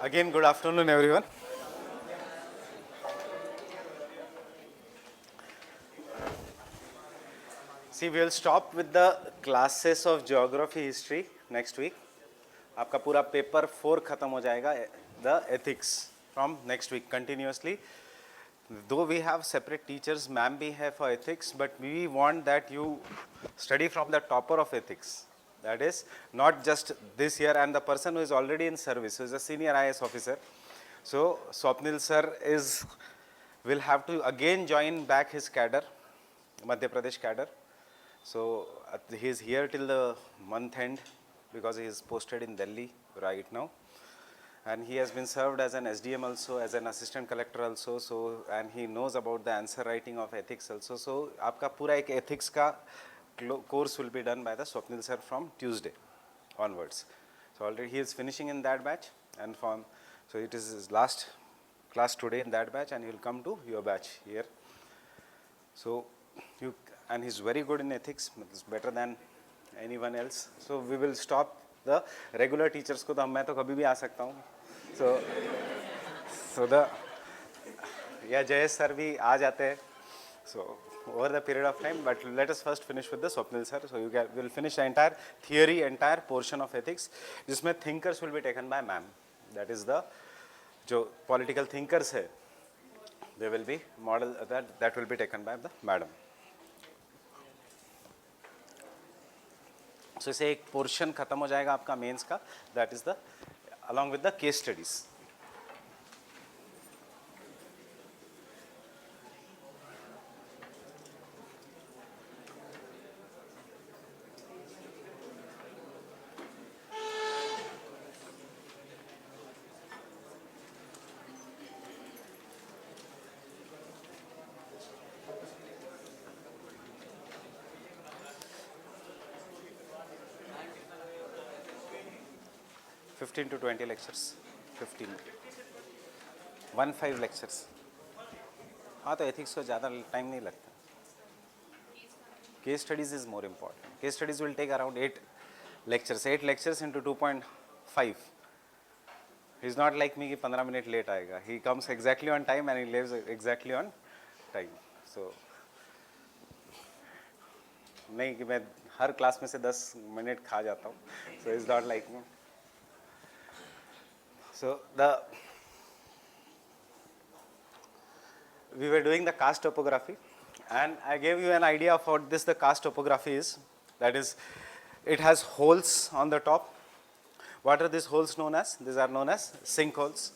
Again, good afternoon, everyone. See, we will stop with the classes of geography, history next week. आपका पूरा paper 4 खत्म हो जाएगा, the ethics from next week continuously. Though we have separate teachers, ma'am bhi hai for ethics, but we want that you study from the topper of ethics. That is not just this year, and the person who is already in service, who is a senior IAS officer. So Swapnil sir will have to again join back his cadre, Madhya Pradesh cadre. So he is here till the month end because he is posted in Delhi right now. And he has been served as an SDM also, as an assistant collector also. So, and he knows about the answer writing of ethics also. So, आपका पूरा एक ethics का course will be done by the Swapnil sir from Tuesday onwards. So, already he is finishing in that batch, and so it is his last class today in that batch, and he will come to your batch here. So, and he's very good in ethics, it's better than anyone else. So, we will stop the regular teachers को तो मैं तो कभी भी आ सकता हूँ. So the Jayesh sir भी आ जाते हैं. So over the period of time, but let us first finish with the Swapnil sir. So we will finish the entire theory, entire portion of ethics. जिसमें thinkers will be taken by ma'am. That is the जो political thinkers है, they will be model that will be taken by the madam. So इसे एक portion खत्म हो जाएगा आपका mains का, that is the along with the case studies. To 20 lectures, 15 lectures. हाँ तो ethics को ज़्यादा टाइम नहीं लगता. Case studies is more important. Case studies will take around 8 lectures. 8 lectures into 2.5. He's not like me कि 15 minute late आएगा. He comes exactly on time and he leaves exactly on time. So नहीं कि मैं हर class में से 10 minute खा जाता हूँ. So it's not like me. So we were doing the cast topography, and I gave you an idea of what the cast topography is. That is, it has holes on the top. What are these holes known as? These are known as sinkholes.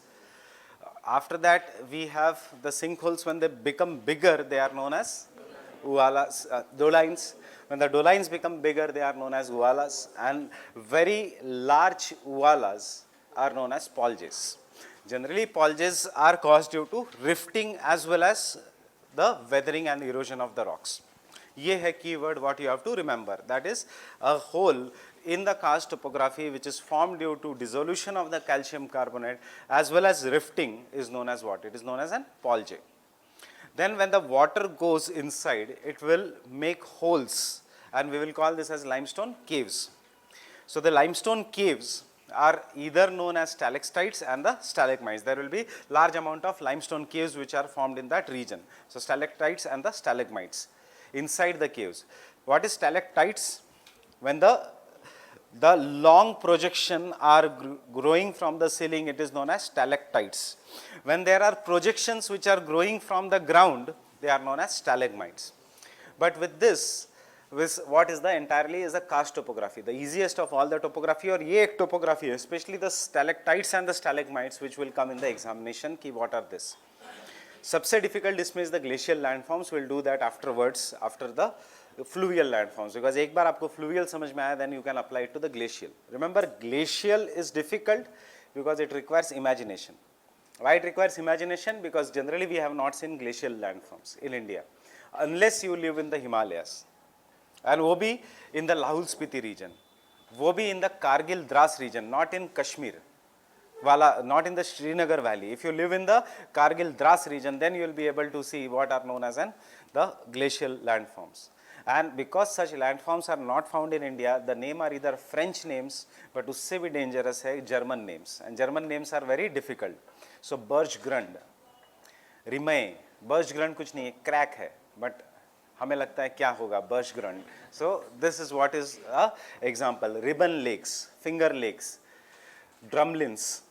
After that, we have the sinkholes. When they become bigger, they are known as dolines. When the dolines become bigger, they are known as uvalas, and very large uvalas are known as polges. Generally, polges are caused due to rifting as well as the weathering and erosion of the rocks. ये है keyword what you have to remember. That is, a hole in the karst topography which is formed due to dissolution of the calcium carbonate as well as rifting is known as what? It is known as an polge. Then when the water goes inside, it will make holes, and we will call this as limestone caves. So the limestone caves are either known as stalactites and the stalagmites. There will be large amount of limestone caves which are formed in that region. So stalactites and the stalagmites inside the caves. What is stalactites? When the long projection are growing from the ceiling, it is known as stalactites. When there are projections which are growing from the ground, they are known as stalagmites. But with this, what is the entirely is a karst topography, the easiest of all the topography, or ये एक topography, especially the stalactites and the stalagmites which will come in the examination. Ki what are this? सबसे difficult इसमें is the glacial landforms. We'll do that afterwards, after the fluvial landforms, because एक बार आपको fluvial समझ में आया, then you can apply it to the glacial. Remember, glacial is difficult because it requires imagination. Why it requires imagination? Because generally we have not seen glacial landforms in India unless you live in the Himalayas. And वो भी in the Lahul Spiti region, वो भी in the Kargil Dras region, not in Kashmir, not in the Srinagar valley. If you live in the Kargil Dras region, then you will be able to see what are known as the glacial landforms. And because such landforms are not found in India, the name are either French names, but उससे भी dangerous है German names, and German names are very difficult. So Berggrund, Rimae, Berggrund कुछ नहीं है, crack है, but हमें लगता है क्या होगा Berggrund. So this is what is a example. Ribbon lakes, finger lakes, drumlins,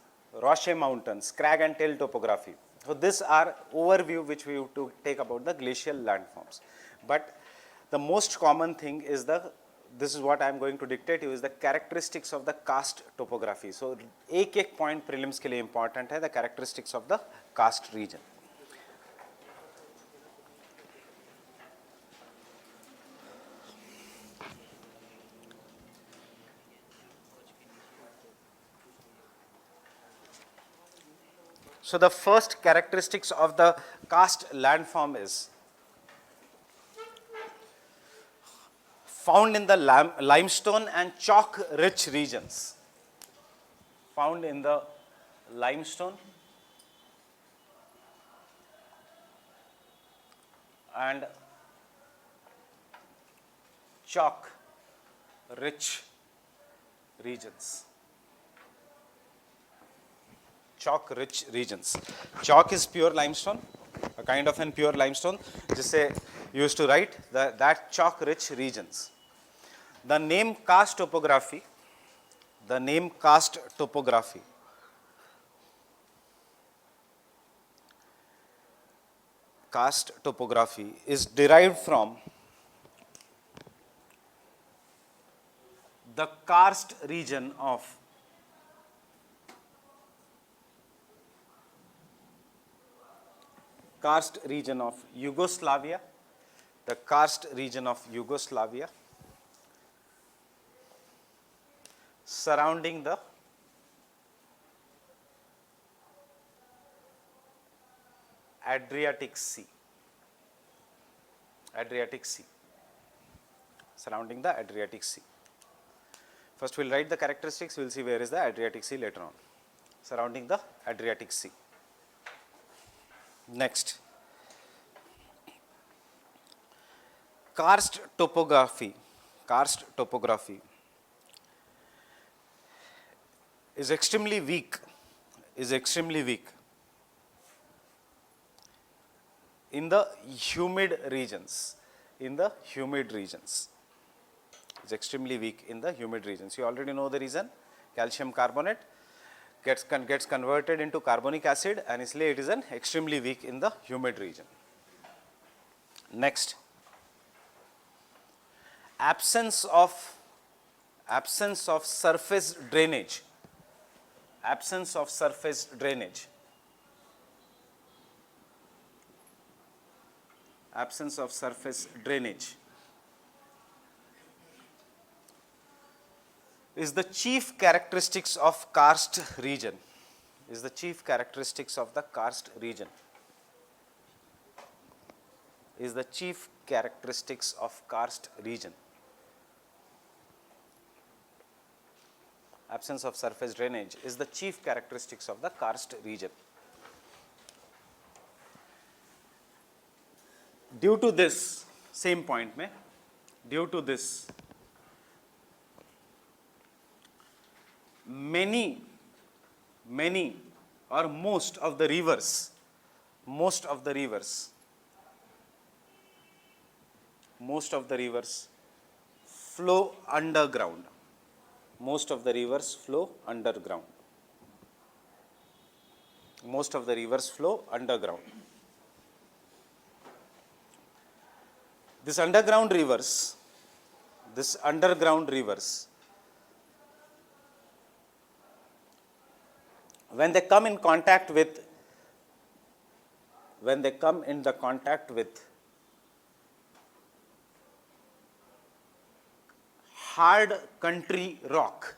Roche mountains, crag and tail topography. So these are overview which we have to take about the glacial landforms. But the most common thing is this is what I am going to dictate you, is the characteristics of the karst topography. So एक point prelims के लिए important है, the characteristics of the karst region. So the first characteristics of the karst landform is found in the limestone and chalk rich regions. Found in the limestone and chalk rich regions. Chalk rich regions. Chalk is pure limestone, a kind of an pure limestone, जिसे used to write that chalk rich regions. The name karst topography, karst topography is derived from the karst region of Yugoslavia, the karst region of Yugoslavia, surrounding the Adriatic Sea. Surrounding the Adriatic Sea. First we will write the characteristics, we will see where is the Adriatic Sea later on. Surrounding the Adriatic Sea. Next, karst topography is extremely weak in the humid regions. It's extremely weak in the humid regions. You already know the reason. Calcium carbonate gets converted into carbonic acid, and इसलिए it is an extremely weak in the humid region. Next, absence of surface drainage. Absence of surface drainage is the chief characteristics of karst region. Absence of surface drainage is the chief characteristics of the karst region. Due to this, same point mein, due to this, many or most of the rivers flow underground. This underground rivers, when they come in contact with hard country rock,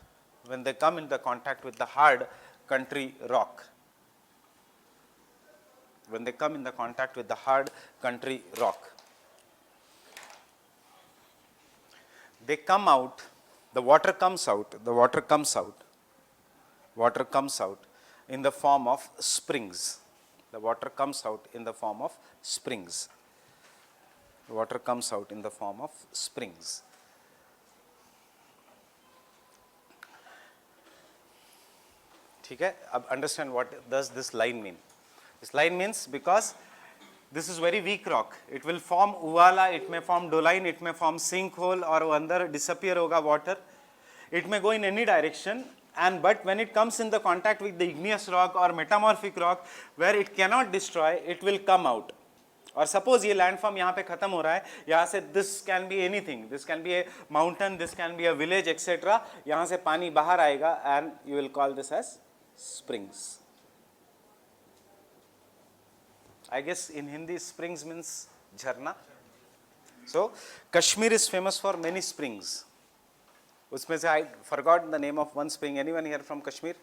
they come out, the water comes out in the form of springs. water comes out in the form of springs. ठीक है, अब understand what does this line mean. This line means because this is very weak rock, it will form uvala, it may form doline, it may form sinkhole और वो अंदर disappear होगा water, it may go in any direction, and but when it comes in the contact with the igneous rock or metamorphic rock where it cannot destroy, it will come out. और suppose ये landform यहाँ पे खत्म हो रहा है, यहाँ से this can be anything, this can be a mountain, this can be a village etcetera, यहाँ से पानी बाहर आएगा and you will call this as springs. I guess in Hindi springs means jharna. So Kashmir is famous for many springs. उसमें से I forgot the name of one spring. Anyone here from Kashmir?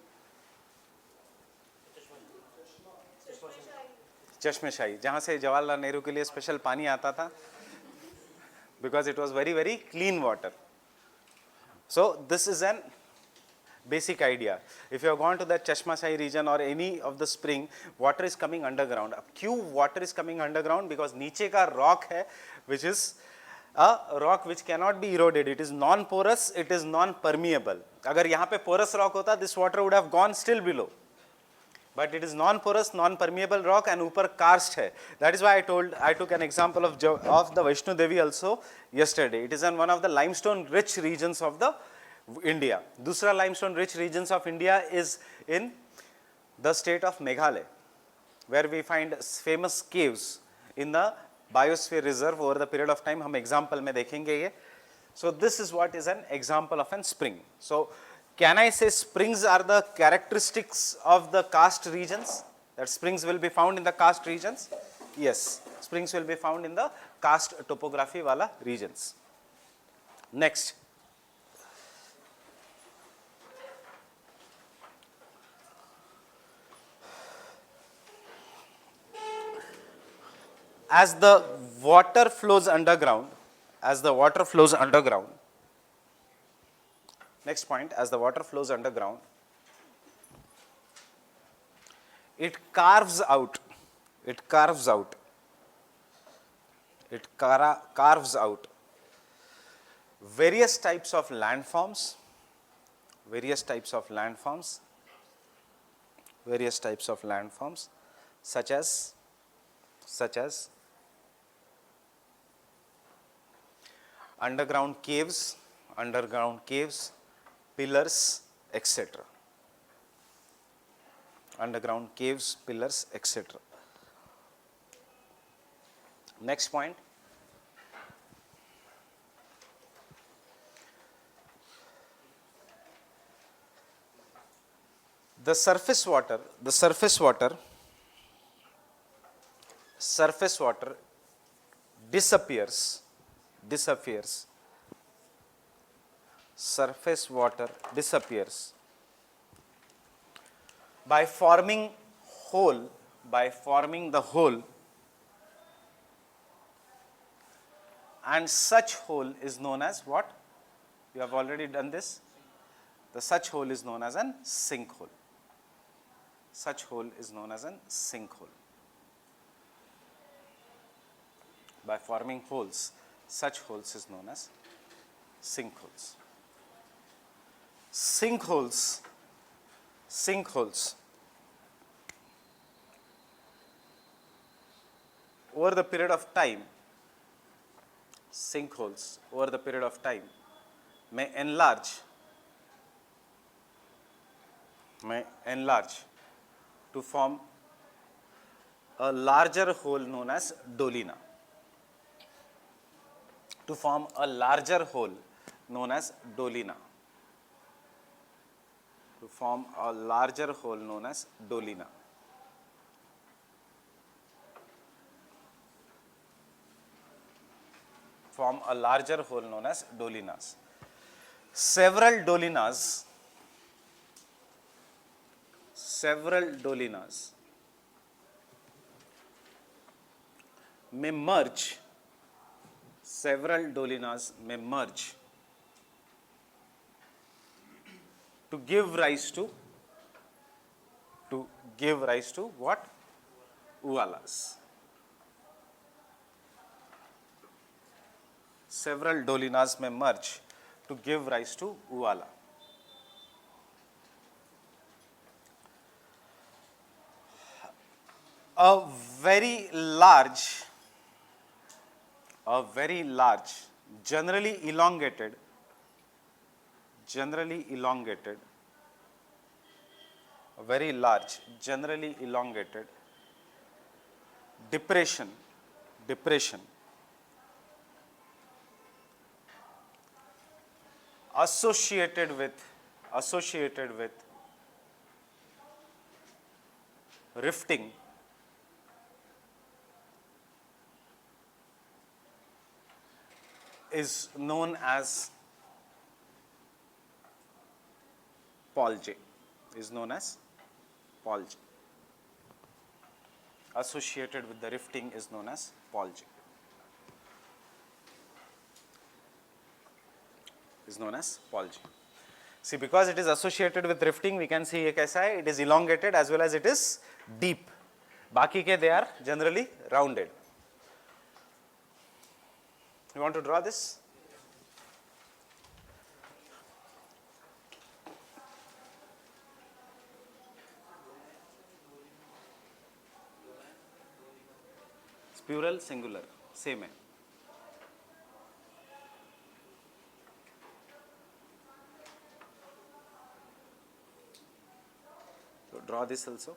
चश्मे-शाही, जहाँ से जवाहरलाल नेहरू के लिए special पानी आता था, because it was very very clean water. So this is an basic idea. If you have gone to that Chashma-Shahi region or any of the spring, water is coming underground. अब क्यों water is coming underground? Because नीचे का rock है, which is a rock which cannot be eroded. It is non-porous, it is non-permeable. अगर यहाँ पे porous rock होता, this water would have gone still below. But it is non-porous, non-permeable rock and ऊपर karst है. That is why I took an example of the Vaishno Devi also yesterday. It is in one of the limestone rich regions of the India. दूसरा limestone rich regions of India is in the state of Meghalaya, where we find famous caves in the biosphere reserve. Over the period of time हम example में देखेंगे ये. So this is what is an example of an spring. So can I say springs are the characteristics of the karst regions? That springs will be found in the karst regions? Yes, springs will be found in the karst topography wala regions. Next. As the water flows underground, next point, as the water flows underground, it carves out various types of landforms, such as underground caves, pillars, etc. Underground caves, pillars, etc. Next point. The surface water disappears. Surface water disappears by forming the hole, and such hole is known as what? You have already done this. The such hole is known as an sinkhole. By forming holes, such holes is known as sinkholes. Sinkholes. Over the period of time, may enlarge to form a larger hole known as dolina. Form a larger hole known as dolina. Several dolinas may merge. To give rise to what? Uvalas. several dolinas may merge to give rise to uvala. A very large, generally elongated, a very large, generally elongated depression associated with rifting is known as palge. Associated with the rifting is known as palge. See, because it is associated with rifting, we can see ये कैसा है, it is elongated as well as it is deep. बाकी के they are generally rounded. You want to draw this? Plural, singular, same है. So draw this also.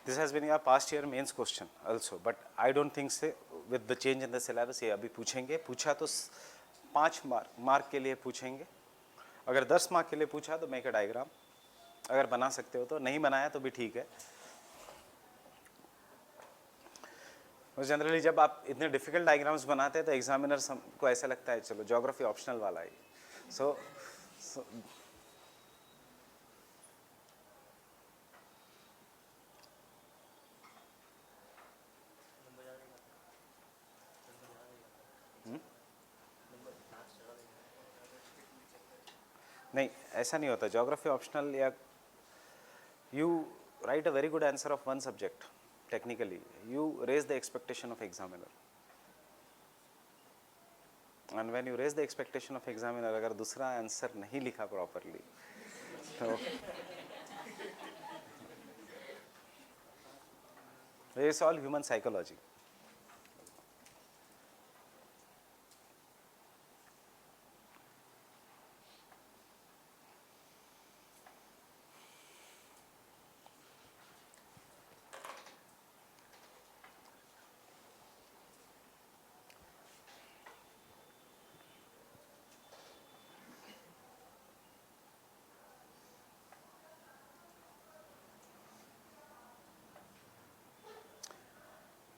This has been your past year mains question also, but I don't think so with the change in the syllabus ये अभी पूछेंगे. पूछा तो 5 mark के लिए पूछेंगे. अगर 10 मार्क के लिए पूछा तो मेक अ डायग्राम. अगर बना सकते हो तो, नहीं बनाया तो भी ठीक है. जनरली जब आप इतने डिफिकल्ट डायग्राम्स बनाते हैं तो एग्जामिनर को ऐसा लगता है चलो ज्योग्राफी ऑप्शनल वाला है. सो नहीं, ऐसा नहीं होता. ज्योग्राफी ऑप्शनल या you write a very good answer of one subject, technically you raise the expectation of examiner, and when you raise the expectation of examiner, अगर दूसरा आंसर नहीं लिखा प्रॉपरली तो it's all human psychology.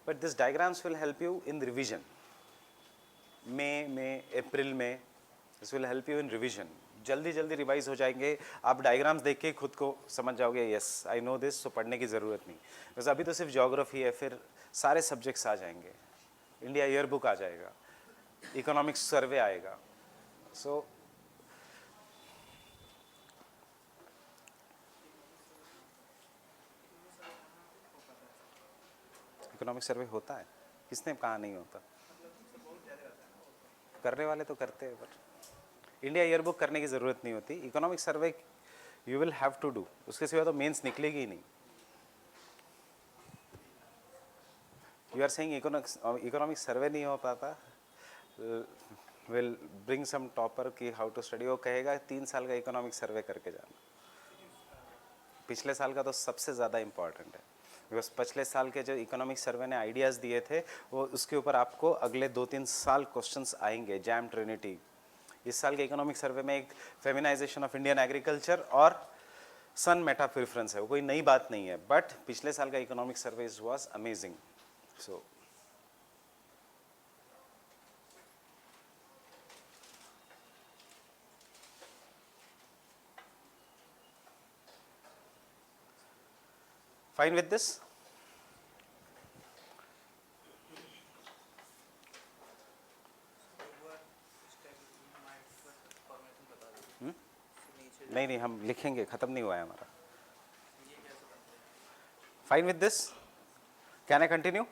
But these diagrams will help you in revision. May, April, May. This will help you in revision. जल्दी जल्दी revise हो जाएंगे. आप डायग्राम्स देख के खुद को समझ जाओगे, यस आई नो दिस, तो पढ़ने की ज़रूरत नहीं. बस अभी तो सिर्फ ज्योग्राफी है, फिर सारे सब्जेक्ट्स आ जाएंगे. इंडिया ईयर बुक आ जाएगा, इकोनॉमिक्स सर्वे आएगा. सो इकोनॉमिक सर्वे होता है, किसने कहा नहीं होता. करने वाले तो करते हैं, बट इंडिया ईयर बुक करने की ज़रूरत नहीं होती. Economic survey you will have to do, उसके सिवा तो मेंस निकलेगी ही नहीं. You are saying economic survey नहीं हो पाता, विल ब्रिंग सम टॉपर की हाउ टू स्टडी. वो कहेगा 3 साल का इकोनॉमिक सर्वे करके जाना. पिछले साल का तो सबसे ज़्यादा इम्पॉर्टेंट है, बिकॉज पिछले साल के जो इकोनॉमिक सर्वे ने आइडियाज़ दिए थे वो उसके ऊपर आपको अगले 2-3 साल क्वेश्चंस आएंगे. जैम ट्रिनिटी इस साल के इकोनॉमिक सर्वे में एक फेमिनाइजेशन ऑफ इंडियन एग्रीकल्चर और सन मेटा प्रेफरेंस है, वो कोई नई बात नहीं है, बट पिछले साल का economic survey was amazing. So fine with this? नहीं नहीं, हम लिखेंगे, खत्म नहीं हुआ है हमारा. Fine with this? Can I continue?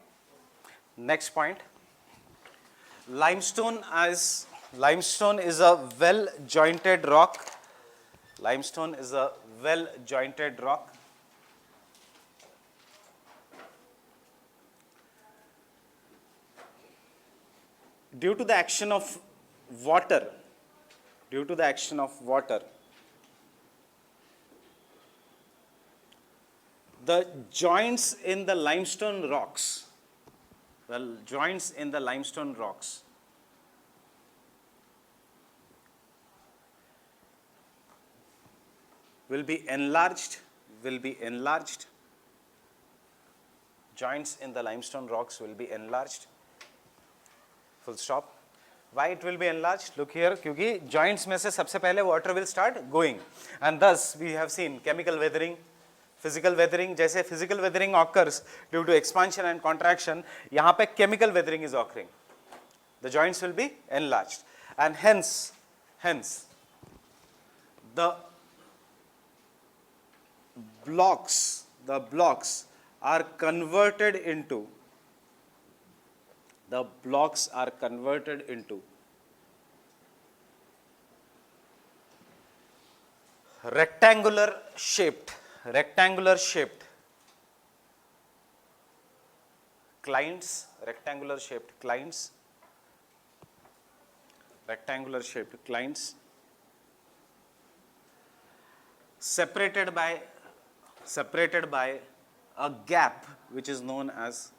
Next point. Limestone is a well jointed rock. Limestone is a well jointed rock. Due to the action of water, the joints in the limestone rocks, will be enlarged. Joints in the limestone rocks will be enlarged. Full stop. Why it will be enlarged? Look here, क्योंकि joints में से सबसे पहले water will start going, and thus we have seen chemical weathering, physical weathering. जैसे physical weathering occurs due to expansion and contraction, यहाँ पे chemical weathering is occurring. The joints will be enlarged, and hence the blocks are converted into rectangular shaped clients, separated by a gap which is known as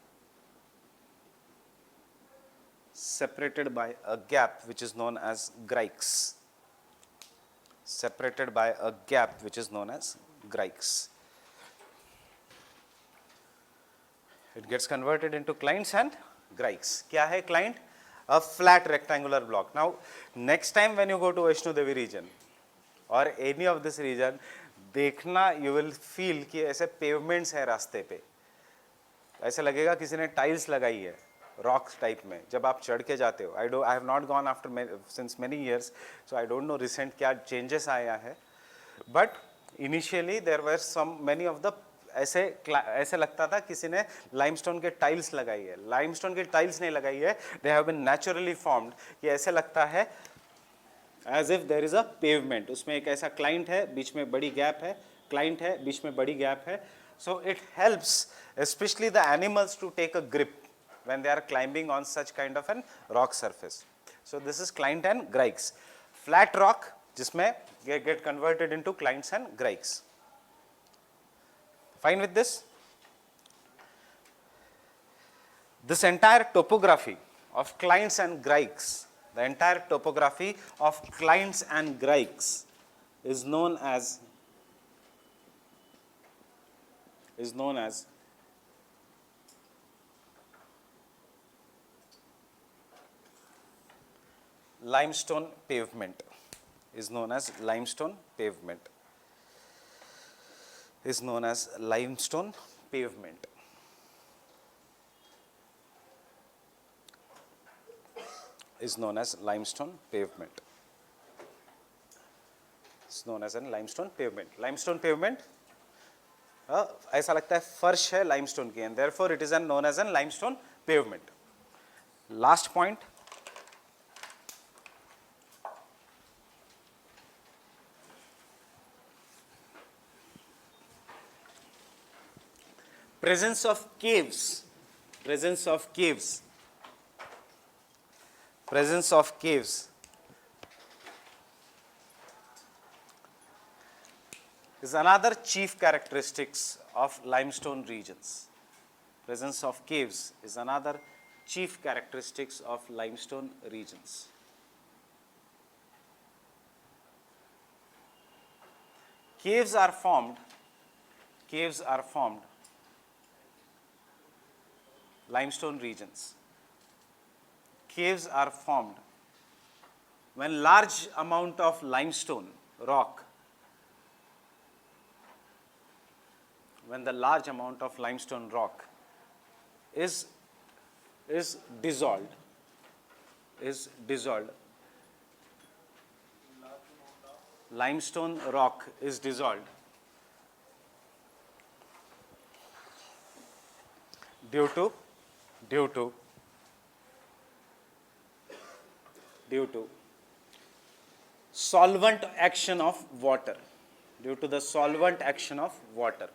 grikes. It gets converted into clients and grikes. क्या है client? A flat rectangular block. Now, next time when you go to Vaishno Devi region or any of this region, देखना you will feel कि ऐसे pavements है रास्ते पे, ऐसे लगेगा किसी ने टाइल्स लगाई है रॉक टाइप में जब आप चढ़ के जाते हो. I have not gone after since many years, so I don't know recent क्या चेंजेस आया है, but initially there were some many of the ऐसे लगता था किसी ने लाइमस्टोन के टाइल्स लगाई है. लाइमस्टोन की टाइल्स नहीं लगाई है, they have been naturally formed. कि ऐसे लगता है as if there is a pavement. उसमें एक ऐसा क्लाइंट है, बीच में बड़ी गैप है, क्लाइंट है, बीच में बड़ी गैप है. So it helps specially the animals to take a grip when they are climbing on such kind of an rock surface. So this is client and grikes. Flat rock जिसमें get converted into clients and grikes. Fine with this? This entire topography of clients and grikes, is known as limestone pavement. Is known as limestone pavement. Limestone pavement ऐसा लगता है फर्श है limestone की, and therefore it is known as an limestone pavement. Last point. Presence of caves is another chief characteristics of limestone regions. caves are formed, limestone regions. Caves are formed when large amount of limestone rock, when the large amount of limestone rock is dissolved, limestone rock is dissolved due to solvent action of water, due to the solvent action of water,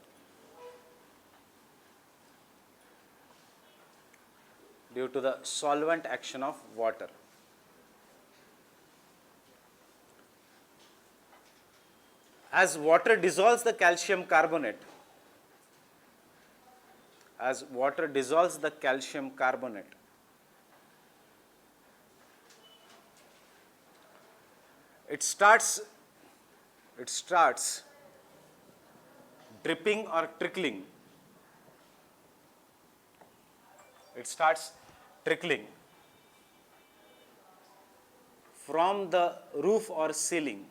due to the solvent action of water. As water dissolves the calcium carbonate, it starts dripping or trickling. It starts trickling from the roof or ceiling,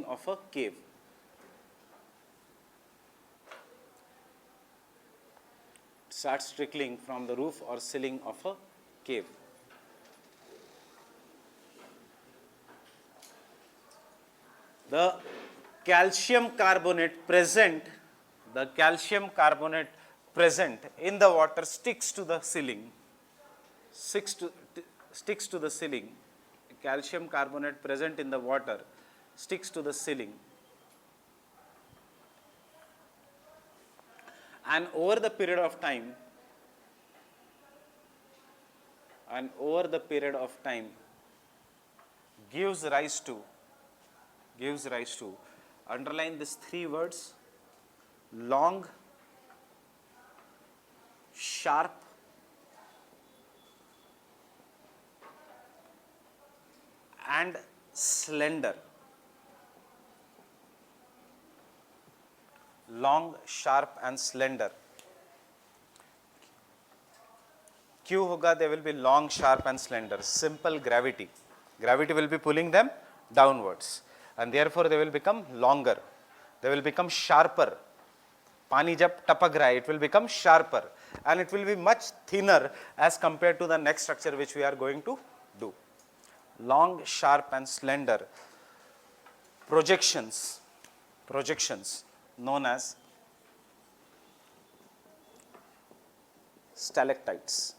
of a cave. It starts trickling from the roof or ceiling of a cave. The calcium carbonate present in the water sticks to the ceiling. Calcium carbonate present in the water sticks to the ceiling. And over the period of time, gives rise to, underline these three words: long, sharp, and slender. Long, sharp and slender. Q hoga, they will be long, sharp and slender. Simple gravity. Gravity will be pulling them downwards, and therefore they will become longer. They will become sharper. Pani jab tapak raha hai, it will become sharper, and it will be much thinner as compared to the next structure which we are going to do. Long, sharp and slender projections known as stalactites.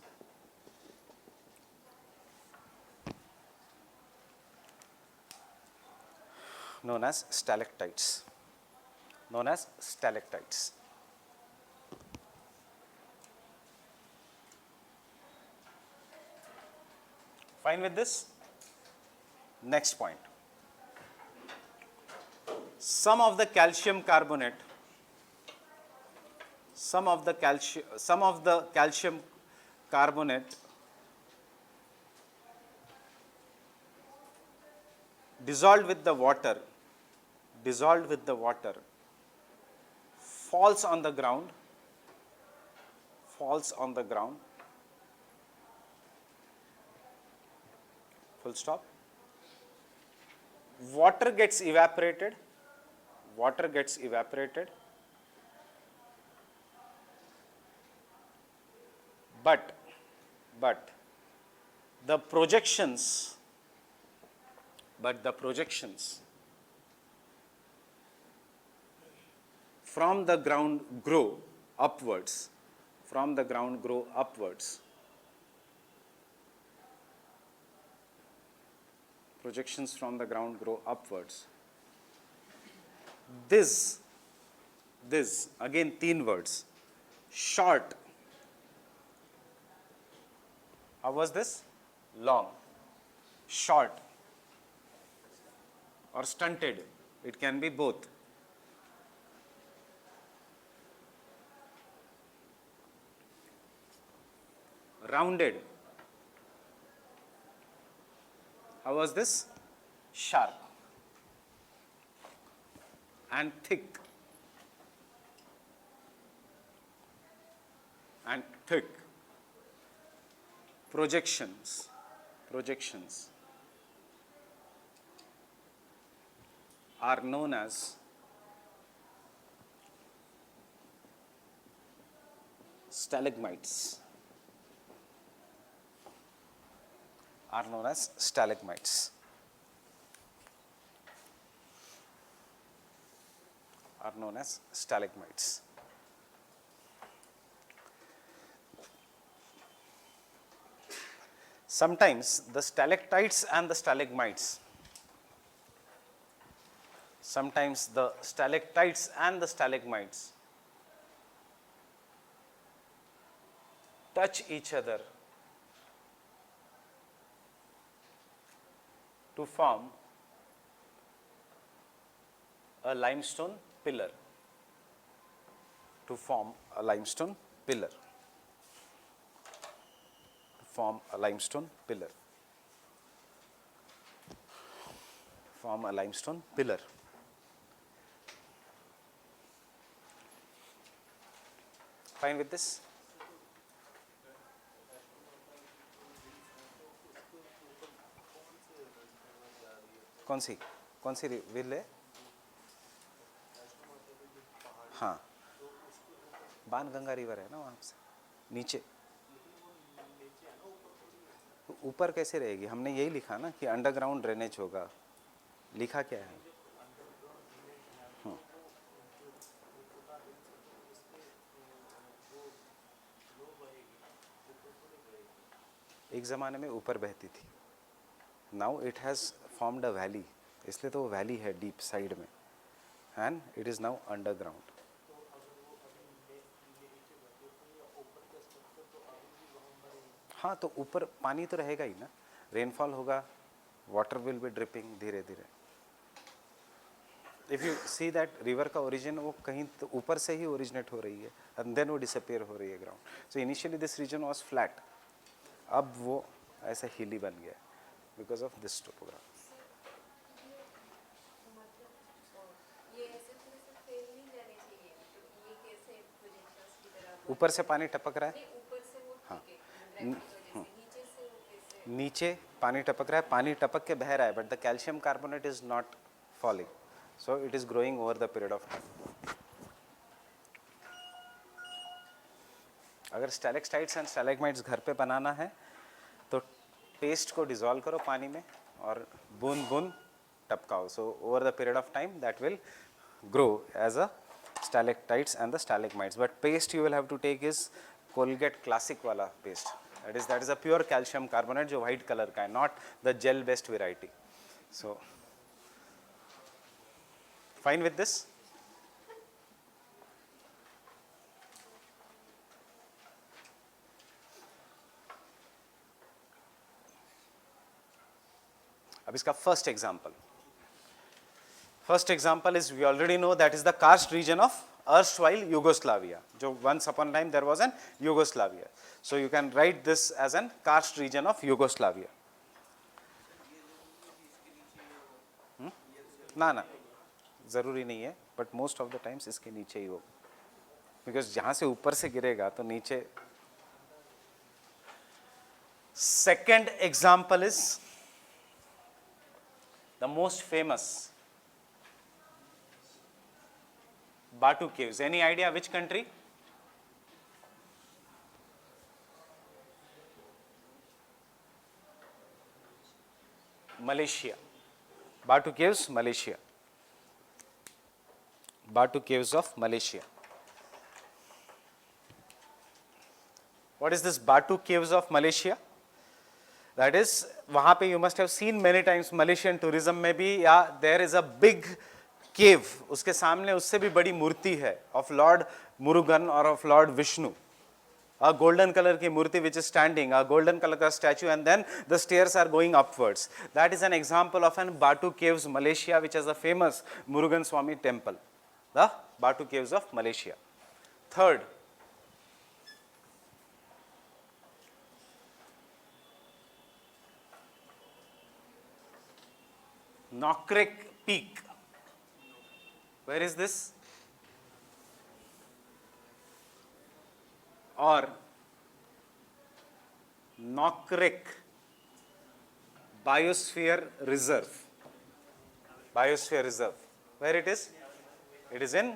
Known as stalactites. Fine with this? Next point. Some of the calcium carbonate dissolved with the water falls on the ground, full stop. Water gets evaporated, but the projections from the ground grow upwards. Projections from the ground grow upwards. This again 3 words. Short. How was this? Long. Short or stunted. It can be both. Rounded. How was this? Sharp. and thick. And thick. Projections are known as stalagmites. Are known as stalagmites. Are known as stalagmites. Sometimes the stalactites and the stalagmites, sometimes the stalactites and the stalagmites touch each other to form a limestone pillar. To form a limestone pillar. Form a limestone pillar. Form a limestone pillar. Fine with this? कौन सी will है? हाँ, Banganga river है ना वहाँ से नीचे. ऊपर कैसे रहेगी? हमने यही लिखा ना कि अंडरग्राउंड ड्रेनेज होगा. लिखा क्या है? एक ज़माने में ऊपर बहती थी. Now it has formed a valley, इसलिए तो वो वैली है डीप साइड में, and it is now underground. हाँ, तो ऊपर पानी तो रहेगा ही ना. रेनफॉल होगा, वाटर विल बी ड्रिपिंग धीरे धीरे. If you see that river का ओरिजिन वो कहीं तो ऊपर से ही ओरिजिनेट हो रही है एंड देन वो डिसअपियर हो रही है ground. So initially this region was flat, अब वो ऐसा हिली बन गया बिकॉज ऑफ दिस टोपोग्राफी. ऊपर से पानी टपक रहा है. हाँ, नीचे पानी टपक रहा है, पानी टपक के बह रहा है, but the calcium carbonate is not falling, so it is growing over the period of time. अगर स्टैलेक्टाइट्स एंड स्टैलेग्माइट्स घर पे बनाना है तो पेस्ट को डिजोल्व करो पानी में और बूंद बूंद टपकाओ. So over the period of time that will grow as a stalactites and the stalagmites. But paste you will have to take is Colgate classic wala paste. That is a pure calcium carbonate जो white color का है, not the gel based variety. So fine with this? अब इसका first example. First example is, we already know, that is the karst region of erstwhile Yugoslavia. जो once upon a time there was an Yugoslavia. So you can write this as an karst region of Yugoslavia. ना ना ज़रूरी नहीं है, but most of the times इसके नीचे ही होगा, because जहाँ से ऊपर से गिरेगा तो नीचे. Second example is the most famous Batu caves. Any idea which country? Malaysia. Batu caves, Malaysia. Batu caves of Malaysia. What is this Batu caves of Malaysia? That is, वहाँ पे you must have seen many times Malaysian tourism में भी, या there is a big केव, उसके सामने उससे भी बड़ी मूर्ति है ऑफ लॉर्ड मुरुगन और of lord Vishnu. A golden colour की मूर्ति which is standing, a golden colour का statue, and then the stairs are going upwards. That is an example of an Batu caves Malaysia which is a famous Murugan Swami temple. The Batu caves of Malaysia. Third, Nokrek peak. Where is this? Or Nokrek Biosphere Reserve. Biosphere Reserve. Where it is? It is in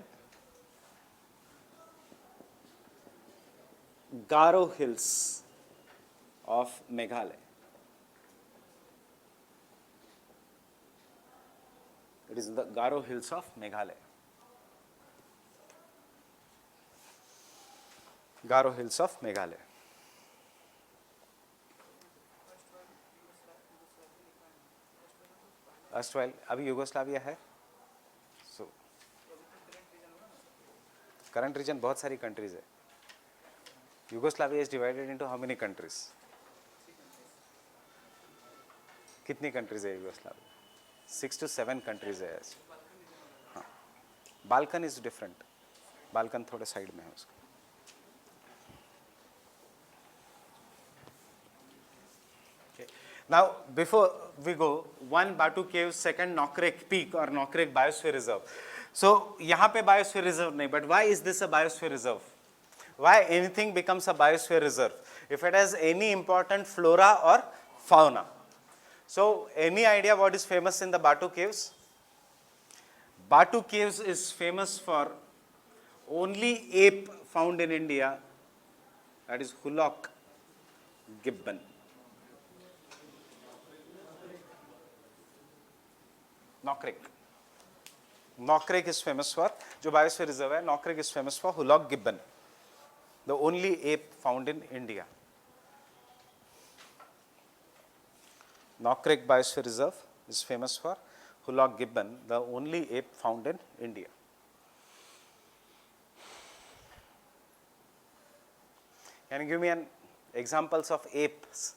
Garo Hills of Meghalaya. It is in the Garo Hills of Meghalaya. Garo Hills of Meghalaya. Erstwhile, अभी Yugoslavia है. So, current region बहुत सारी countries है. Yugoslavia is divided into how many countries? कितनी countries है Yugoslavia? 6 to 7 countries है ऐसे. हाँ. Balkan is different. Balkan थोड़े side में है उसका. Now, before we go, one Batu Cave, second Nokrek Peak or Nokrek Biosphere Reserve. So, यहाँ पे Biosphere Reserve नहीं, but why is this a Biosphere Reserve? Why anything becomes a Biosphere Reserve? If it has any important flora or fauna. So, any idea what is famous in the Batu Caves? Batu Caves is famous for only ape found in India, that is Hulok gibbon. Nokrek. Nokrek is famous for, जो Biosphere Reserve है, Nokrek is famous for Hulok gibbon, the only ape found in India. Nokrek Biosphere Reserve is famous for Hulok gibbon, the only ape found in India. Can you give me an examples of apes?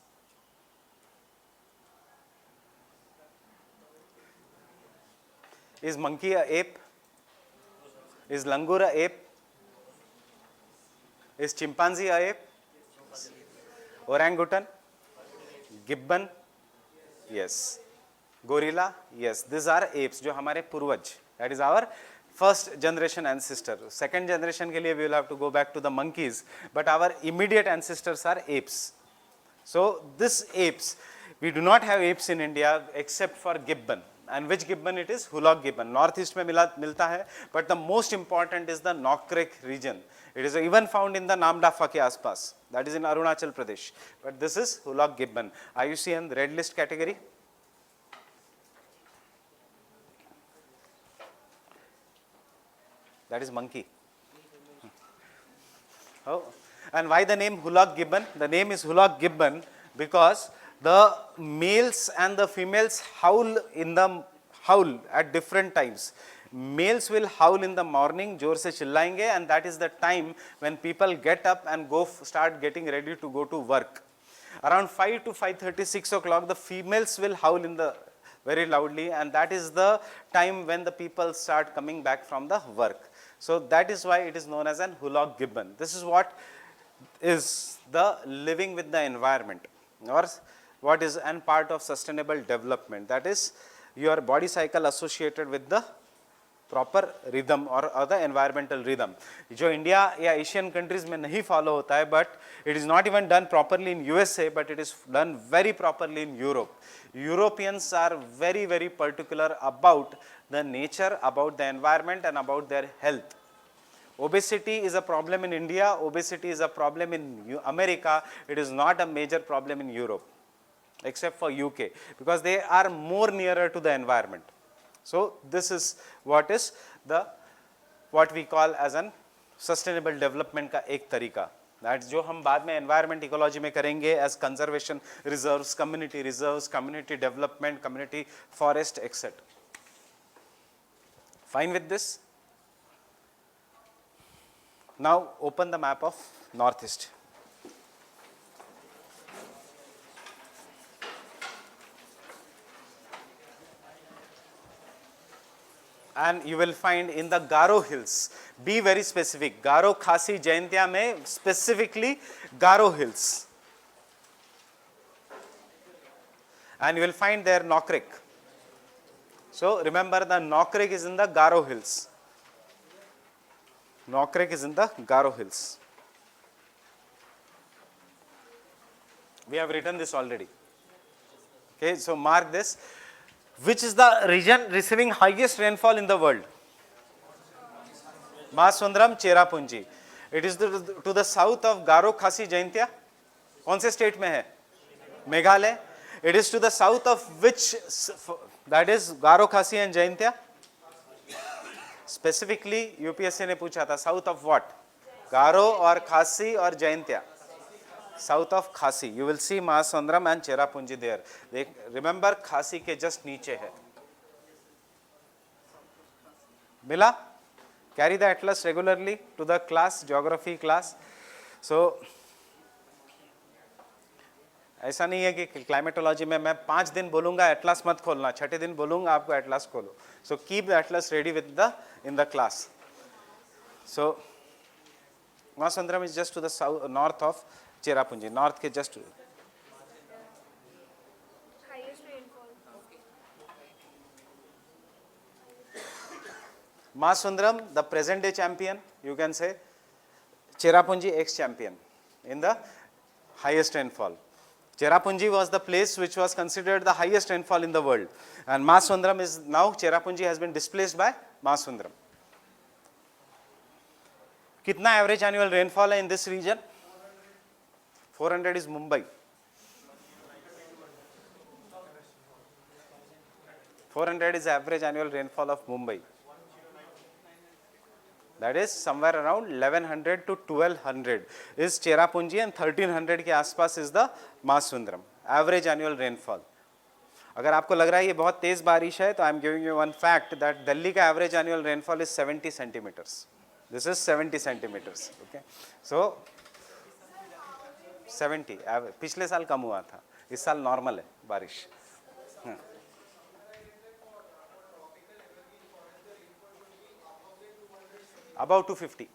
Is monkey a ape? Is langur a ape? Is chimpanzee a ape? Orangutan? Gibbon? Yes. Gorilla? Yes. These are apes, जो हमारे पूर्वज. That is our first generation ancestor. Second generation के लिए we will have to go back to the monkeys, but our immediate ancestors are apes. So this apes, we do not have apes in India except for gibbon. And which gibbon it is? Hulok gibbon. Northeast में मिलता है, but the most important is the Nokrek region. It is even found in the Namdafa के आसपास. That is in Arunachal Pradesh. But this is Hulok gibbon. IUCN red list category. That is monkey. Oh. And why the name Hulok gibbon? The name is Hulok gibbon because the males and the females howl at different times. Males will howl in the morning, जोर से चिल्लाएंगे, and that is the time when people get up and start getting ready to go to work. Around 5 to 5:30, 6 o'clock, the females will howl very loudly, and that is the time when the people start coming back from the work. So that is why it is known as an Hulok gibbon. This is what is the living with the environment, or what is an part of sustainable development, that is your body cycle associated with the proper rhythm or the environmental rhythm, जो India या Asian countries में नहीं follow होता है, but it is not even done properly in USA, but it is done very properly in Europe. Europeans are very, very particular about the nature, about the environment, and about their health. Obesity is a problem in India, obesity is a problem in America, it is not a major problem in Europe, except for UK, because they are more nearer to the environment. So this is what we call as an sustainable development का एक तरीका. That's जो हम बाद में environment ecology में करेंगे as conservation reserves, community development, community forest, etc. Fine with this? Now open the map of Northeast. And you will find in the Garo Hills, be very specific, Garo Khasi Jaintia में specifically Garo Hills. And you will find there Nokrek. So remember the Nokrek is in the Garo Hills. Nokrek is in the Garo Hills. We have written this already. Okay, so mark this. Which is the region receiving highest rainfall in the world? Mahasundram, Cherrapunji. It is to the south of Garo, Khasi, Jaintia. कौन से state में है? Meghalaya. It is to the south of which, that is Garo, Khasi and Jaintia. Specifically UPSC ने पूछा था south of what? Garo और Khasi और Jaintia. South of Khasi. You will see Mahasundram and Cherrapunji there. Remember Khasi के just नीचे है. मिला? Carry the atlas regularly to the class, geography class. So ऐसा नहीं है कि क्लाइमेटोलॉजी में मैं 5 दिन बोलूंगा एटलस मत खोलना, छठे दिन बोलूंगा आपको एटलस खोलो. So keep the atlas ready with the in the class. So Mahasundram is just to the south north of Cherrapunji, north के just. Mahasundram, the present day champion, you can say. Cherrapunji, ex-champion in the highest rainfall. Cherrapunji was the place which was considered the highest rainfall in the world. And Mahasundram is now, Cherrapunji has been displaced by Mahasundram. Kitna average annual rainfall hai in this region? 400 is Mumbai. 400 is average annual rainfall of Mumbai. That is somewhere around 1100 to 1200 is Cherrapunji and 1300 के आसपास is the Mahasundram. Average annual rainfall. अगर आपको लग रहा है ये बहुत तेज बारिश है तो I am giving you one fact that Delhi का average annual rainfall is 70 centimeters. This is 70 centimeters. Okay. So 70. पिछले साल कम हुआ था. इस साल normal है बारिश. About 250.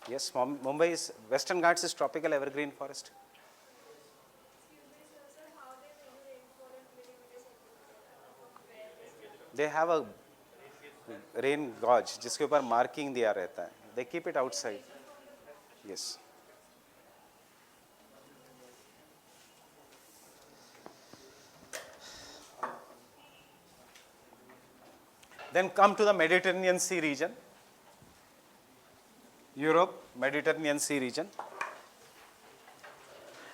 Yes, Mumbai is, Western Ghats is tropical evergreen forest. They have a rain gauge जिसके ऊपर marking दिया रहता है. They keep it outside. Yes. Then come to the Mediterranean Sea region. Europe, Mediterranean Sea region.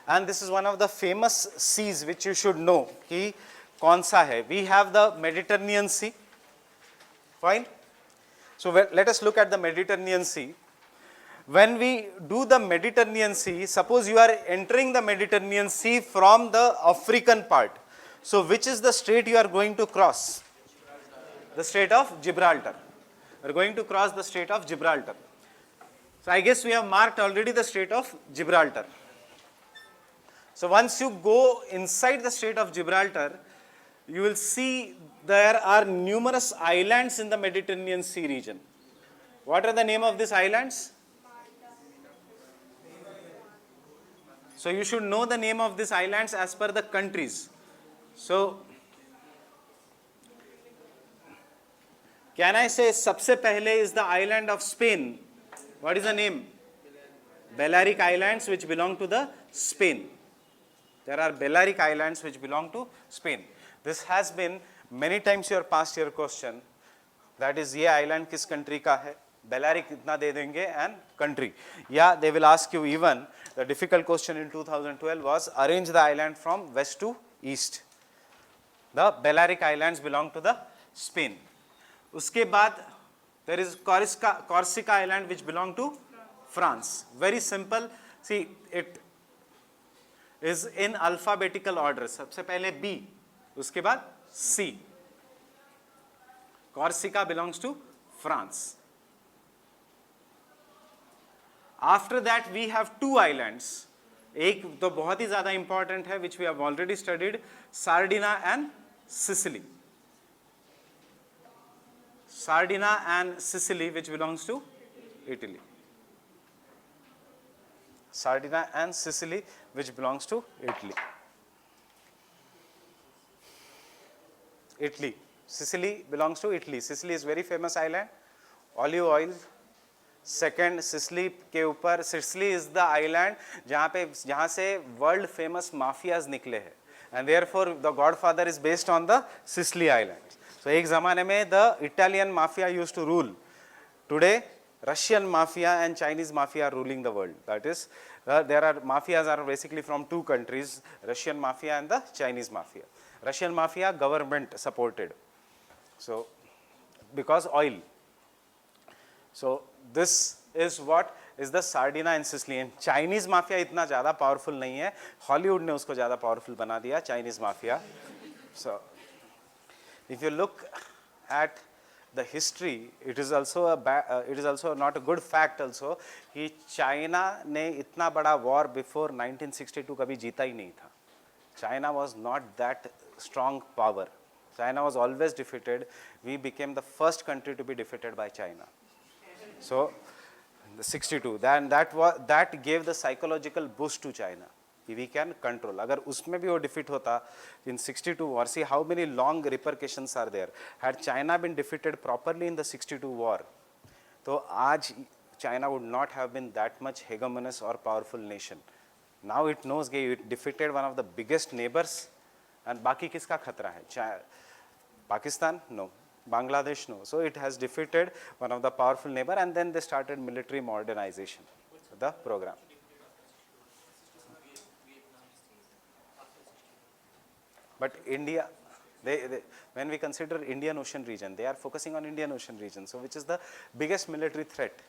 And this is one of the famous seas which you should know. कि कौन सा है? We have the Mediterranean Sea. Fine. So let us look at the Mediterranean Sea. When we do the Mediterranean Sea, suppose you are entering the Mediterranean Sea from the African part. So which is the strait you are going to cross? The Strait of Gibraltar. We are going to cross the Strait of Gibraltar. So I guess we have marked already the Strait of Gibraltar. So once you go inside the Strait of Gibraltar, you will see there are numerous islands in the Mediterranean Sea region. What are the name of these islands? So you should know the name of these islands as per the countries. So can I say सबसे पहले is the island of Spain? What is the name? Balearic Islands, which belong to the Spain. There are Balearic Islands which belong to Spain. This has been many times your past year question. That is, ये island किस country का है? Balearic इतना दे देंगे and country. Yeah, they will ask you even. The difficult question in 2012 was arrange the island from west to east. The Balearic Islands belong to the Spain. उसके बाद there is Corsica Island which belong to France. Very simple. See, it is in alphabetical order. सबसे पहले B, उसके बाद C. Corsica belongs to France. After that we have two islands. एक तो बहुत ही ज़्यादा important है which we have already studied, Sardinia and Sicily. Sardinia and Sicily, which belongs to Italy. Sardinia and Sicily, which belongs to Italy. Italy. Sicily belongs to Italy. Sicily is very famous island. Olive oil. Second, Sicily के ऊपर, Sicily is the island जहाँ से world famous mafias निकले हैं, and therefore the Godfather is based on the Sicily island. So एक ज़माने में the Italian mafia used to rule. Today Russian mafia and Chinese mafia are ruling the world. That is, there are mafias are basically from two countries, Russian mafia and the Chinese mafia. Russian mafia government supported. So because oil. So this is what is the Sardinia in Sicily. And Chinese mafia इतना ज़्यादा powerful नहीं है. Hollywood ने उसको ज़्यादा powerful बना दिया, Chinese mafia. So if you look at the history, it is also not a good fact also कि China ने इतना बड़ा war before 1962 कभी जीता ही नहीं था. China was not that strong power. China was always defeated. We became the first country to be defeated by China. So the 62, then that gave the psychological boost to China. We can control. अगर उसमें भी वो defeat होता in 62 war, see how many long repercussions are there. Had China been defeated properly in the 62 war, तो आज China would not have been that much hegemonous or powerful nation. Now it knows कि it defeated one of the biggest neighbors, and बाकी किसका खतरा है? Pakistan? No. Bangladesh? No. So it has defeated one of the powerful neighbor, and then they started military modernization, the program. But India, when we consider Indian Ocean region, they are focusing on Indian Ocean region. So which is the biggest military threat?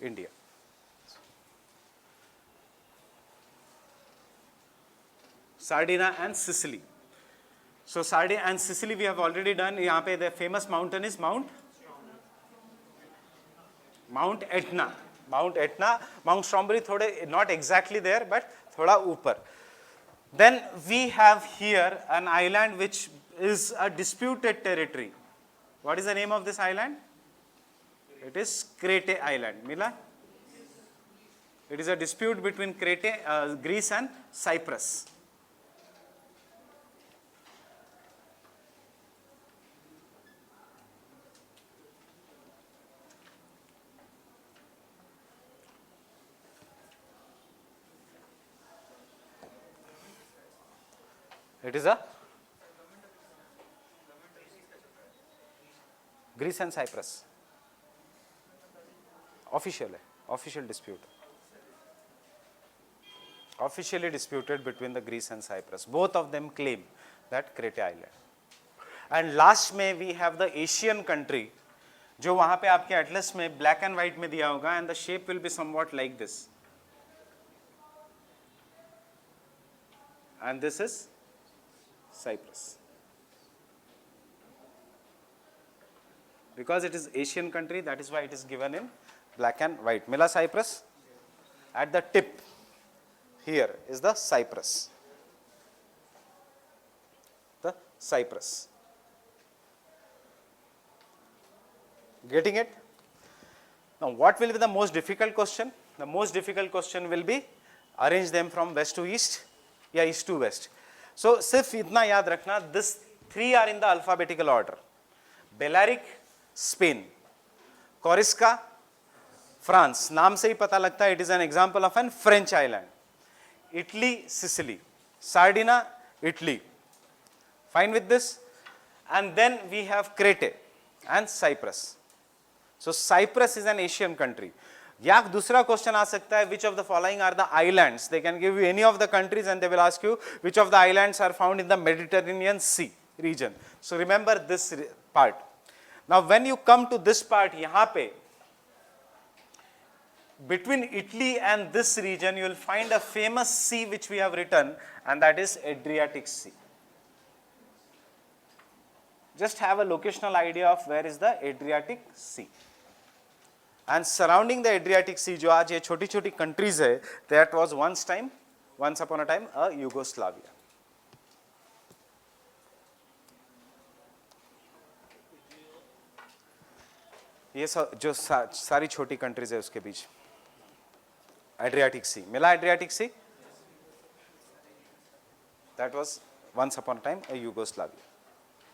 India. Sardinia and Sicily. So Sardinia and Sicily we have already done. यहाँ पे the famous mountain is Mount Etna. Mount Etna, Mount Stromboli थोड़े not exactly there, but थोड़ा ऊपर. Then we have here an island which is a disputed territory. What is the name of this island? It is Crete Island. Mila? It is a dispute between Crete, Greece and Cyprus. It is a Greece and Cyprus. Official dispute. Officially disputed between the Greece and Cyprus. Both of them claim that Crete Island. And last में we have the Asian country, जो वहाँ पे आपके atlas में black and white में दिया होगा, and the shape will be somewhat like this. And this is Cyprus. Because it is Asian country, that is why it is given in black and white. Mila Cyprus? At the tip, here is the Cyprus. The Cyprus. Getting it? Now, what will be the most difficult question? The most difficult question will be arrange them from west to east, या east to west. So, सिर्फ इतना याद रखना, this three are in the alphabetical order. Balearic, Spain. Corsica, France. नाम से ही पता लगता है, it is an example of an French island. Italy, Sicily. Sardinia, Italy. Fine with this? And then we have Crete and Cyprus. So, Cyprus is an Asian country. या दूसरा question आ सकता है, which of the following are the islands? They can give you any of the countries and they will ask you which of the islands are found in the Mediterranean Sea region. So remember this part. Now when you come to this part, यहाँ पे between Italy and this region you will find a famous sea which we have written, and that is Adriatic Sea. Just have a locational idea of where is the Adriatic Sea. And surrounding the Adriatic Sea, जो आज ये छोटी छोटी countries है, that was once upon a time a Yugoslavia. ये जो सारी छोटी countries है उसके बीच Adriatic Sea. मिला Adriatic Sea? That was once upon a time a Yugoslavia.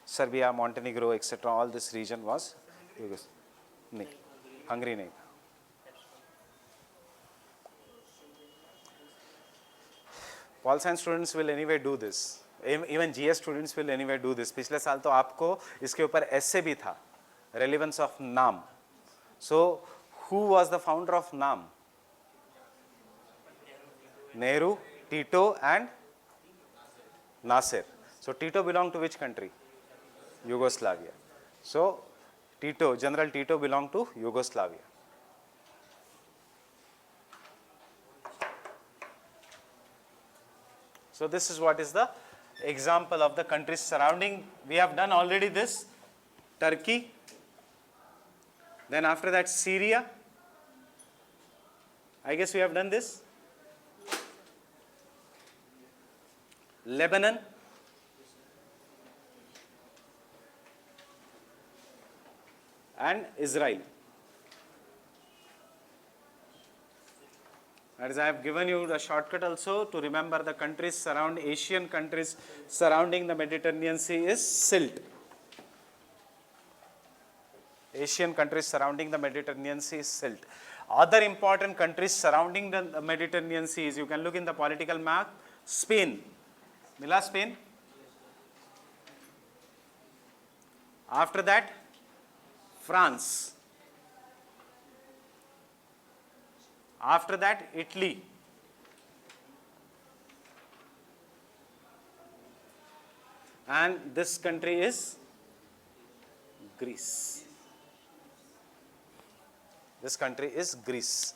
Serbia, Montenegro, etc. All this region was नहीं, Hungary नहीं. Pol science students will anyway do this. Even GS students will anyway do this. पिछले साल तो आपको इसके ऊपर essay भी था, relevance of NAM. So, who was the founder of NAM? Nehru, Tito and Nasser. So, Tito belonged to which country? Yugoslavia. So, Tito, General Tito belonged to Yugoslavia. So, this is what is the example of the countries surrounding. We have done already this, Turkey, then after that Syria, I guess we have done this, Lebanon, and Israel. As I have given you the shortcut also to remember the countries surround Asian countries surrounding the Mediterranean Sea is SILT. Asian countries surrounding the Mediterranean Sea is SILT. Other important countries surrounding the Mediterranean Sea is, you can look in the political map, Spain. Mila Spain? After that, France. After that, Italy. And this country is Greece. This country is Greece.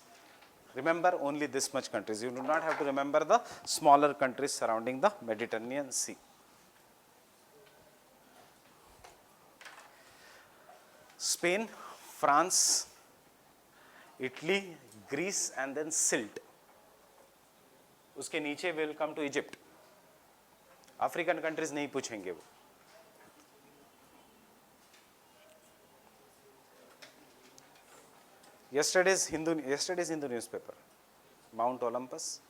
Remember only this much countries. You do not have to remember the smaller countries surrounding the Mediterranean Sea. Spain, France, Italy, Greece and then SILT. उसके नीचे will come to Egypt. African countries नहीं पूछेंगे वो. Yesterday's Hindu newspaper, Mount Olympus,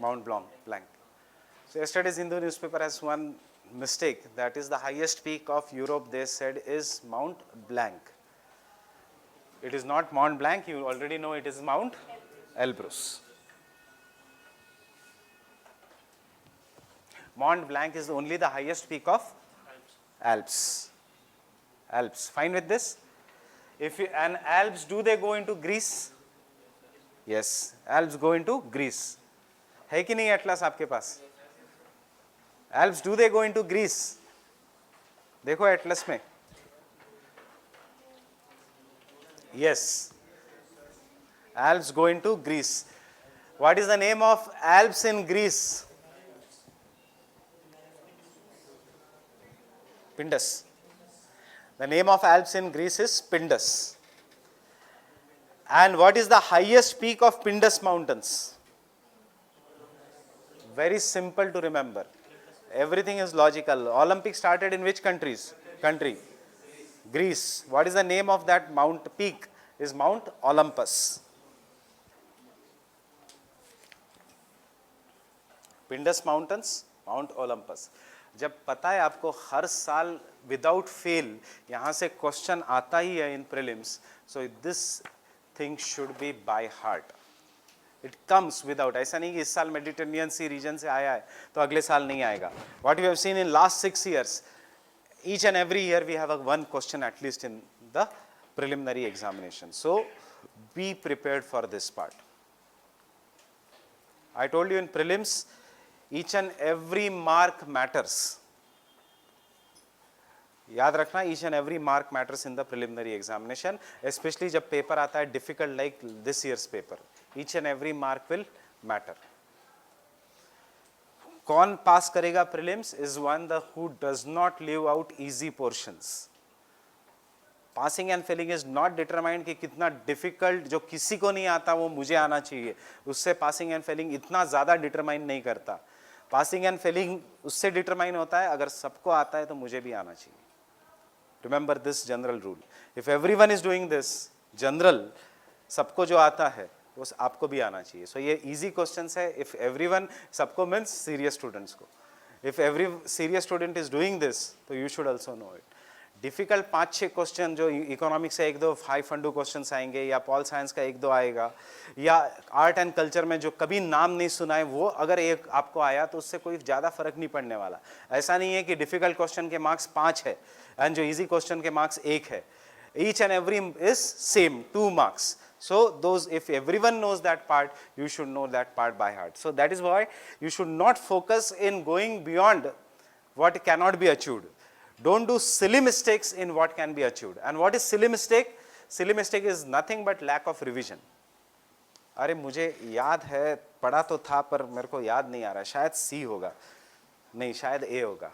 Mount Blanc. So yesterday's Hindu newspaper has one mistake, that is the highest peak of Europe, they said, is Mount Blanc. It is not Mont Blanc, you already know it is Mount Elbrus. Mont Blanc is only the highest peak of Alps. Fine with this? If you, and Alps, do they go into Greece? Yes, Alps go into Greece. है कि नहीं Atlas आपके पास? Alps, do they go into Greece? देखो Atlas में. Yes, Alps go into Greece. What is the name of Alps in Greece? Pindus. The name of Alps in Greece is Pindus. And what is the highest peak of Pindus mountains? Very simple to remember. Everything is logical. Olympics started in which countries? Greece. What is the name of that mount peak? Is Mount Olympus. Pindus mountains, Mount Olympus. जब पता है आपको हर साल without fail यहाँ से question आता ही है in prelims, so this thing should be by heart. It comes without. ऐसा नहीं कि इस साल Mediterranean Sea region से आया है तो अगले साल नहीं आएगा. What we have seen in last 6 years, each and every year we have one question at least in the preliminary examination. So be prepared for this part. I told you in prelims, each and every mark matters. याद रखना, each and every mark matters in the preliminary examination, especially जब paper आता है difficult like this year's paper. Each and every mark will matter. कौन पास करेगा prelims is one who does not leave out easy portions. Passing and failing is not determined कि कितना difficult जो किसी को नहीं आता वो मुझे आना चाहिए, उससे passing and failing इतना ज़्यादा determine नहीं करता. Passing and failing उससे determine होता है अगर सबको आता है तो मुझे भी आना चाहिए. Remember this general rule. If everyone is doing this, general, सबको जो आता है वो आपको भी आना चाहिए. So ये easy questions है. If everyone, सबको means serious students को. If every serious student is doing this, so you should also know it. Difficult 5-6 question जो इकोनॉमिक्स से 1-2 हाई फंडू क्वेश्चंस आएंगे, या पॉल साइंस का 1-2 आएगा, या आर्ट एंड कल्चर में जो कभी नाम नहीं सुना है वो अगर एक आपको आया तो उससे कोई ज़्यादा फर्क नहीं पड़ने वाला. ऐसा नहीं है कि डिफ़िकल्ट क्वेश्चन के मार्क्स 5 है एंड जो इजी क्वेश्चन के मार्क्स 1 है. Each and every is same 2 marks. So those, if everyone knows that part, you should know that part by heart. So that is why you should not focus in going beyond what cannot be achieved. Don't do silly mistakes in what can be achieved. And what is silly mistake? Silly mistake is nothing but lack of revision. अरे मुझे याद है, पढ़ा तो था पर मेरे को याद नहीं आ रहा, शायद C होगा, नहीं शायद A होगा,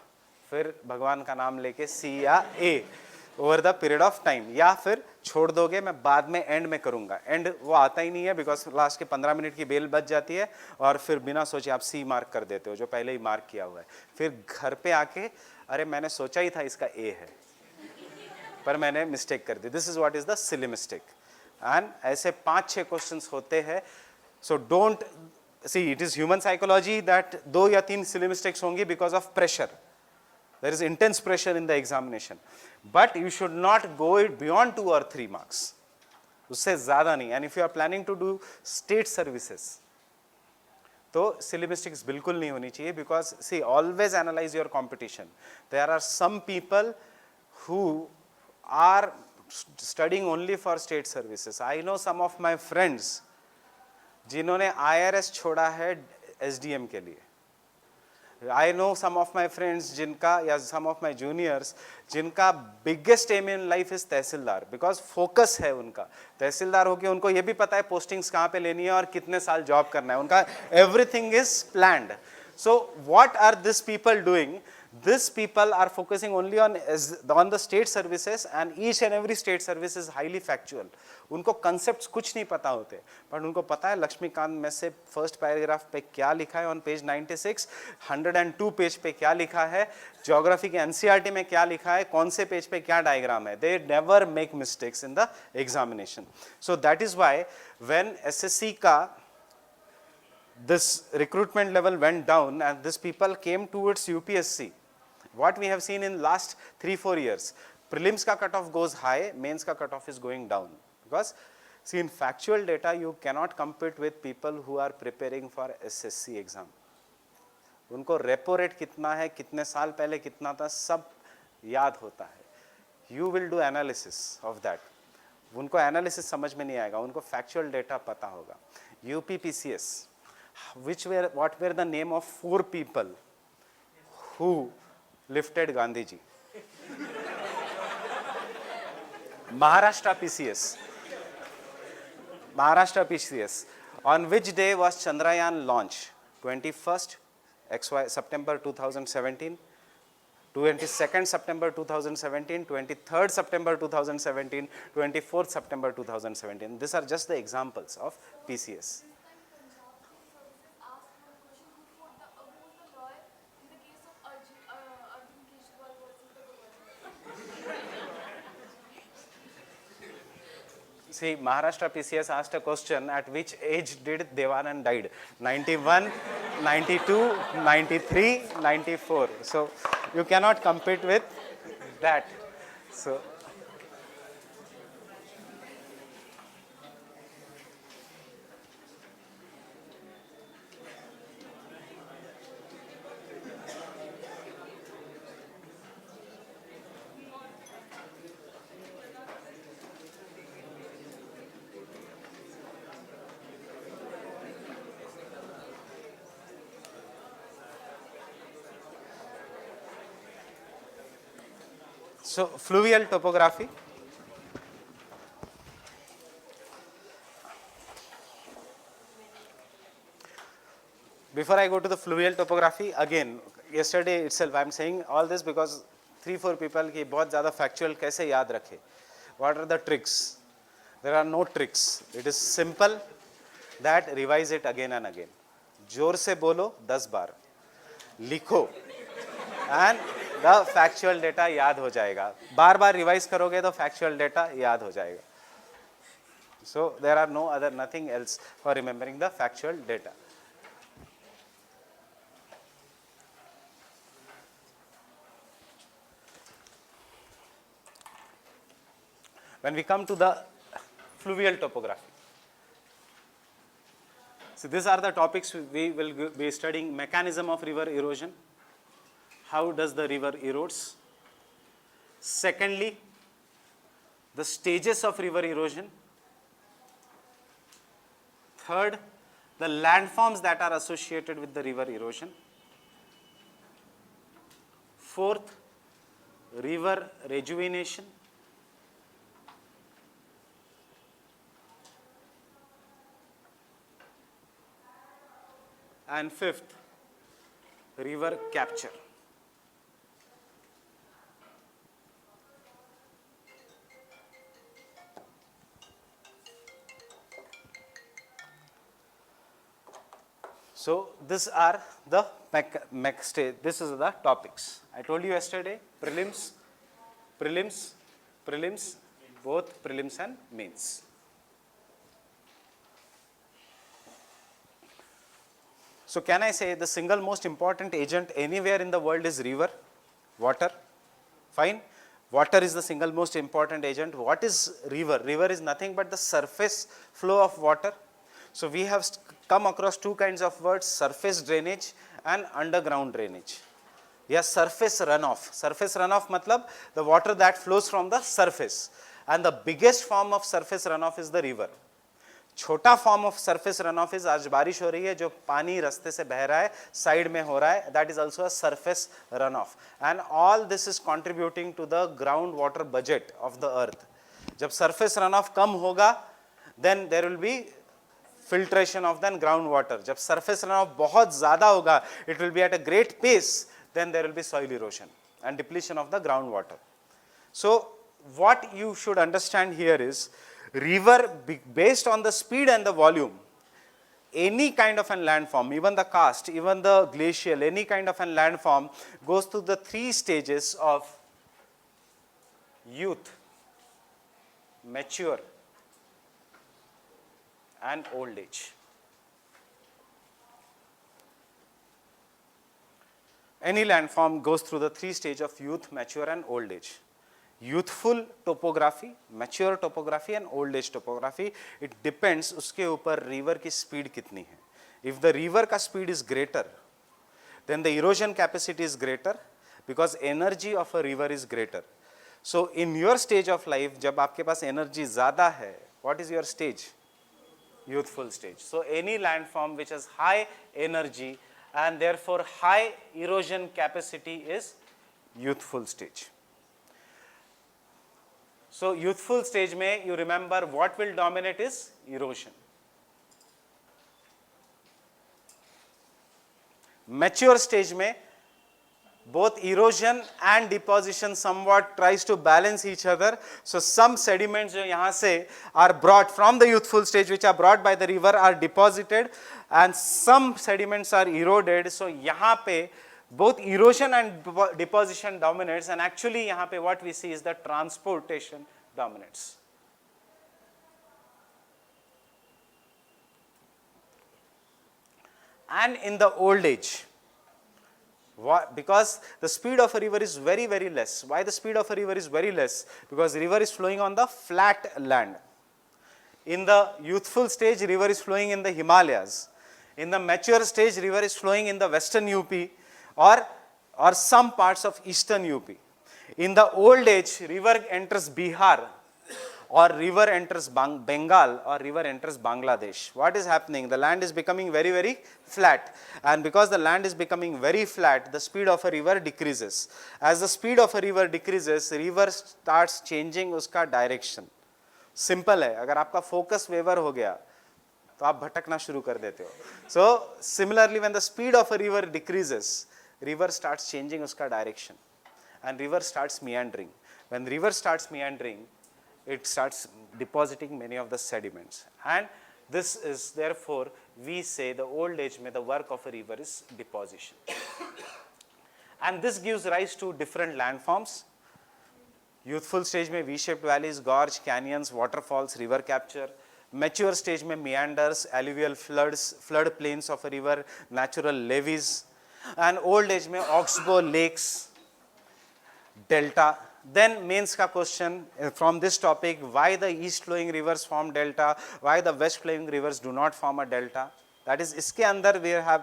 फिर भगवान का नाम लेके C या A over the period of time, या फिर छोड़ दोगे मैं बाद में एंड में करूंगा. एंड वो आता ही नहीं है बिकॉज लास्ट के 15 मिनट की बेल बच जाती है और फिर बिना सोचे आप सी मार्क कर देते हो जो पहले ही मार्क किया हुआ है. फिर घर पे आके अरे मैंने सोचा ही था इसका ए है पर मैंने मिस्टेक कर दी. This is what is the silly mistake. And ऐसे 5-6 क्वेश्चंस होते हैं. So don't see, it is human psychology that 2 या 3 सिली मिस्टेक्स होंगी because of pressure. There is intense pressure in the examination, but you should not go it beyond 2 or 3 marks. उससे ज़्यादा नहीं. And if you are planning to do state services, तो silly mistakes बिल्कुल नहीं होनी चाहिए because see, always analyze your competition. There are some people who are studying only for state services. I know some of my friends जिन्होंने IRS छोड़ा है SDM के लिए. I know some of my friends जिनका या some of my juniors जिनका biggest aim in life is tehsildar, because focus है उनका. तहसीलदार होके उनको ये भी पता है पोस्टिंग्स कहाँ पे लेनी है और कितने साल जॉब करना है. उनका everything is planned. So what are these people doing? These people are focusing only on the state services, and each and every state service is highly factual. उनको concepts कुछ नहीं पता होते, पर उनको पता है लक्ष्मीकांत में से फर्स्ट पैराग्राफ पे क्या लिखा है ऑन पेज 96, 102 पेज पे क्या लिखा है, ज्योग्राफी के एनसीईआरटी में क्या लिखा है, कौन से पेज पे क्या डायग्राम है. They never make mistakes in the examination. So that is why when SSC का this recruitment level went down and these people came towards UPSC, what we have seen in last 3-4 years, prelims ka cutoff goes high, mains ka cutoff is going down, because see, in factual data you cannot compete with people who are preparing for SSC exam. उनको repo rate कितना है, कितने साल पहले कितना था, सब याद होता है. You will do analysis of that. उनको analysis समझ में नहीं आएगा, उनको factual data पता होगा. UPPCS, what were the name of 4 people who lifted Gandhiji? Maharashtra PCS. On which day was Chandrayaan launched? 21st September 2017, 22nd September 2017, 23rd September 2017, 24th September 2017. These are just the examples of PCS. See, Maharashtra PCS asked a question, at which age did Devanand died? 91, 92, 93, 94. So you cannot compete with that. So fluvial topography. Before I go to the fluvial topography, again, yesterday itself I am saying all this because 3-4 people की बहुत ज़्यादा factual कैसे याद रखे. What are the tricks? There are no tricks. It is simple that revise it again and again. जोर से बोलो 10 बार, लिखो, and the factual data याद हो जाएगा. बार बार रिवाइज करोगे तो factual data याद हो जाएगा. So there are no other, nothing else for remembering the factual data. When we come to the fluvial topography, so these are the topics we will be studying: mechanism of river erosion, how does the river erodes. Secondly, the stages of river erosion. Third, the landforms that are associated with the river erosion. Fourth, river rejuvenation. And fifth, river capture. So these are the this is the topics. I told you yesterday, prelims, both prelims and mains. So can I say the single most important agent anywhere in the world is river? Water. Fine. Water is the single most important agent. What is river? River is nothing but the surface flow of water. So we have come across two kinds of words: surface drainage and underground drainage. Yes, surface runoff. Surface runoff matlab the water that flows from the surface. And the biggest form of surface runoff is the river. छोटा form of surface run of is आज बारिश हो रही है, जो पानी रास्ते से बह रहा है, साइड में हो रहा है, that is also a surface run off. And all this is contributing to the ground water budget of the earth. जब सरफेस रन ऑफ कम होगा, then there will be filtration of then ground water. जब surface run off बहुत ज्यादा होगा, it will be at a great pace, then there will be soil erosion and depletion of the ground water. So what you should understand here is, river, based on the speed and the volume, any kind of an landform, even the karst, even the glacial, any kind of an landform goes through the three stages of youth, mature and old age. Any landform goes through the three stages of youth, mature and old age. Youthful topography, mature topography and old age topography, it depends उसके ऊपर river की speed कितनी है. If the river का speed is greater, then the erosion capacity is greater because energy of a river is greater. So in your stage of life, जब आपके पास energy ज़्यादा है, what is your stage? Youthful stage. So any landform which has high energy and therefore high erosion capacity is youthful stage. So youthful stage में you remember what will dominate is erosion. Mature stage में both erosion and deposition somewhat tries to balance each other. So some sediments जो यहाँ से are brought from the youthful stage, which are brought by the river, are deposited, and some sediments are eroded. So यहाँ पे both erosion and deposition dominates, and actually यहाँ पे what we see is that transportation dominates. And in the old age, because the speed of a river is very, very less. Why the speed of a river is very less? Because the river is flowing on the flat land. In the youthful stage, river is flowing in the Himalayas. In the mature stage, river is flowing in the western UP or some parts of eastern UP. In the old age, river enters Bihar, or river enters Bengal, or river enters Bangladesh. What is happening? The land is becoming very, very flat. And because the land is becoming very flat, the speed of a river decreases. As the speed of a river decreases, river starts changing उसका direction. Simple है. अगर आपका focus waver हो गया, तो आप भटकना शुरू कर देते हो. So similarly, when the speed of a river decreases, river starts changing उसका direction, and river starts meandering. When river starts meandering, it starts depositing many of the sediments, and this is therefore we say the old age में the work of a river is deposition. And this gives rise to different landforms. Youthful stage में V-shaped valleys, gorge, canyons, waterfalls, river capture. Mature stage में meanders, alluvial floods, flood plains of a river, natural levees. And old age में oxbow lakes, delta then mains ka question from this topic, why the east flowing rivers form delta, why the west flowing rivers do not form a delta. That is, iske andar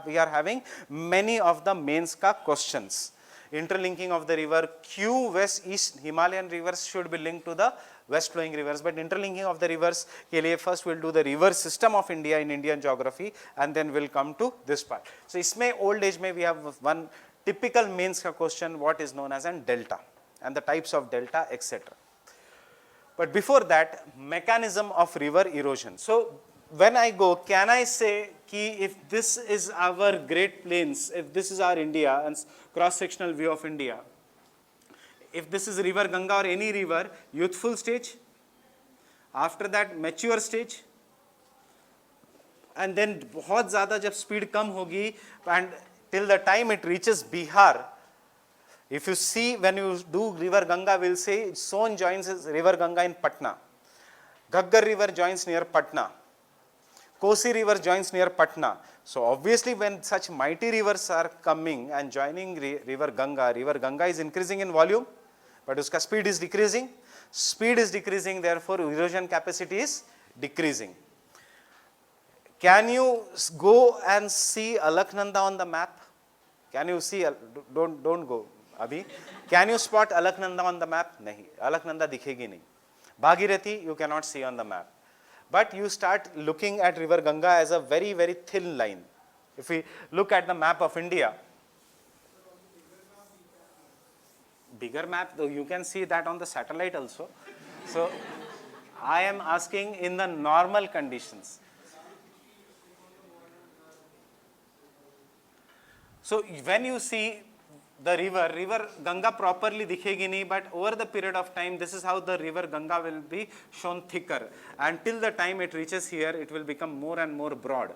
we are having many of the mains ka questions. Interlinking of the river, Q west east Himalayan rivers should be linked to the west flowing rivers, but interlinking of the rivers ke liye first we'll do the river system of India in Indian geography, and then we'll come to this part. So isme old age mein we have one typical mains ka question, what is known as an delta and the types of delta, etc. But before that, mechanism of river erosion. So when I go, can I say ki if this is our Great Plains, if this is our India and cross-sectional view of India, if this is river Ganga or any river, youthful stage, after that mature stage, and then बहुत ज़्यादा जब speed कम होगी and till the time it reaches Bihar, if you see when you do river Ganga, we'll say Son joins river Ganga in Patna, Ghaggar river joins near Patna, Kosi river joins near Patna. So obviously when such mighty rivers are coming and joining river Ganga is increasing in volume, but uska speed is decreasing. Speed is decreasing, therefore erosion capacity is decreasing. Can you go and see Alaknanda on the map? Can you see, don't go abhi. Can you spot Alaknanda on the map? Nahi, Alaknanda dikhegi nahi. Bhagirathi you cannot see on the map. But you start looking at river Ganga as a very, very thin line. If we look at the map of India, bigger map, though you can see that on the satellite also. So I am asking in the normal conditions. So when you see the river Ganga properly dikhegi nahi, but over the period of time, this is how the river Ganga will be shown thicker. Until the time it reaches here, it will become more and more broad.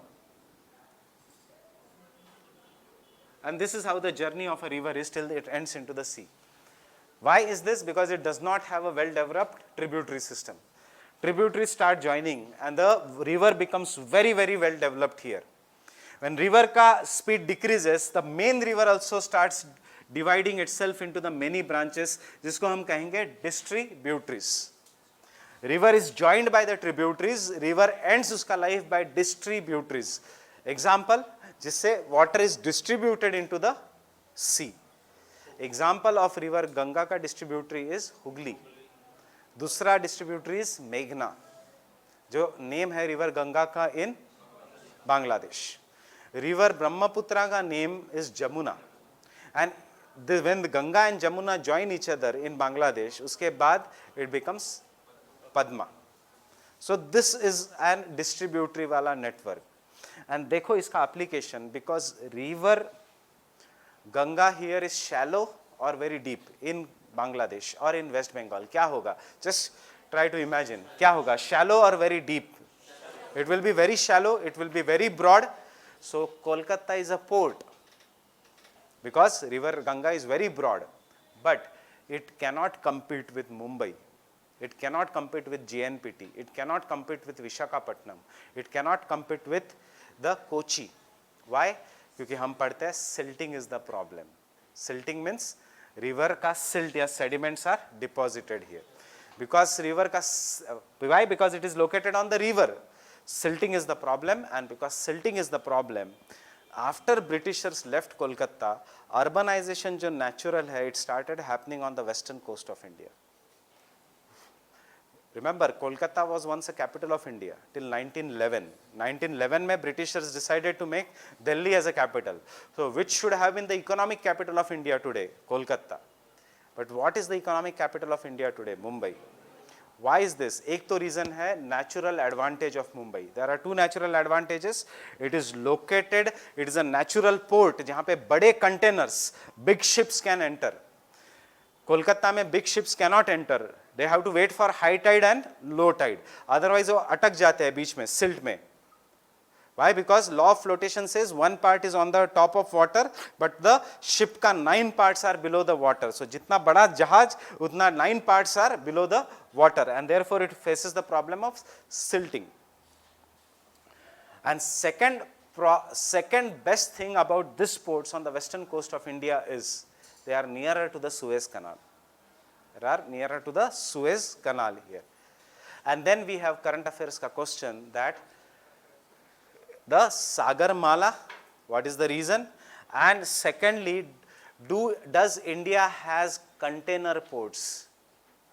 And this is how the journey of a river is till it ends into the sea. Why is this? Because it does not have a well-developed tributary system. Tributaries start joining and the river becomes very, very well developed here. When river ka speed decreases, the main river also starts dividing itself into the many branches, jisko hum kahenge distributaries. River is joined by the tributaries, river ends uska life by distributaries. Example, jisse water is distributed into the sea. Example of river Ganga ka distributary is Hooghly. दूसरा distributary is Meghna, जो name है river Ganga का in Bangladesh. River Brahmaputra का name is Jamuna. And when the Ganga and Jamuna join each other in Bangladesh, उसके बाद it becomes Padma. So this is an distributary वाला network. And देखो इसका application, because river Ganga here is shallow or very deep in Bangladesh or in West Bengal. क्या होगा? Just try to imagine. क्या होगा? Shallow or very deep? It will be very shallow. It will be very broad. So Kolkata is a port because river Ganga is very broad, but it cannot compete with Mumbai. It cannot compete with JNPT. It cannot compete with Visakhapatnam. It cannot compete with the Kochi. Why? क्योंकि हम पढ़ते हैं silting is the problem. Silting means river का silt या sediments are deposited here. Because river का why? Because it is located on the river. Silting is the problem, and because silting is the problem, after Britishers left Kolkata, urbanization जो natural है, it started happening on the western coast of India. Remember, Kolkata was once a capital of India till 1911. 1911 में Britishers decided to make Delhi as a capital. So which should have been the economic capital of India today? Kolkata. But what is the economic capital of India today? Mumbai. Why is this? एक तो reason है natural advantage of Mumbai. There are two natural advantages. It is located, it is a natural port जहाँ पे बड़े containers, big ships can enter. Kolkata में big ships cannot enter. They have to wait for high tide and low tide. Otherwise वो अटक जाते हैं बीच में, silt में. Why? Because law of flotation says one part is on the top of water, but the ship का 9 parts are below the water. So जितना बड़ा जहाज उतना 9 parts are below the water, and therefore it faces the problem of silting. And second best thing about these ports on the western coast of India is they are nearer to the Suez Canal. There are nearer to the Suez Canal here. And then we have current affairs ka question that the Sagarmala, what is the reason? And secondly, does India has container ports?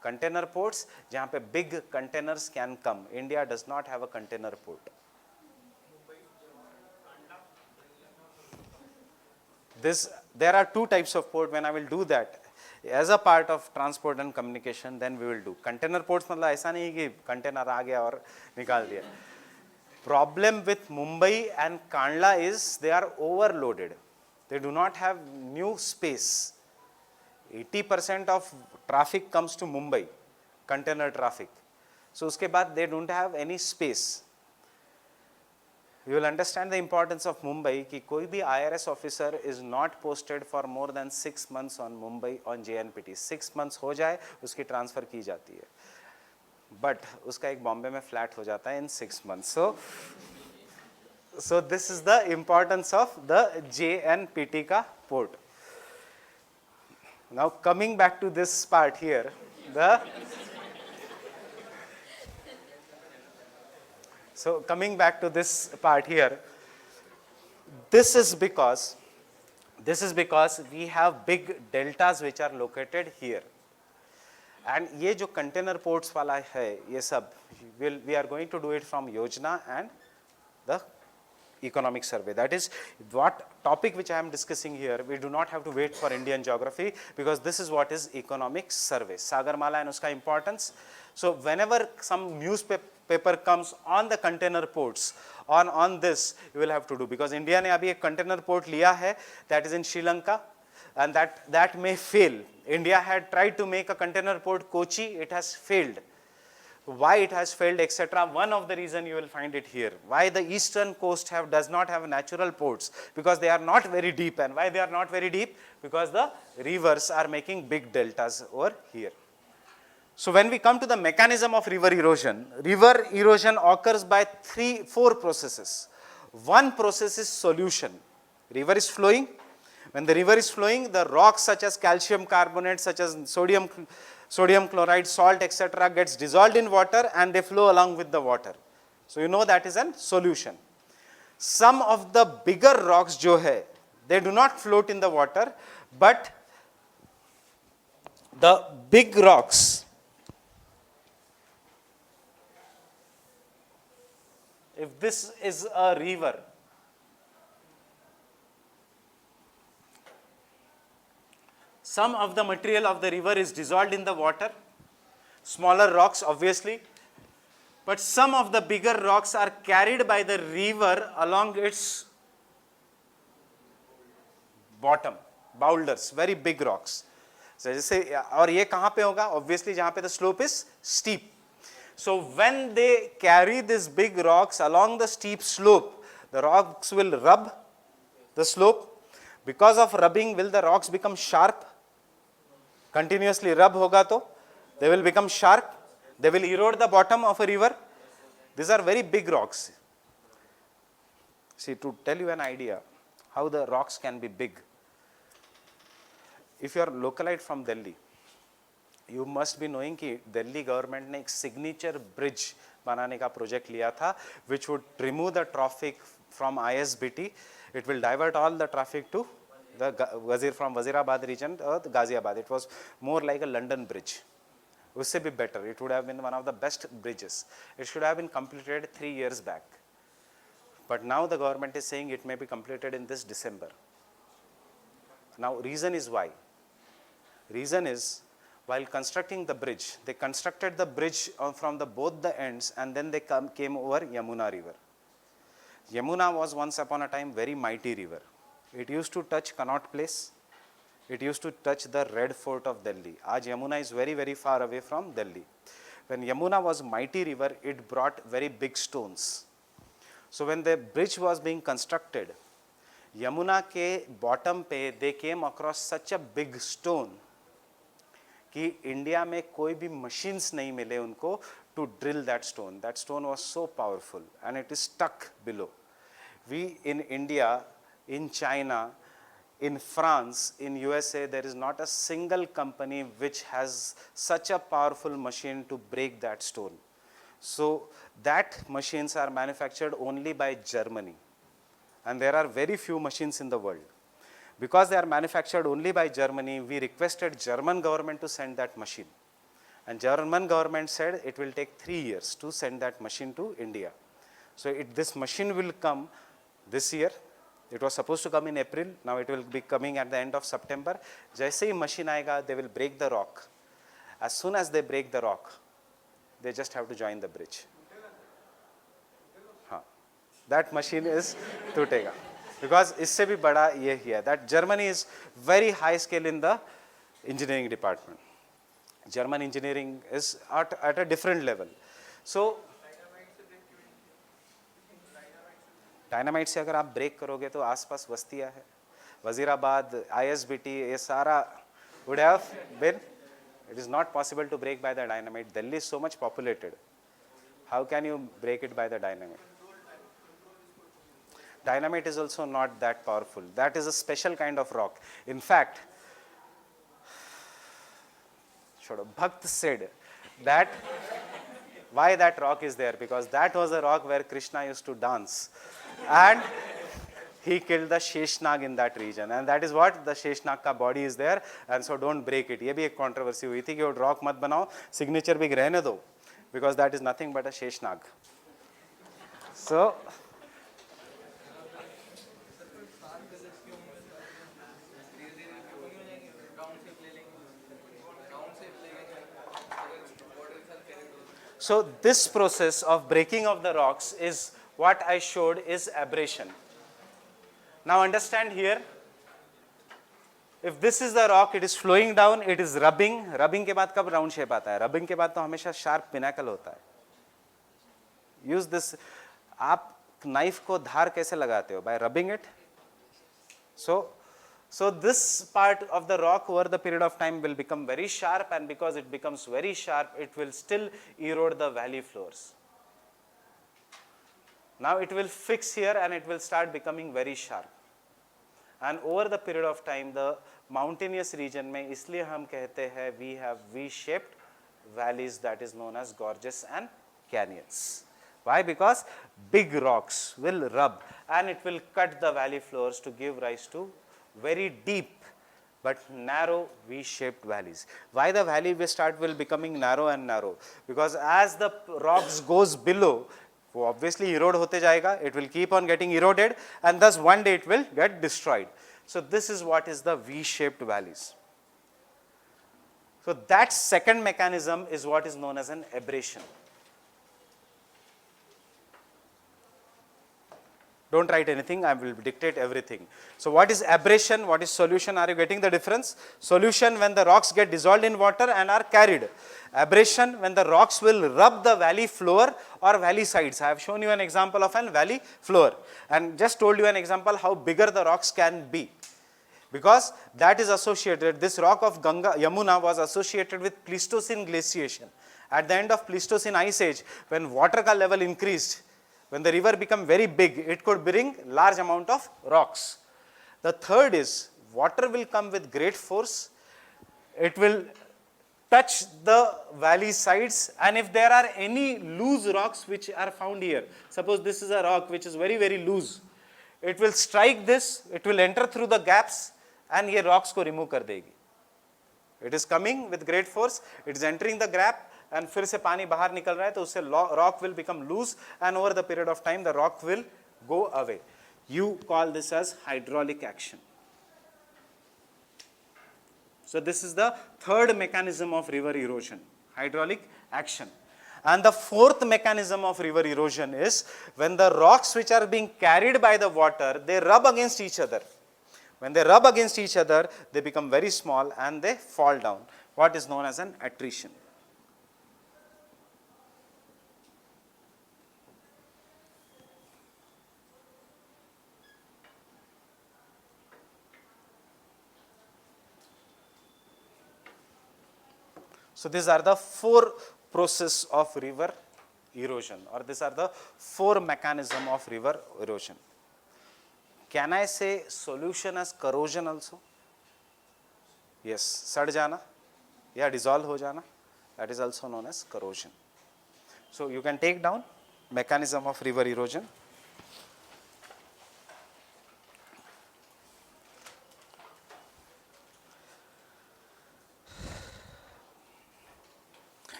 Container ports, jahan pe big containers can come. India does not have a container port. There are two types of port. When I will do that as a part of transport and communication, then we will do. Container ports मतलब ऐसा नहीं कि container आ गया और निकाल दिया. Problem with Mumbai and Kandla is they are overloaded. They do not have new space. 80% of traffic comes to Mumbai, container traffic. So उसके बाद they don't have any space. You will understand the importance of Mumbai कि कोई भी IRS officer is not posted for more than 6 months on Mumbai on JNPT. 6 months हो जाए उसकी transfer की जाती है. But उसका एक बॉम्बे में flat हो जाता है in 6 months. So this is the importance of the JNPT का port. Now coming back to this part here, so coming back to this part here, this is because we have big deltas which are located here. And ये जो container ports वाला है, ये सब, we are going to do it from Yojana and the economic survey. That is what topic which I am discussing here. We do not have to wait for Indian geography because this is what is economic survey. Sagarmala and uska importance. So whenever some newspaper comes on the container ports, on this you will have to do, because India ने अभी एक container port लिया है, that is in Sri Lanka, and that may fail. India had tried to make a container port Kochi, it has failed. Why it has failed, etc. One of the reason you will find it here. Why the eastern coast does not have natural ports? Because they are not very deep. And why they are not very deep? Because the rivers are making big deltas over here. So when we come to the mechanism of river erosion occurs by 3-4 processes. One process is solution. River is flowing. When the river is flowing, the rocks such as calcium carbonate, such as sodium chloride, salt, etc. gets dissolved in water and they flow along with the water. So you know that is a solution. Some of the bigger rocks jo hai, they do not float in the water, but the big rocks, if this is a river, some of the material of the river is dissolved in the water, smaller rocks obviously, but some of the bigger rocks are carried by the river along its bottom, boulders, very big rocks. So जैसे और ये कहाँ पे होगा? Obviously जहाँ पे the slope is steep. So when they carry these big rocks along the steep slope, the rocks will rub the slope. Because of rubbing, will the rocks become sharp? Continuously rub hoga to they will become sharp. They will erode the bottom of a river. These are very big rocks. See, to tell you an idea how the rocks can be big. If you are localite from Delhi, you must be knowing कि Delhi government ने एक signature bridge बनाने का project लिया था, which would remove the traffic from ISBT. It will divert all the traffic to the from Wazirabad region or Ghaziabad. It was more like a London bridge. Usse bhi better. It would have been one of the best bridges. It should have been completed 3 years back. But now the government is saying it may be completed in this December. Now reason is why. Reason is, while constructing the bridge, they constructed the bridge from both the ends and then they came over Yamuna river. Yamuna was once upon a time very mighty river. It used to touch Connaught Place. It used to touch the Red Fort of Delhi. Aaj Yamuna is very, very far away from Delhi. When Yamuna was mighty river, it brought very big stones. So when the bridge was being constructed, Yamuna ke bottom pe they came across such a big stone कि India में कोई भी machines नहीं मिले उनको to drill that stone. That stone was so powerful and it is stuck below. We in India, in China, in France, in USA, there is not a single company which has such a powerful machine to break that stone. So that machines are manufactured only by Germany, and there are very few machines in the world. Because they are manufactured only by Germany, we requested German government to send that machine. And German government said it will take 3 years to send that machine to India. So this machine will come this year. It was supposed to come in April. Now it will be coming at the end of September. जैसे ही machine आएगा, they will break the rock. As soon as they break the rock, they just have to join the bridge. हाँ, that machine is टूटेगा. Because इससे भी बड़ा ये ही है. That Germany is very high scale in the engineering department. German engineering is at a different level. So dynamite से अगर आप ब्रेक करोगे तो आसपास बस्तियां हैं, वजीराबाद, ISBT, ये सारा would have been. It is not possible to break by the dynamite. Delhi is so much populated. How can you break it by the dynamite? Dynamite is also not that powerful. That is a special kind of rock. In fact, Bhakt said that why that rock is there, because that was a rock where Krishna used to dance, and he killed the Sheshnag in that region, and that is what the Sheshnag ka body is there, and so don't break it. ये भी एक controversy हुई थी कि वो rock मत बनाओ, signature भी रहने दो, because that is nothing but a Sheshnag. So So this process of breaking of the rocks is what I showed is abrasion. Now understand here, if this is the rock, it is flowing down, it is rubbing. Rubbing के बाद कब round shape आता है? Rubbing के बाद तो हमेशा sharp pinnacle होता है. Use this. आप knife को धार कैसे लगाते हो? By rubbing it. So this part of the rock over the period of time will become very sharp, and because it becomes very sharp, it will still erode the valley floors. Now it will fix here and it will start becoming very sharp. And over the period of time, the mountainous region में इसलिए हम कहते हैं we have V-shaped valleys, that is known as gorges and canyons. Why? Because big rocks will rub and it will cut the valley floors to give rise to very deep but narrow V-shaped valleys. Why the valley will becoming narrow and narrow? Because as the rocks goes below, वो obviously erode होते जाएगा, it will keep on getting eroded, and thus one day it will get destroyed. So this is what is the V-shaped valleys. So that second mechanism is what is known as an abrasion. Don't write anything, I will dictate everything. So what is abrasion, what is solution? Are you getting the difference? Solution, when the rocks get dissolved in water and are carried. Abrasion, when the rocks will rub the valley floor or valley sides. I have shown you an example of a valley floor and just told you an example how bigger the rocks can be. Because that is associated, this rock of Yamuna was associated with Pleistocene glaciation. At the end of Pleistocene ice age, when water ka level increased, when the river became very big, it could bring large amount of rocks. The third is, water will come with great force, it will touch the valley sides, and if there are any loose rocks which are found here, suppose this is a rock which is very, very loose, it will strike this, it will enter through the gaps, and ये rocks को remove कर देगी. It is coming with great force, it is entering the gap, and फिर से पानी बाहर निकल रहा है तो उससे rock will become loose, and over the period of time the rock will go away. You call this as hydraulic action. So this is the third mechanism of river erosion, hydraulic action. And the fourth mechanism of river erosion is when the rocks which are being carried by the water, they rub against each other. When they rub against each other, they become very small and they fall down, what is known as an attrition. So these are the four processes of river erosion, or these are the four mechanisms of river erosion. Can I say solution as corrosion also? Yes, सड़ जाना या dissolve हो जाना, that is also known as corrosion. So you can take down mechanism of river erosion.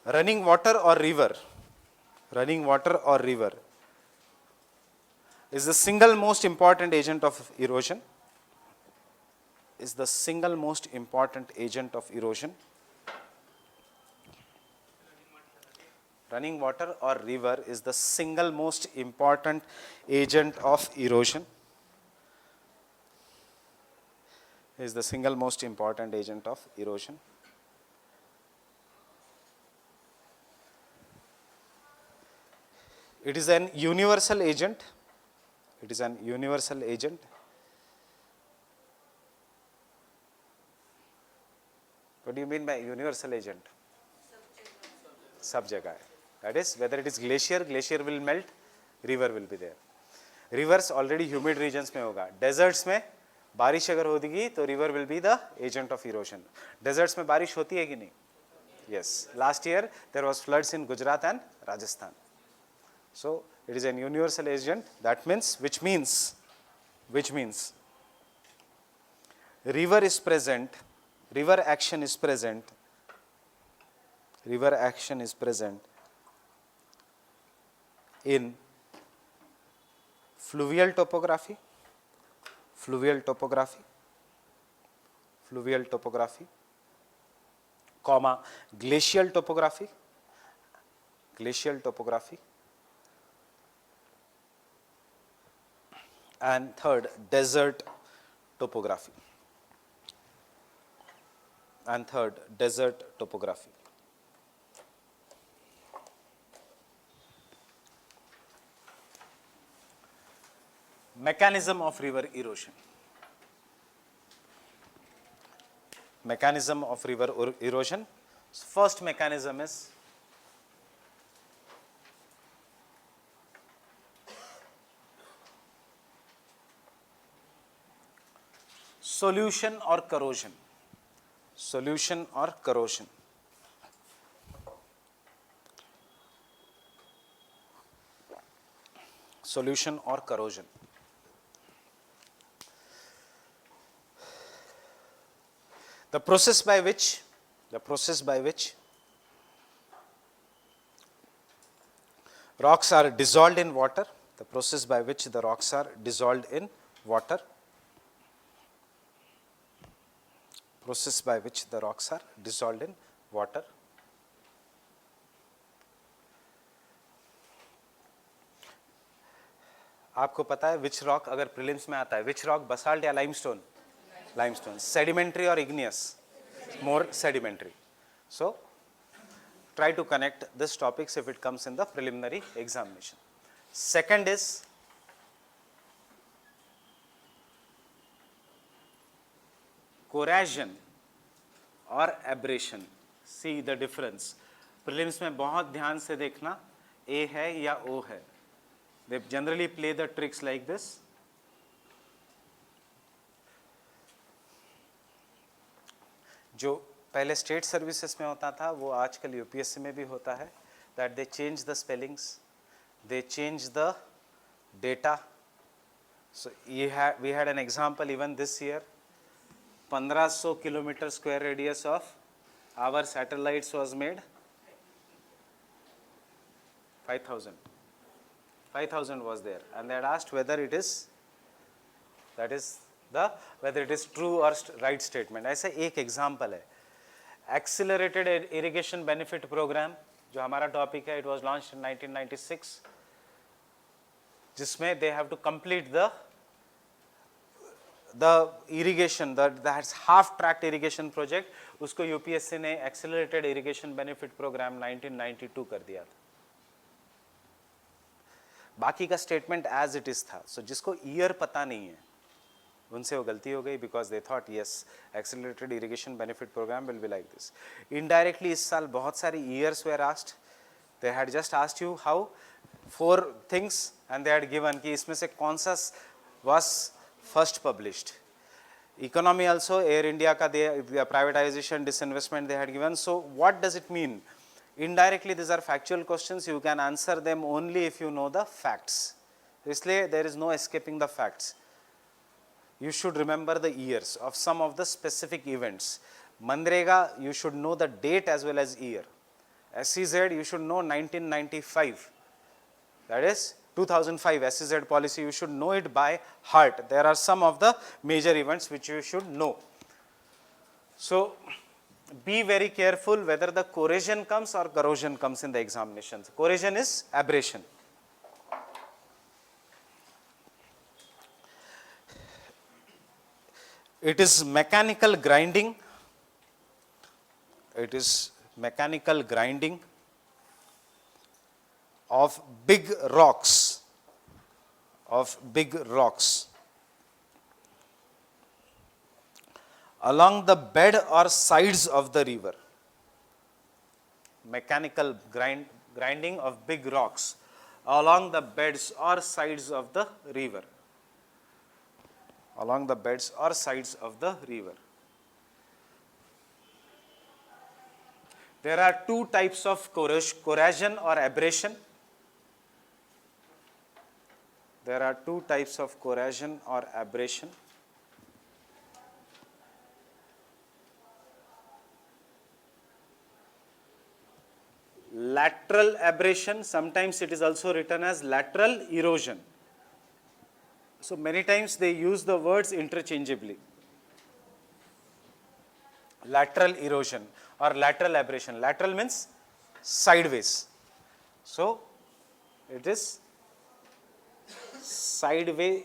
Running water or river is the single most important agent of erosion. Running water or river is the single most important agent of erosion. It is an universal agent. What do you mean by universal agent? सब जगह है. That is, whether it is glacier will melt, river will be there. Rivers already humid regions में होगा. Deserts में बारिश अगर होगी तो river will be the agent of erosion. Deserts में बारिश होती है कि नहीं? Yes. Last year there was floods in Gujarat and Rajasthan. So it is an universal agent. That means, which means river action is present in fluvial topography, comma, glacial topography, and third, desert topography. Mechanism of river erosion. First mechanism is solution or corrosion. The process by which rocks are dissolved in water. आपको पता है which rock अगर prelims में आता है, which rock, basalt या limestone? Sedimentary or igneous? More sedimentary. So try to connect this topics if it comes in the preliminary examination. Second is corrosion or abrasion. See the difference. Prelims में बहुत ध्यान से देखना, A है या O है. They generally play the tricks like this. जो पहले स्टेट सर्विसेज में होता था वो आजकल यूपीएससी में भी होता है. That they change the spellings, they change the data. So we had an example even this year. 1500 kilometer square radius of our satellites was made. 5,000 was there, and they had asked whether it is true or right statement. ऐसे एक example है. Accelerated irrigation benefit program जो हमारा topic है, it was launched in 1996, जिसमें they have to complete the irrigation, that's half tracked irrigation project. उसको UPSC ने accelerated irrigation benefit program 1992 कर दिया था. बाकी का स्टेटमेंट एज इट इज था. सो जिसको ईयर पता नहीं है उनसे वो गलती हो गई, because they thought yes accelerated irrigation benefit program will be like this. Indirectly इस साल बहुत सारी years were asked. They had just asked you how 4 things and they had given कि इसमें से कौन सा was first published. Economy also, Air India ka they privatization, disinvestment they had given. So what does it mean? Indirectly, these are factual questions. You can answer them only if you know the facts. Isliye there is no escaping the facts. You should remember the years of some of the specific events. Manrega, you should know the date as well as year. SEZ, you should know 1995. That is 2005 SEZ policy, you should know it by heart. There are some of the major events which you should know. So, be very careful whether the corrosion comes or corrosion comes in the examinations. Corrosion is aberration. It is mechanical grinding. It is mechanical grinding of big rocks, along the bed or sides of the river. Mechanical grinding of big rocks along the beds or sides of the river. Along the beds or sides of the river. There are two types of corrosion or aberration. There are two types of corrosion or aberration. Lateral aberration, sometimes it is also written as lateral erosion. So many times they use the words interchangeably. Lateral erosion or lateral aberration. Lateral means sideways. So it is sideway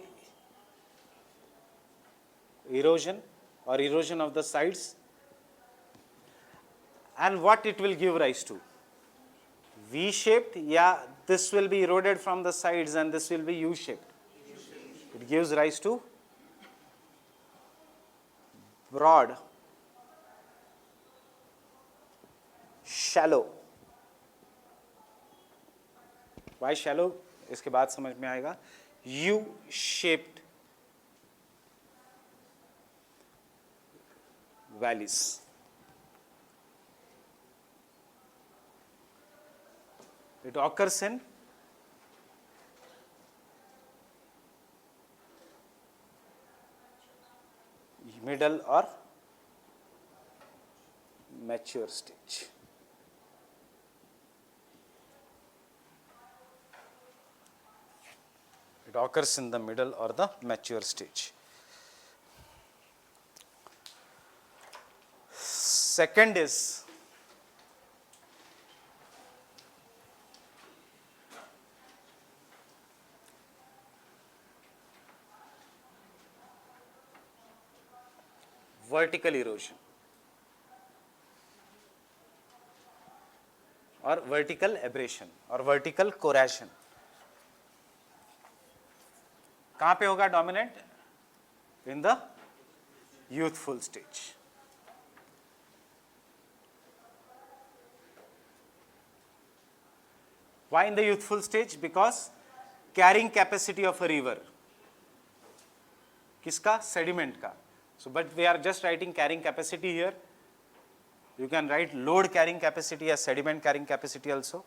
erosion or erosion of the sides. And what it will give rise to? V-shaped, yeah, this will be eroded from the sides and this will be U-shaped. It gives rise to broad, shallow. Why shallow? इसके बाद समझ में आएगा. U-shaped valleys. It occurs in middle or mature stage. It occurs in the middle or the mature stage. Second is vertical erosion or vertical aberration or vertical corrosion. कहाँ पे होगा dominant? In the youthful stage. Why in the youthful stage? Because carrying capacity of a river. किसका? Sediment का. So, but we are just writing carrying capacity here. You can write load carrying capacity as sediment carrying capacity also.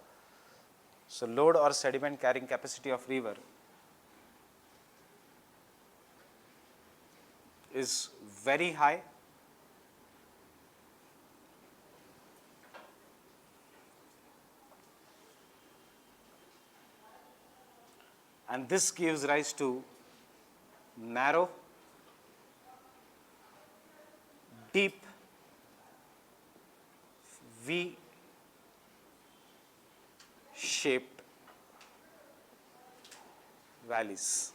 So, load or sediment carrying capacity of river is very high. And this gives rise to narrow, deep V-shaped valleys.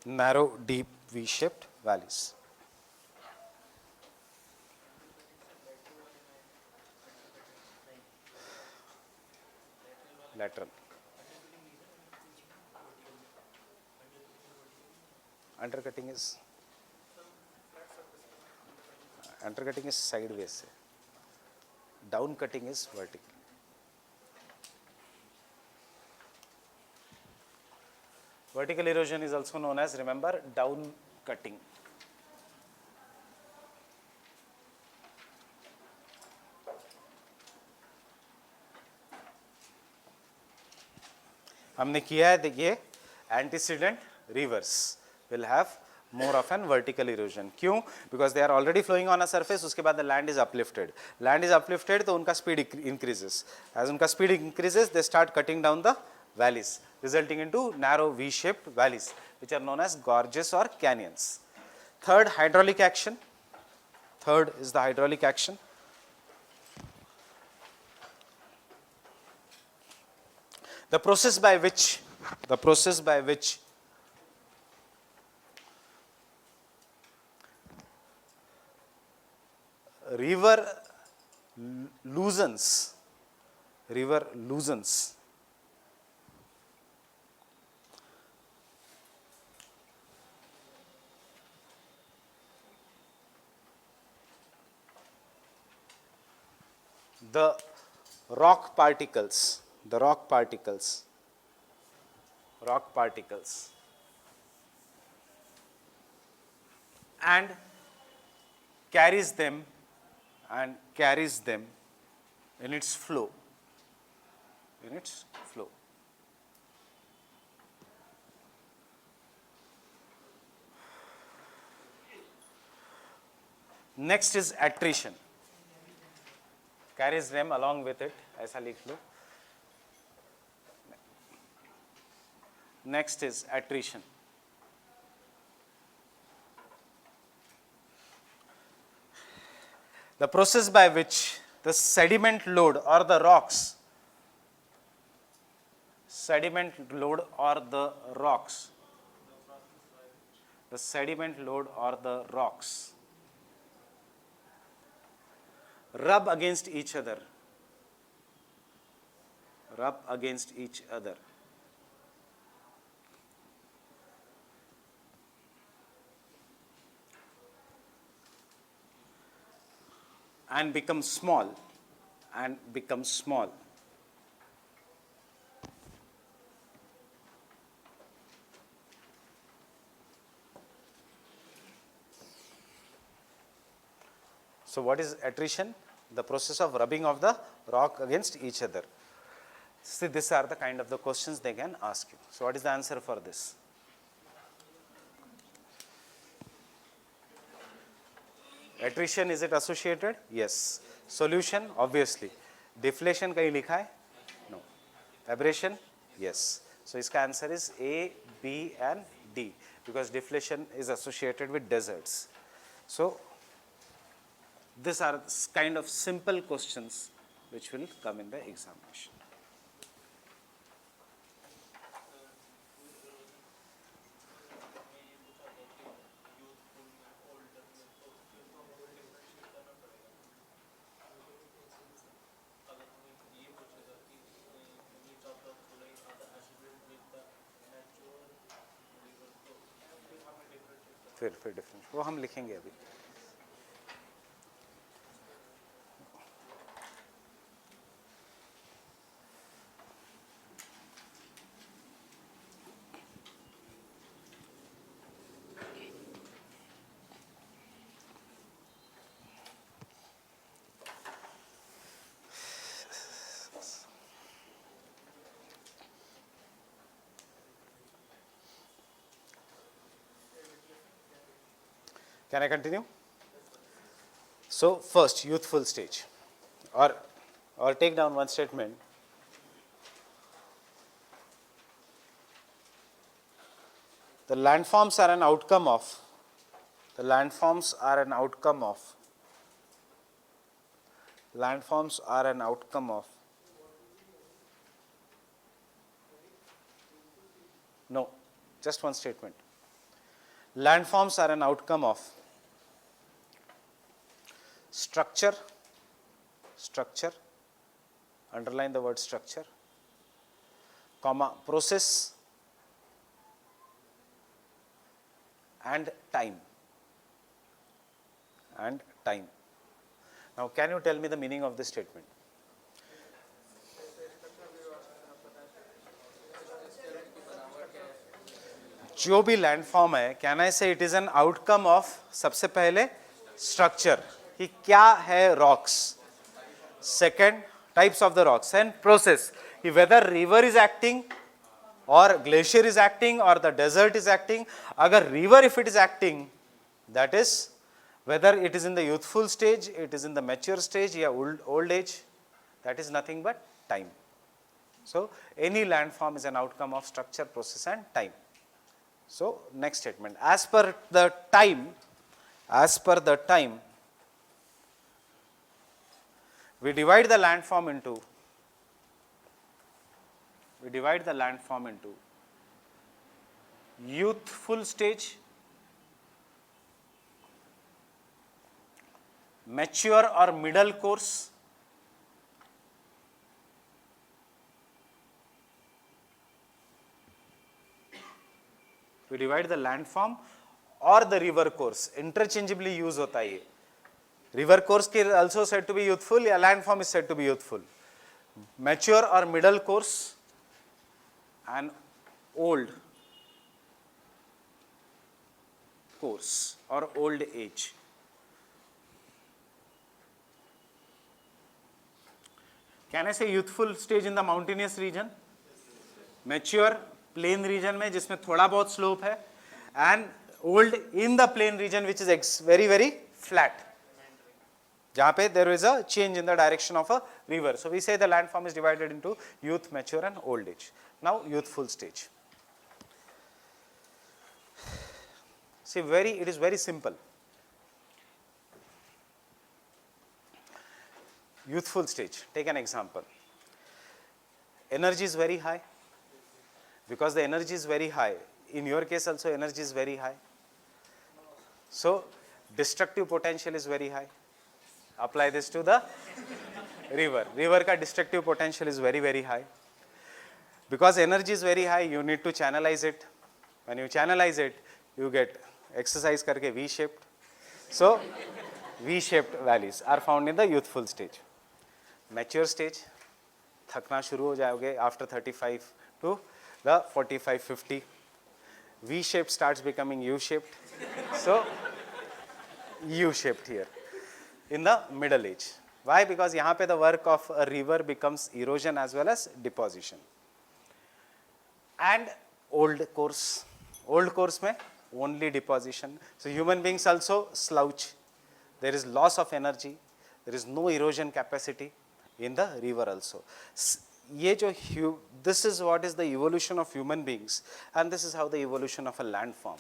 Narrow, deep V-shaped valleys. Lateral. Undercutting is sideways. Down cutting is vertical. Vertical erosion is also known as, remember, down cutting. हमने किया है, देखिए antecedent reverse will have more of an vertical erosion. क्यों? Because they are already flowing on a surface. उसके बाद the land is uplifted. Land is uplifted तो उनका speed increases. As उनका speed increases, they start cutting down the valleys, resulting into narrow V-shaped valleys, which are known as gorges or canyons. Third, hydraulic action. Third is the hydraulic action. The process by which river loosens the rock particles and carries them in its flow. Next is attrition. Carries them along with it, ऐसा लिख लो. Next is attrition. The process by which the sediment load or the rocks rub against each other and become small. So what is attrition? The process of rubbing of the rock against each other. See, these are the kind of the questions they can ask you. So what is the answer for this? Attrition, is it associated? Yes. Solution, obviously. Deflation kahin likha hai? No. Abrasion? Yes. So iska answer is A, B and D, because deflation is associated with deserts. So these are kind of simple questions which will come in the examination. फिर different वो हम लिखेंगे अभी. Can I continue? So first, youthful stage, or take down one statement. The landforms are an outcome of. Landforms are an outcome of. No, just one statement. Landforms are an outcome of structure, underline the word structure, comma, process and time. Now can you tell me the meaning of this statement? जो भी landform है, can I say it is an outcome of सबसे पहले structure कि क्या है rocks, second types of the rocks and process कि whether river is acting or glacier is acting or the desert is acting. Agar river if it is acting, that is whether it is in the youthful stage, it is in the mature stage, या old age, that is nothing but time. So any landform is an outcome of structure, process and time. So next statement, as per the time, we divide the landform into youthful stage, mature or middle course, we divide the landform or the river course, interchangeably use होता है ये. River course के also said to be youthful या landform is said to be youthful. Mature or middle course and old course or old age. Can I say youthful stage in the mountainous region, mature plain region में जिसमें थोड़ा बहुत slope है, and old in the plain region which is very very flat, जहाँ पे there is a change in the direction of a river. So we say the landform is divided into youth, mature and old age. Now youthful stage. See, it is very simple. Youthful stage, take an example. Energy is very high. Because the energy is very high, in your case also energy is very high. So destructive potential is very high. Apply this to the river. River ka destructive potential is very very high. Because energy is very high, you need to channelize it. When you channelize it, you get exercise karke V-shaped. So V-shaped valleys are found in the youthful stage. Mature stage, थकना शुरू हो जाओगे after 35 to the 45-50. V-shaped starts becoming U-shaped. So U-shaped here in the middle age. Why? Because यहाँ पे the work of a river becomes erosion as well as deposition. And old course में only deposition. So human beings also slouch. There is loss of energy. There is no erosion capacity in the river also. This is what is the evolution of human beings, and this is how the evolution of a landform.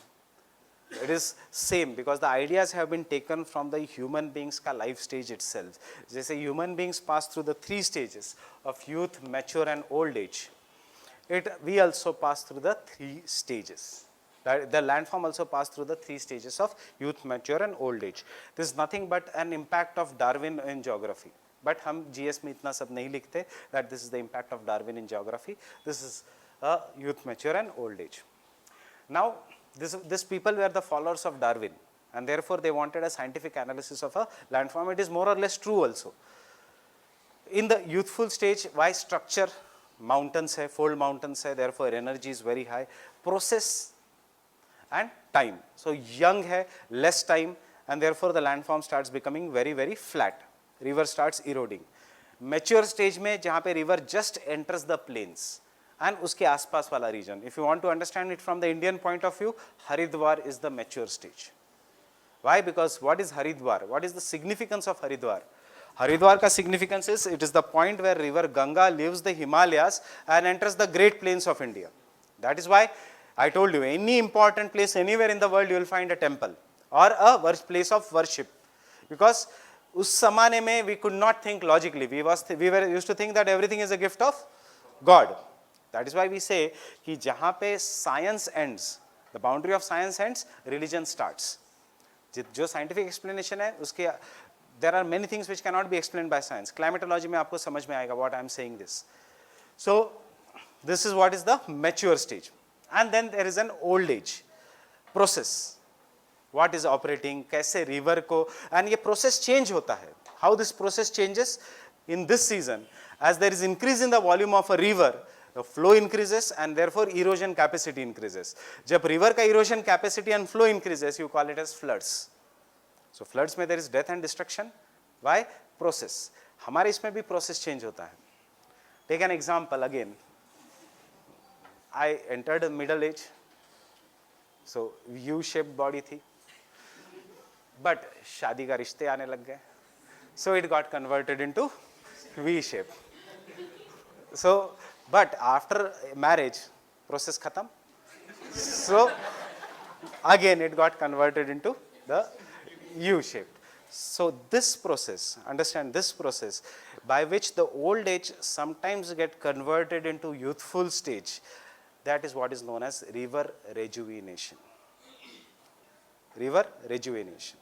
It is same because the ideas have been taken from the human beings का life stage itself. जैसे human beings pass through the 3 stages of youth, mature and old age. We also pass through the 3 stages. The landform also passed through the 3 stages of youth, mature and old age. This is nothing but an impact of Darwin in geography. But हम GS में इतना सब नहीं लिखते that this is the impact of Darwin in geography. This is youth, mature and old age. Now these people were the followers of Darwin, and therefore they wanted a scientific analysis of a landform. It is more or less true also. In the youthful stage, why structure? Mountains hai, fold mountains hai, therefore energy is very high. Process and time. So young hai, less time, and therefore the landform starts becoming very very flat. River starts eroding. Mature stage में जहाँ पे river just enters the plains and उसके आसपास वाला region. If you want to understand it from the Indian point of view, Haridwar is the mature stage. Why? Because what is Haridwar? What is the significance of Haridwar? Haridwar ka significance is it is the point where river Ganga leaves the Himalayas and enters the great plains of India. That is why I told you any important place anywhere in the world you will find a temple or a place of worship. Because उस ज़माने में we could not think logically. We were used to think that everything is a gift of God. That is why we say कि जहाँ पे science ends, the boundary of science ends, religion starts. जो scientific explanation है उसके there are many things which cannot be explained by science. Climatology में आपको समझ में आएगा what I am saying this. So this is what is the mature stage, and then there is an old age process. What is operating, कैसे river को, and ये process change होता है. How this process changes in this season? As there is increase in the volume of a river, the flow increases and therefore erosion capacity increases. जब river का erosion capacity and flow increases, you call it as floods. So floods में there is death and destruction. Why? Process. हमारे इसमें भी process change होता है. Take an example again. I entered a middle age, so U-shaped body थी, but शादी का रिश्ते आने लग गए, so it got converted into V-shape. So, but after marriage, process khatam. So again it got converted into the U-shape. So this process, understand this process, by which the old age sometimes get converted into youthful stage, that is what is known as river rejuvenation. River rejuvenation.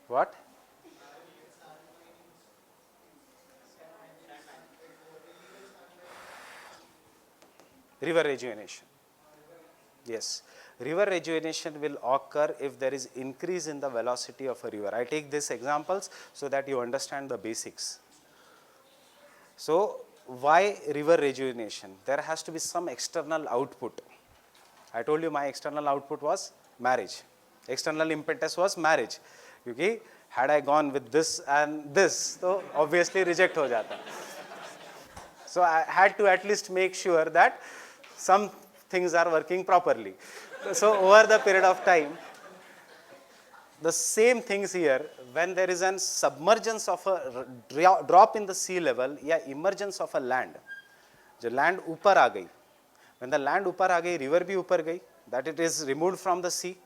What? River rejuvenation. Yes. River rejuvenation will occur if there is increase in the velocity of a river. I take these examples so that you understand the basics. So, why river rejuvenation? There has to be some external output. I told you my external output was marriage. External impetus was marriage. क्योंकि had I gone with this and this, तो obviously reject हो जाता. So I had to at least make sure that some things are working properly. So over the period of time, the same things here, when there is an submergence of a drop in the sea level या emergence of a land, जो land ऊपर आ गई, when the land ऊपर आ गई, river भी ऊपर गई, that it is removed from the sea,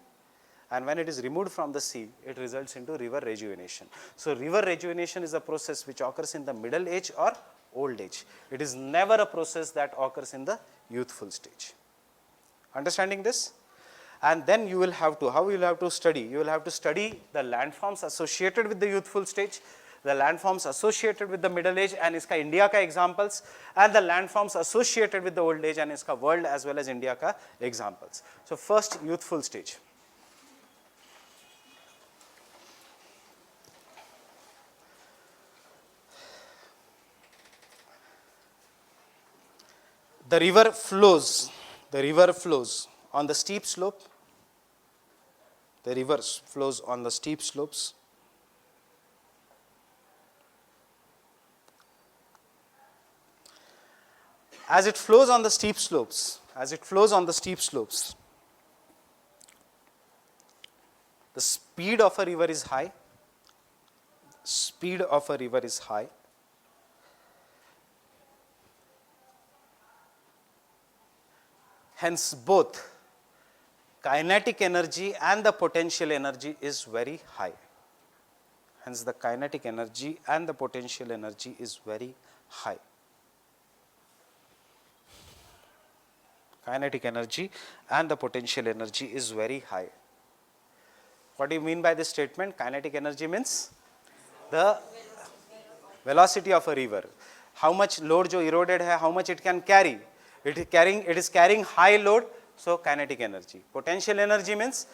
and when it is removed from the sea, it results into river rejuvenation. So river rejuvenation is a process which occurs in the middle age or old age. It is never a process that occurs in the youthful stage. Understanding this? And then you will have to, how you will have to study? You will have to study the landforms associated with the youthful stage, the landforms associated with the middle age and iska India ka examples, and the landforms associated with the old age and iska world as well as India ka examples. So first, youthful stage. The river flows on the steep slope. The river flows on the steep slopes. As it flows on the steep slopes, the speed of a river is high. Hence, both kinetic energy and the potential energy is very high. Hence, the kinetic energy and the potential energy is very high. Kinetic energy and the potential energy is very high. What do you mean by this statement? Kinetic energy means the velocity of a river. How much load jo eroded hai, how much it can carry. It is carrying high load, so kinetic energy. Potential energy means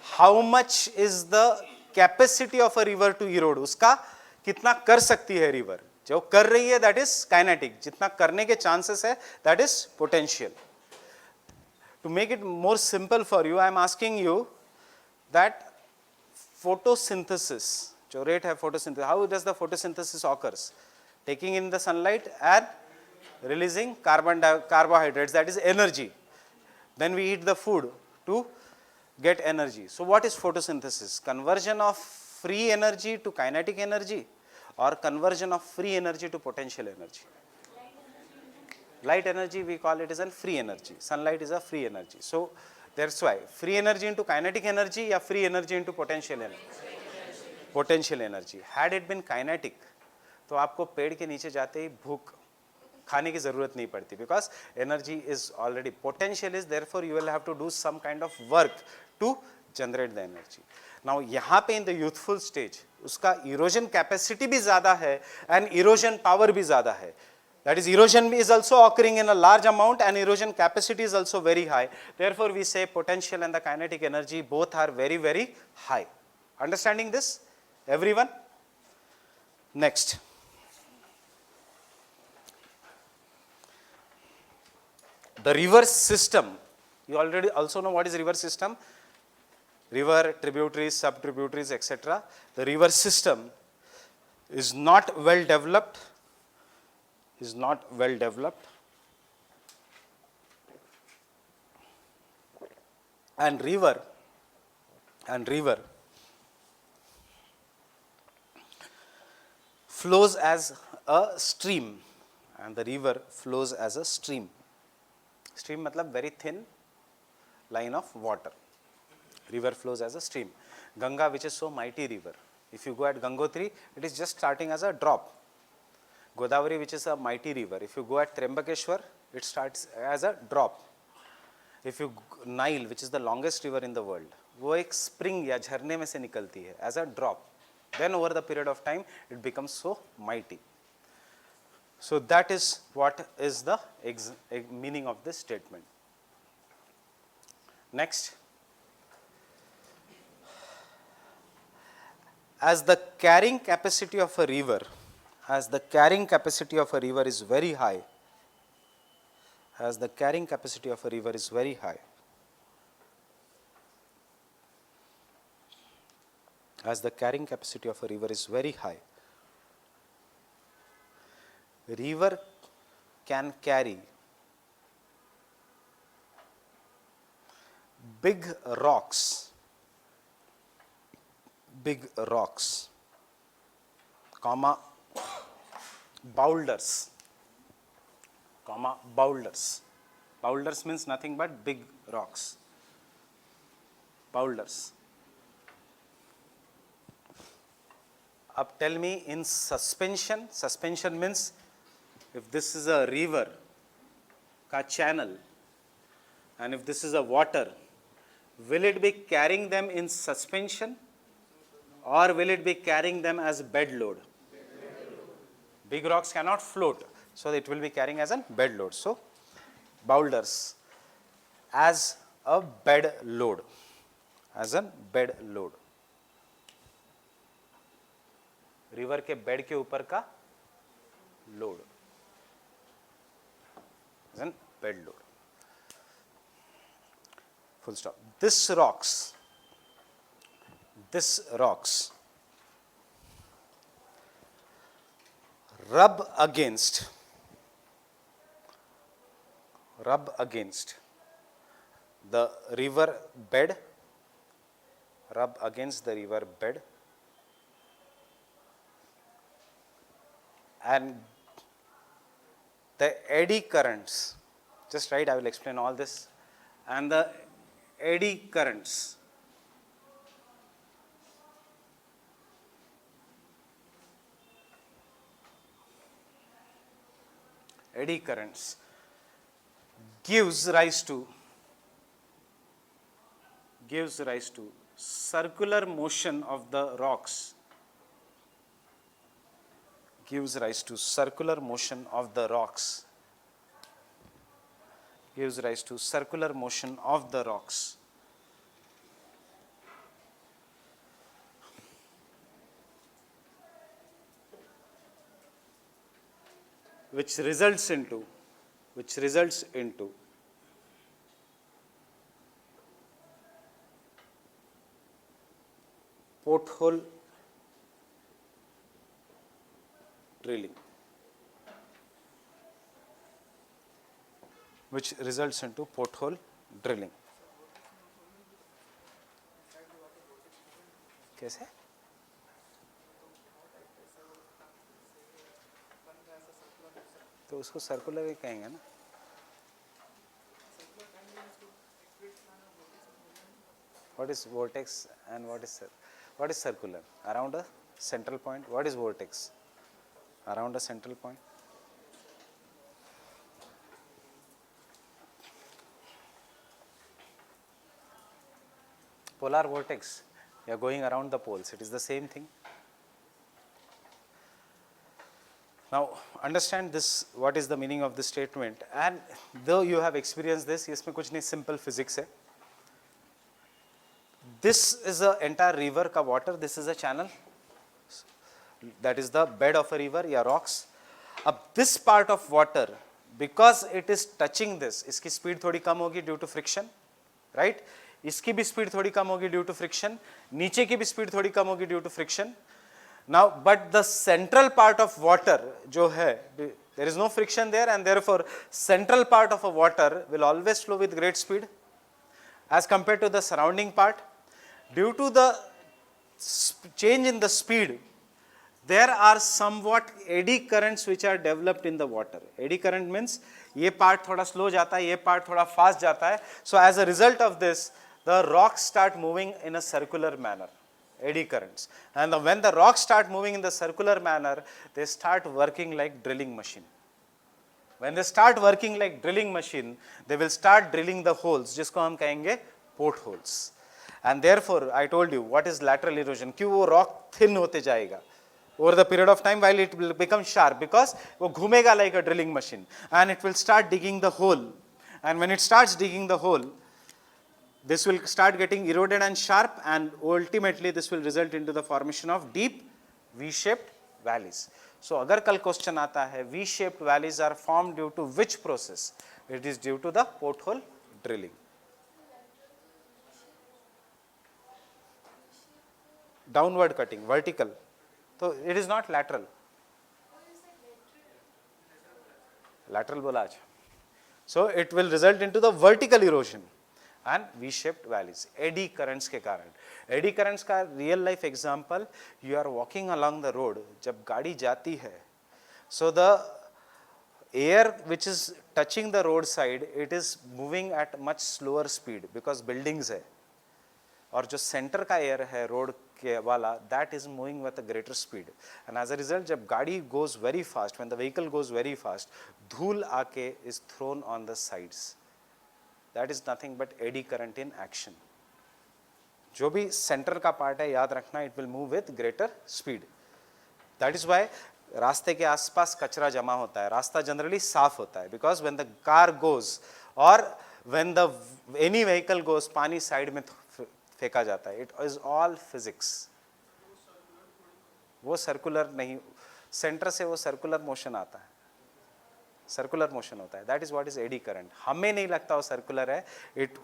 how much is the capacity of a river to erode. Uska kitna kar sakti hai river. Jo kar rahi hai, that is kinetic. Jitna karne ke chances hai, that is potential. To make it more simple for you, I am asking you that photosynthesis, jo rate hai photosynthesis, how does the photosynthesis occurs? Taking in the sunlight and releasing carbohydrates, that is energy. Then we eat the food to get energy. So what is photosynthesis? Conversion of free energy to kinetic energy or conversion of free energy to potential energy? Light energy we call it as a free energy. Sunlight is a free energy. So that's why free energy into kinetic energy or free energy into potential energy? Potential energy. Had it been kinetic, तो आपको पेड़ के नीचे जाते ही भूख खाने की जरूरत नहीं पड़ती, because energy is already, potential is, therefore you will have to do some kind of work to generate the energy. Now यहाँ पे in the youthful stage उसका erosion capacity भी ज़्यादा है and erosion power भी ज़्यादा है. That is, erosion is also occurring in a large amount and erosion capacity is also very high. Therefore we say potential and the kinetic energy both are very, very high. Understanding this, everyone? Next, the river system. You already also know what is river system. River, tributaries, sub-tributaries, etc. The river system is not well developed, and river flows as a stream, and the river flows as a stream. Stream matlab very thin line of water. River flows as a stream. Ganga, which is so mighty river, if you go at Gangotri, it is just starting as a drop. Godavari, which is a mighty river, if you go at Trimbakeshwar, it starts as a drop. If you Nile, which is the longest river in the world, वो एक spring या झरने में से निकलती है as a drop. Then over the period of time, it becomes so mighty. So that is what is the meaning of this statement. Next, as the carrying capacity of a river is very high, river can carry big rocks, comma, boulders. Boulders means nothing but big rocks. Boulders. अब tell me, in suspension means if this is a river ka channel and if this is a water, will it be carrying them in suspension or will it be carrying them as bed load? Big rocks cannot float, so it will be carrying as a bed load. So boulders as a bed load, river के bed के ऊपर का load, bed load. Full stop. This rocks rub against the river bed, and the eddy currents, just write, I will explain all this, and the eddy currents gives rise to circular motion of the rocks, which results into porthole drilling, कैसे? तो उसको circular ही कहेंगे ना. What is vortex and what is circular? Around a central point. What is vortex? Around a central point. Polar vortex, you are going around the poles. It is the same thing. Now understand this, what is the meaning of this statement, and though you have experienced this, इसमें कुछ नहीं, simple physics है. This is a entire river का water, this is a channel. that is the bed of a river या rocks. अब this part of water, because it is touching this, इसकी speed थोड़ी कम होगी due to friction, right? इसकी भी speed थोड़ी कम होगी due to friction, नीचे की भी speed थोड़ी कम होगी due to friction. Now, but the central part of water जो है, there is no friction there, and therefore central part of a water will always flow with great speed as compared to the surrounding part. Due to the change in the speed, there are somewhat eddy currents which are developed in the water. Eddy current means ये part थोड़ा slow जाता है, ये part थोड़ा fast जाता है. So as a result of this, the rocks start moving in a circular manner. Eddy currents. And when the rocks start moving in the circular manner, they start working like drilling machine. When they start working like drilling machine, they will start drilling the holes, जिसको हम कहेंगे portholes. And therefore, I told you, what is lateral erosion? क्यों वो rock thin होते जाएगा? Over the period of time, while it will become sharp, because वो घूमेगा like a drilling machine, and it will start digging the hole. And when it starts digging the hole, this will start getting eroded and sharp, and ultimately this will result into the formation of deep V-shaped valleys. So अगर कल question आता है, V-shaped valleys are formed due to which process? It is due to the porthole drilling. Downward cutting, vertical. So it is not lateral. Lateral बोला आज. So it will result into the vertical erosion and V-shaped valleys, eddy currents के कारण. Eddy currents का real life example, you are walking along the road, जब गाड़ी जाती है, so the air which is touching the roadside, it is moving at much slower speed because buildings है, और जो center का air है road के वाला, that is moving with a greater speed, and as a result जब गाड़ी goes very fast, when the vehicle goes very fast, धूल आके is thrown on the sides. That is nothing but eddy current in action. जो भी center का part है, याद रखना, it will move with greater speed. That is why रास्ते के आसपास कचरा जमा होता है. रास्ता generally साफ होता है, because when the car goes or when the any vehicle goes, पानी side में फेंका जाता है. It is all physics. वो circular नहीं, center से वो circular motion आता है. सर्कुलर मोशन होता है. That is what is eddy current. हमें नहीं लगता वो सर्कुलर है,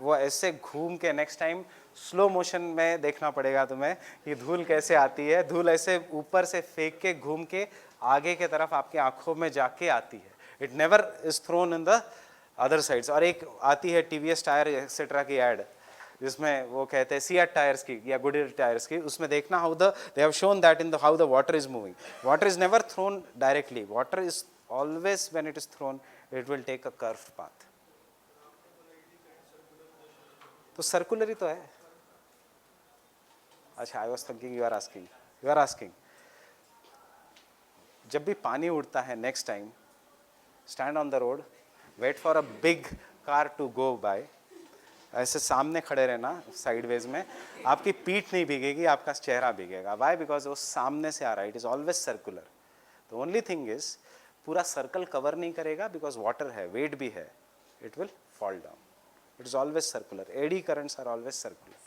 वो ऐसे घूम के, नेक्स्ट टाइम स्लो मोशन में देखना पड़ेगा तुम्हें कि धूल कैसे आती है. धूल ऐसे ऊपर से फेंक के घूम के आगे के तरफ आपकी आंखों में जाके आती है. It never is thrown in the other sides. और एक आती है टीवीएस टायर एक्सेट्रा की एड, जिसमें वो कहते हैं सीएट टायर्स की या गुडियर टायर्स की, उसमें देखना how the they have shown that in the how the water is moving. Water is never thrown directly. Water is always, when it is thrown, it will take a curved path. तो circular ही तो है. अच्छा, I was thinking you are asking. जब भी पानी उड़ता है, next time, stand on the road, wait for a big car to go by. ऐसे सामने खड़े रहना sideways में, आपकी पीठ नहीं भीगेगी, आपका चेहरा भीगेगा. Why? Because वो सामने से आ रहा है. It is always circular. The only thing is, पूरा सर्कल कवर नहीं करेगा, बिकॉज वाटर है, वेट भी है, it will fall down. It is always circular. Eddy currents are always circular.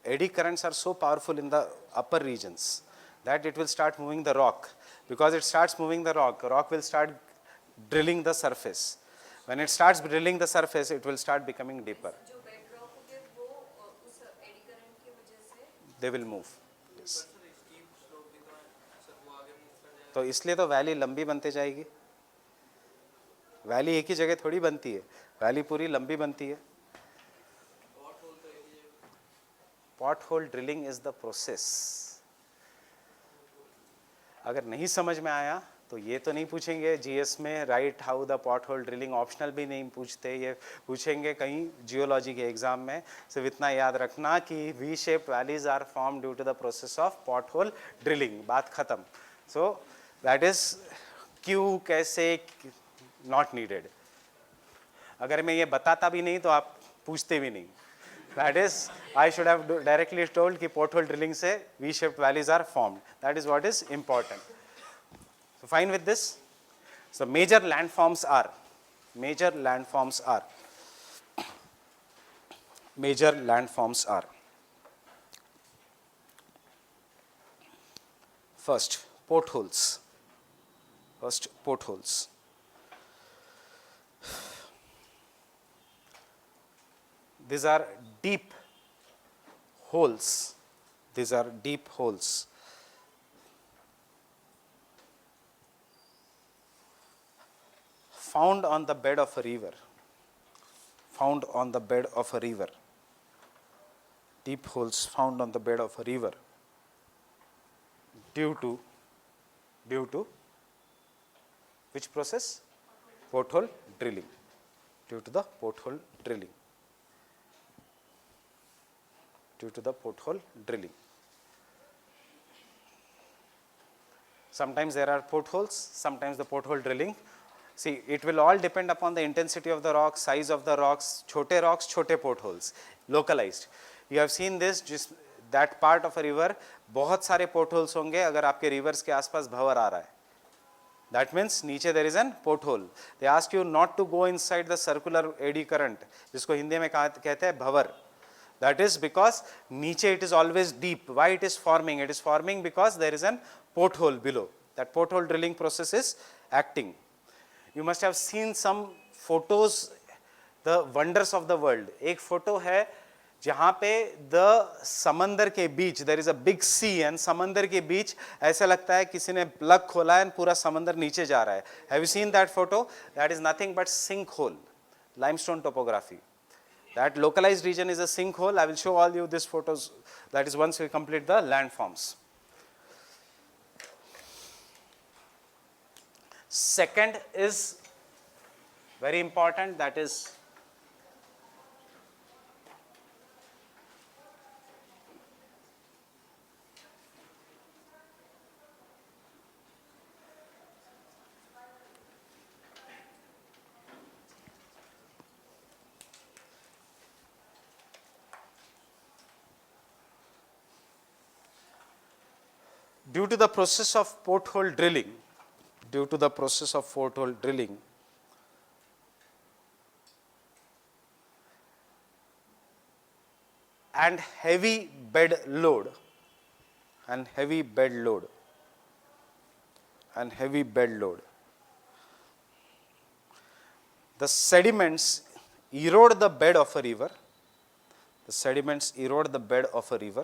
Eddy currents are so powerful in the upper regions that it will start moving the rock. Because it starts moving the rock, rock will start drilling the surface. When it starts drilling the surface, it will start becoming deeper. They will move. Yes. तो इसलिए तो valley लंबी बनते जाएगी. Valley एक ही जगह थोड़ी बनती है, वैली पूरी लंबी बनती है. Pot hole drilling is the process. अगर नहीं समझ में आया तो ये तो नहीं पूछेंगे जीएस में right how the pot hole drilling. Optional भी नहीं पूछते, ये पूछेंगे कहीं जियोलॉजी के एग्जाम में. सिर्फ इतना याद रखना कि V shape valleys are form due to the process of pot hole drilling. बात खत्म. सो दैट इज क्यों, कैसे, नॉट नीडेड. अगर मैं ये बताता भी नहीं तो आप पूछते भी नहीं. That is, I should have directly told कि port hole drilling से V-shaped valleys are formed. That is what is important. So fine with this. So major landforms are major landforms are. First, portholes. First, portholes. These are deep holes. These are deep holes. Found on the bed of a river. Found on the bed of a river. Deep holes found on the bed of a river. Due to which process? Porthole drilling. Due to the porthole drilling. Due to the porthole drilling. Sometimes there are portholes, sometimes the porthole drilling. See, it will all depend upon the intensity of the rock, size of the rocks, chote portholes, localized. You have seen this, just that part of a river, बहुत सारे portholes होंगे अगर आपके rivers के आसपास भंवर आ रहा है. That means नीचे there is an porthole. They ask you not to go inside the circular eddy current, जिसको हिंदी में कहते हैं भंवर. That is because नीचे it is always deep. Why it is forming? It is forming because there is an porthole below. That porthole drilling process is acting. You must have seen some photos, the wonders of the world. एक photo है जहाँ पे the समंदर के बीच there is a big sea and समंदर के बीच ऐसा लगता है किसी ने प्लग खोला है और पूरा समंदर नीचे जा रहा है. Have you seen that photo? That is nothing but sinkhole, limestone topography. That localized region is a sinkhole. I will show all you these photos. That is once we complete the landforms. Second is very important, that is due to the process of porthole drilling, and heavy bed load, the sediments erode the bed of a river. Sediments erode the bed of a river.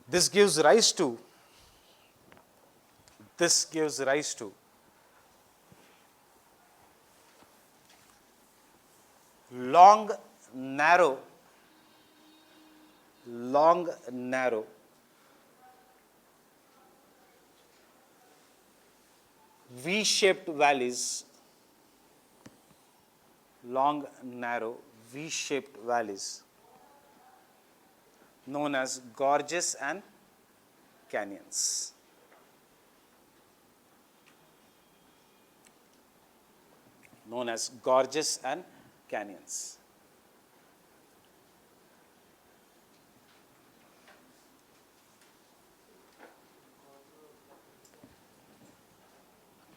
This gives rise to long, narrow V-shaped valleys, known as gorges and canyons.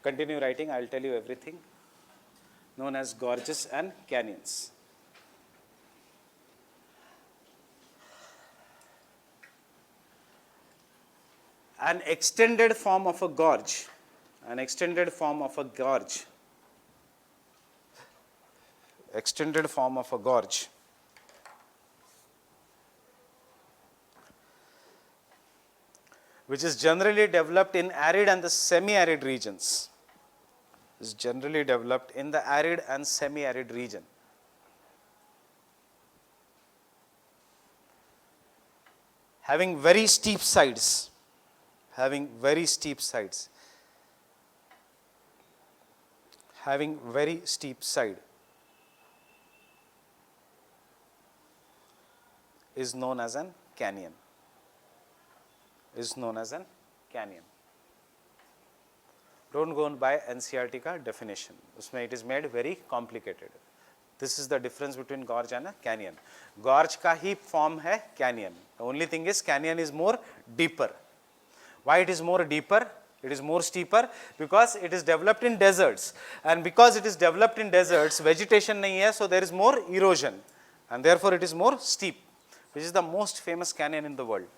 Continue writing, I will tell you everything. Known as gorges and canyons. An extended form of a gorge, which is generally developed in arid and the semi-arid regions. Having very steep sides. Is known as an canyon. Don't go and buy NCERT ka definition. Usme it is made very complicated. This is the difference between gorge and a canyon. Gorge का ही form है canyon. The only thing is canyon is more deeper. Why it is more deeper? It is more steeper because it is developed in deserts, and because it is developed in deserts, vegetation नहीं है, so there is more erosion, and therefore it is more steep, which is the most famous canyon in the world.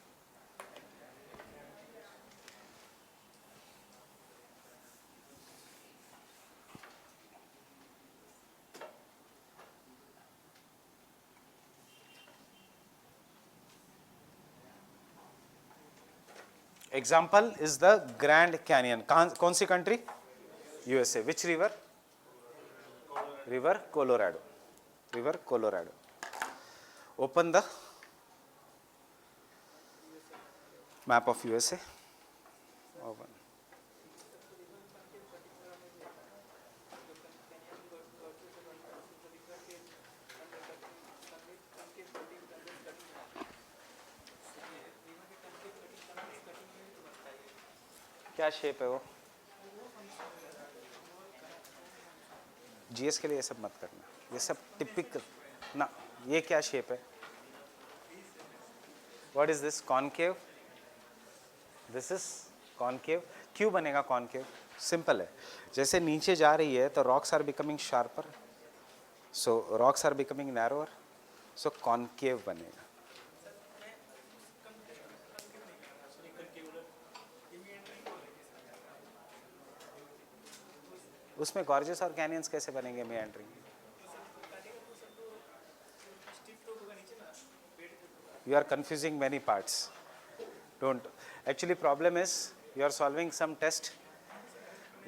Example is the Grand Canyon. कौन सी country? USA. Which river? River Colorado. River Colorado. Open the map of USA. Open. क्या shape है वो? GS के लिए ये सब मत करना, ये सब टिपिकल ना. ये क्या शेप है? What is this? Concave. This is concave. क्यों बनेगा कॉनकेव? सिंपल है, जैसे नीचे जा रही है तो rocks are becoming sharper, so rocks are becoming narrower, so concave बनेगा. उसमें गॉर्जेस और कैनियंस कैसे बनेंगे meandering? You are confusing many parts. Don't. Actually problem is you are solving some test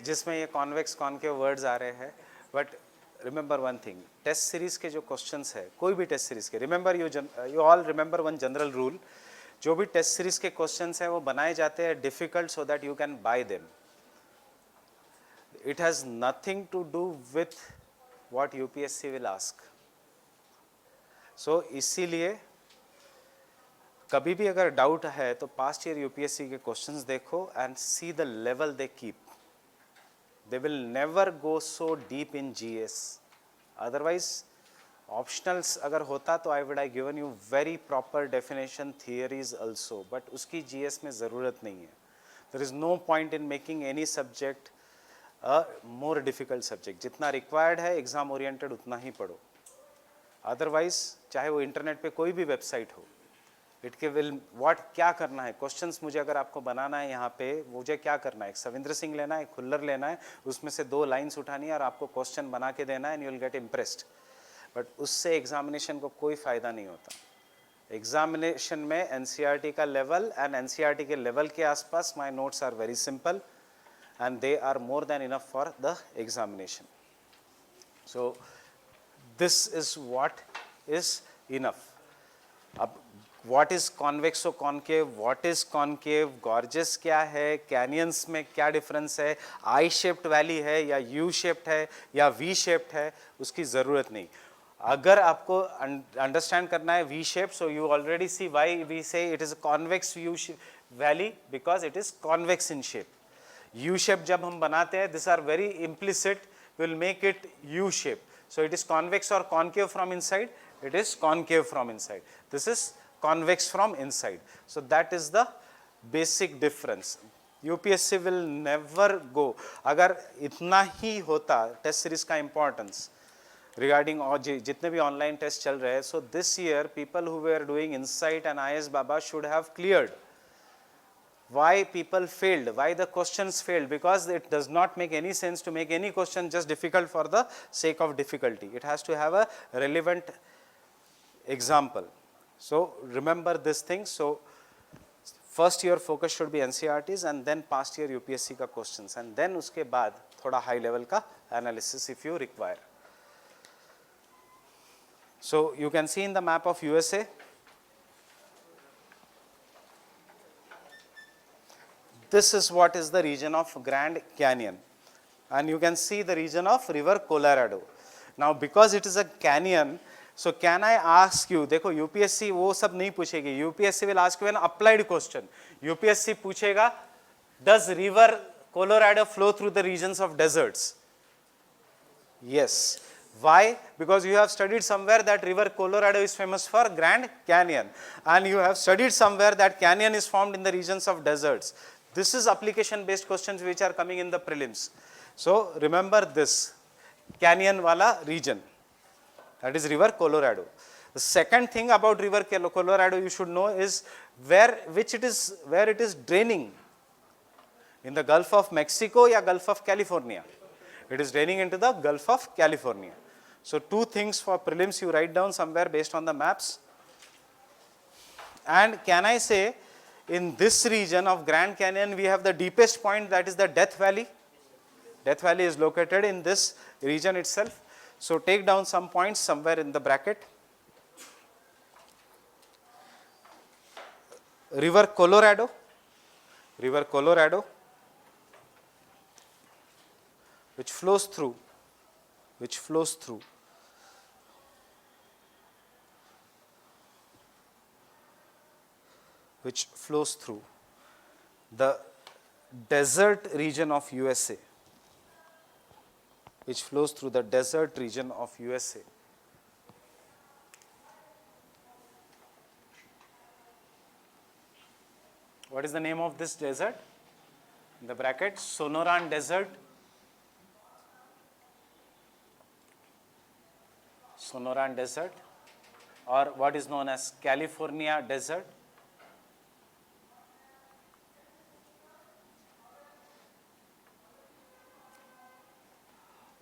जिसमें ये convex concave words आ रहे हैं, but remember one thing, test series के जो questions है, कोई भी test series के, remember you all remember one general rule, जो भी test series के questions हैं वो बनाए जाते हैं difficult so that you can buy them. It has nothing to do with what UPSC will ask. So इसीलिए कभी भी अगर डाउट है तो पास्ट ईयर यूपीएससी के क्वेश्चंस देखो and see the level they keep. They will never go so deep in GS. Otherwise optionals अगर होता तो I given you very proper definition theories also, but उसकी जीएस में ज़रूरत नहीं है. There is no point in making any subject a more difficult subject. जितना required है एग्जाम ओरिएंटेड उतना ही पढ़ो. अदरवाइज चाहे वो इंटरनेट पे कोई भी वेबसाइट हो, इट के विल व्हाट क्या करना है क्वेश्चंस मुझे अगर आपको बनाना है यहाँ पे, मुझे क्या करना है, एक सविंद्र सिंह लेना है, खुल्लर लेना है, उसमें से 2 लाइन्स उठानी है और आपको क्वेश्चन बना के देना है and you will get impressed. But उससे एग्जामिनेशन को कोई फ़ायदा नहीं होता. एग्जामिनेशन में एनसीईआरटी का लेवल एंड एनसीईआरटी के लेवल के आसपास my notes are very simple and they are more than enough for the examination. So this is what is enough. अब what is convex or concave, what is concave, gorges क्या है, canyons में क्या difference है, I shaped valley है या U shaped है या V shaped है, उसकी ज़रूरत नहीं. अगर आपको understand करना है V shape, so you already see why we say it is a convex valley, because it is convex in shape. U shape जब हम बनाते हैं, these are very implicit, will make it U shape. So it is convex or concave from inside, it is concave from inside. This is convex from inside. So that is the basic difference. UPSC will never go, अगर इतना ही होता test series का importance regarding और जितने भी online test चल रहे हैं, so this year people who were doing Insight and IS Baba should have cleared. Why people failed, why the questions failed? Because it does not make any sense to make any question just difficult for the sake of difficulty. It has to have a relevant example. So remember this thing. So first year focus should be NCERTs and then past year UPSC का questions, and then उसके बाद थोड़ा high level का analysis if you require. So you can see in the map of USA, this is what is the region of Grand Canyon, and you can see the region of river Colorado. Now because it is a canyon, so can I ask you, देखो UPSC वो सब नहीं पूछेगी. UPSC will ask you an applied question. UPSC पूछेगा, does river Colorado flow through the regions of deserts? Yes. Why? Because you have studied somewhere that river Colorado is famous for Grand Canyon, and you have studied somewhere that canyon is formed in the regions of deserts. This is application based questions which are coming in the prelims. So remember this canyon wala region, that is river Colorado. The second thing about river Colorado you should know is where it is draining, in the Gulf of Mexico or Gulf of California. It is draining into the Gulf of California. So two things for prelims you write down somewhere based on the maps. And can I say, in this region of Grand Canyon we have the deepest point, that is the Death Valley. Death Valley is located in this region itself. So take down some points somewhere in the bracket. River Colorado, which flows through the desert region of USA, What is the name of this desert? In the bracket, Sonoran Desert, or what is known as California Desert,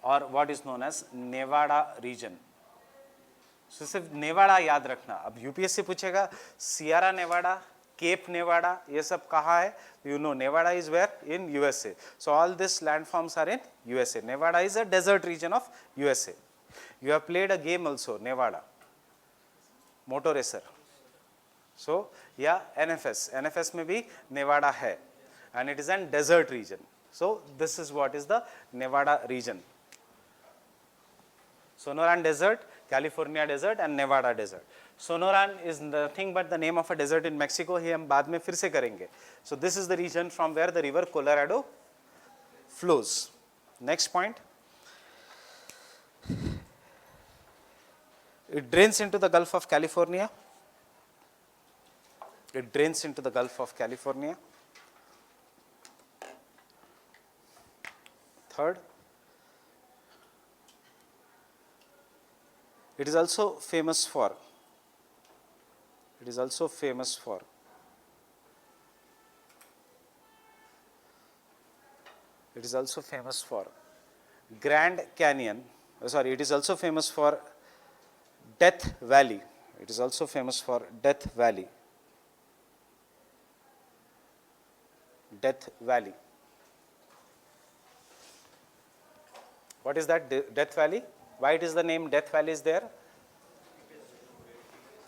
or what is known as Nevada region. So सिर्फ नेवाड़ा याद रखना. अब UPSC पूछेगा Sierra नेवाड़ा, cap नेवाड़ा, ये सब कहाँ है? You know Nevada is where? In USA. So all these landforms are in USA. Nevada is a desert region of USA. You have played a game also, Nevada, Motor Racer. So yeah, NFS में भी Nevada है, and it is a desert region. So this is what is the Nevada region. Sonoran Desert, California Desert and Nevada Desert. Sonoran is nothing but the name of a desert in Mexico. ये हम बाद में फिर से करेंगे. So this is the region from where the river Colorado flows. Next point. It drains into the Gulf of California. Third, it is also famous for Grand Canyon. It is also famous for Death Valley. What is that Death Valley? Why it is the name Death Valley is there?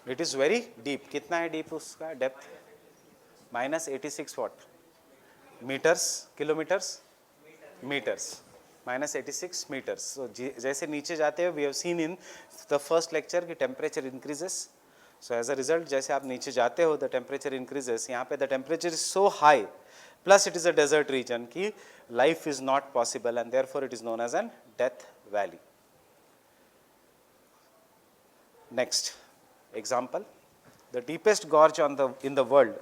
It is very deep. कितना है deep उसका depth? -86 what? Meters, kilometers? Meters. -86 meters. So जैसे नीचे जाते हैं, we have seen in the first lecture कि temperature increases. So as a result, जैसे आप नीचे जाते हो, the temperature increases. यहाँ पे the temperature is so high, plus it is a desert region कि life is not possible, and therefore it is known as an Death Valley. Next example, the deepest gorge in the world.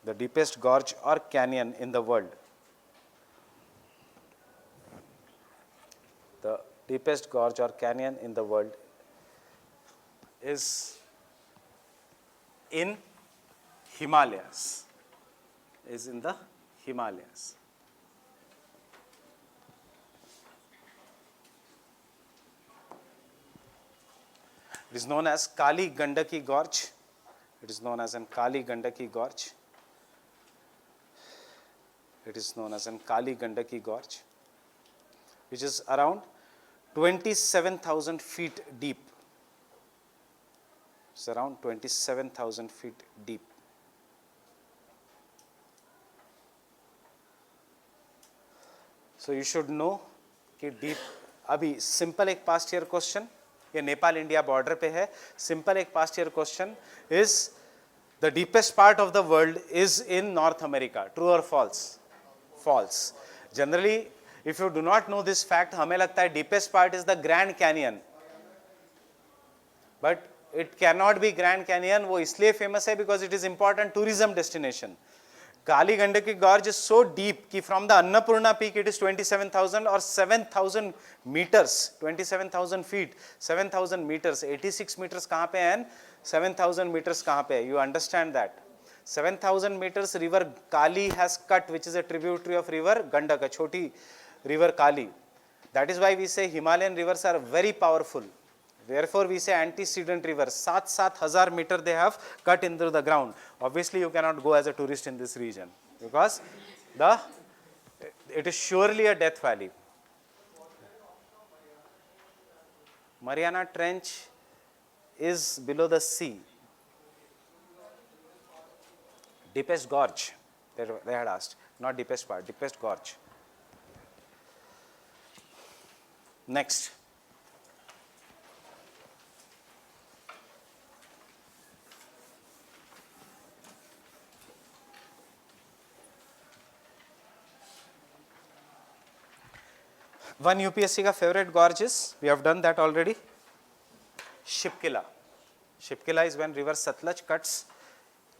The deepest gorge or canyon in the world. The deepest gorge or canyon in the world is in Himalayas. It is known as Kali Gandaki Gorge. Which is around 27,000 feet deep. It's around 27,000 feet deep. So you should know कि deep. अभी simple एक past year question, ये Nepal India border पे है. Simple एक past year question is the deepest part of the world is in North America. True or false? False. Generally, if you do not know this fact, हमें लगता है deepest part is the Grand Canyon. But it cannot be Grand Canyon. वो इसलिए famous है because it is important tourism destination. Kali Gandaki Gorge is so deep कि from the Annapurna peak it is 27,000 or 7,000 meters, 27,000 feet, 7,000 meters, 86 meters कहाँ पे है and 7,000 meters कहाँ पे है? You understand that? 7,000 meters river Kali has cut, which is a tributary of river Gandaka, Choti river Kali. That is why we say Himalayan rivers are very powerful. Therefore, we say antecedent rivers. 7,000 meters they have cut into the ground. Obviously, you cannot go as a tourist in this region because it is surely a death valley. Mariana Trench is below the sea. Deepest gorge, they had asked, not deepest part, deepest gorge. Next. One UPSC का favorite gorge is, we have done that already, Shipkila. Shipkila is when river Satluj cuts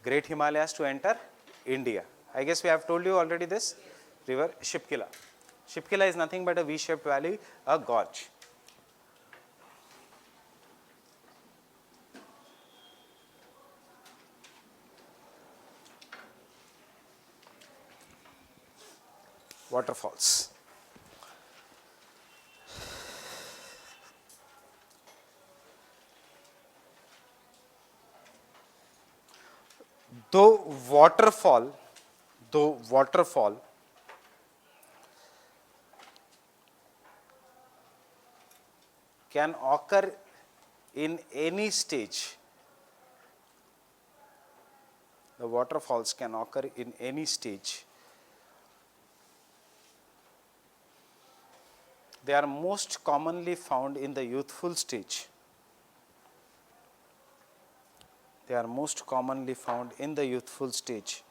Great Himalayas to enter India. I guess we have told you already this, river Shipkila. Shipkila is nothing but a V-shaped valley, a gorge. Waterfalls. Though waterfall can occur in any stage, the waterfalls can occur in any stage. They are most commonly found in the youthful stage. They are most commonly found in the youthful stage.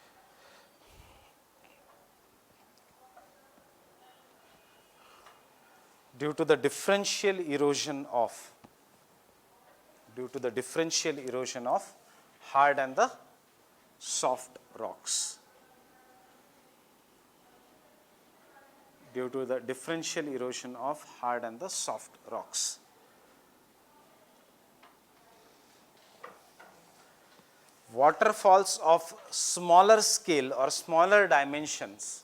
Due to the differential erosion of hard and the soft rocks. Due to the differential erosion of hard and the soft rocks. Waterfalls of smaller scale or smaller dimensions.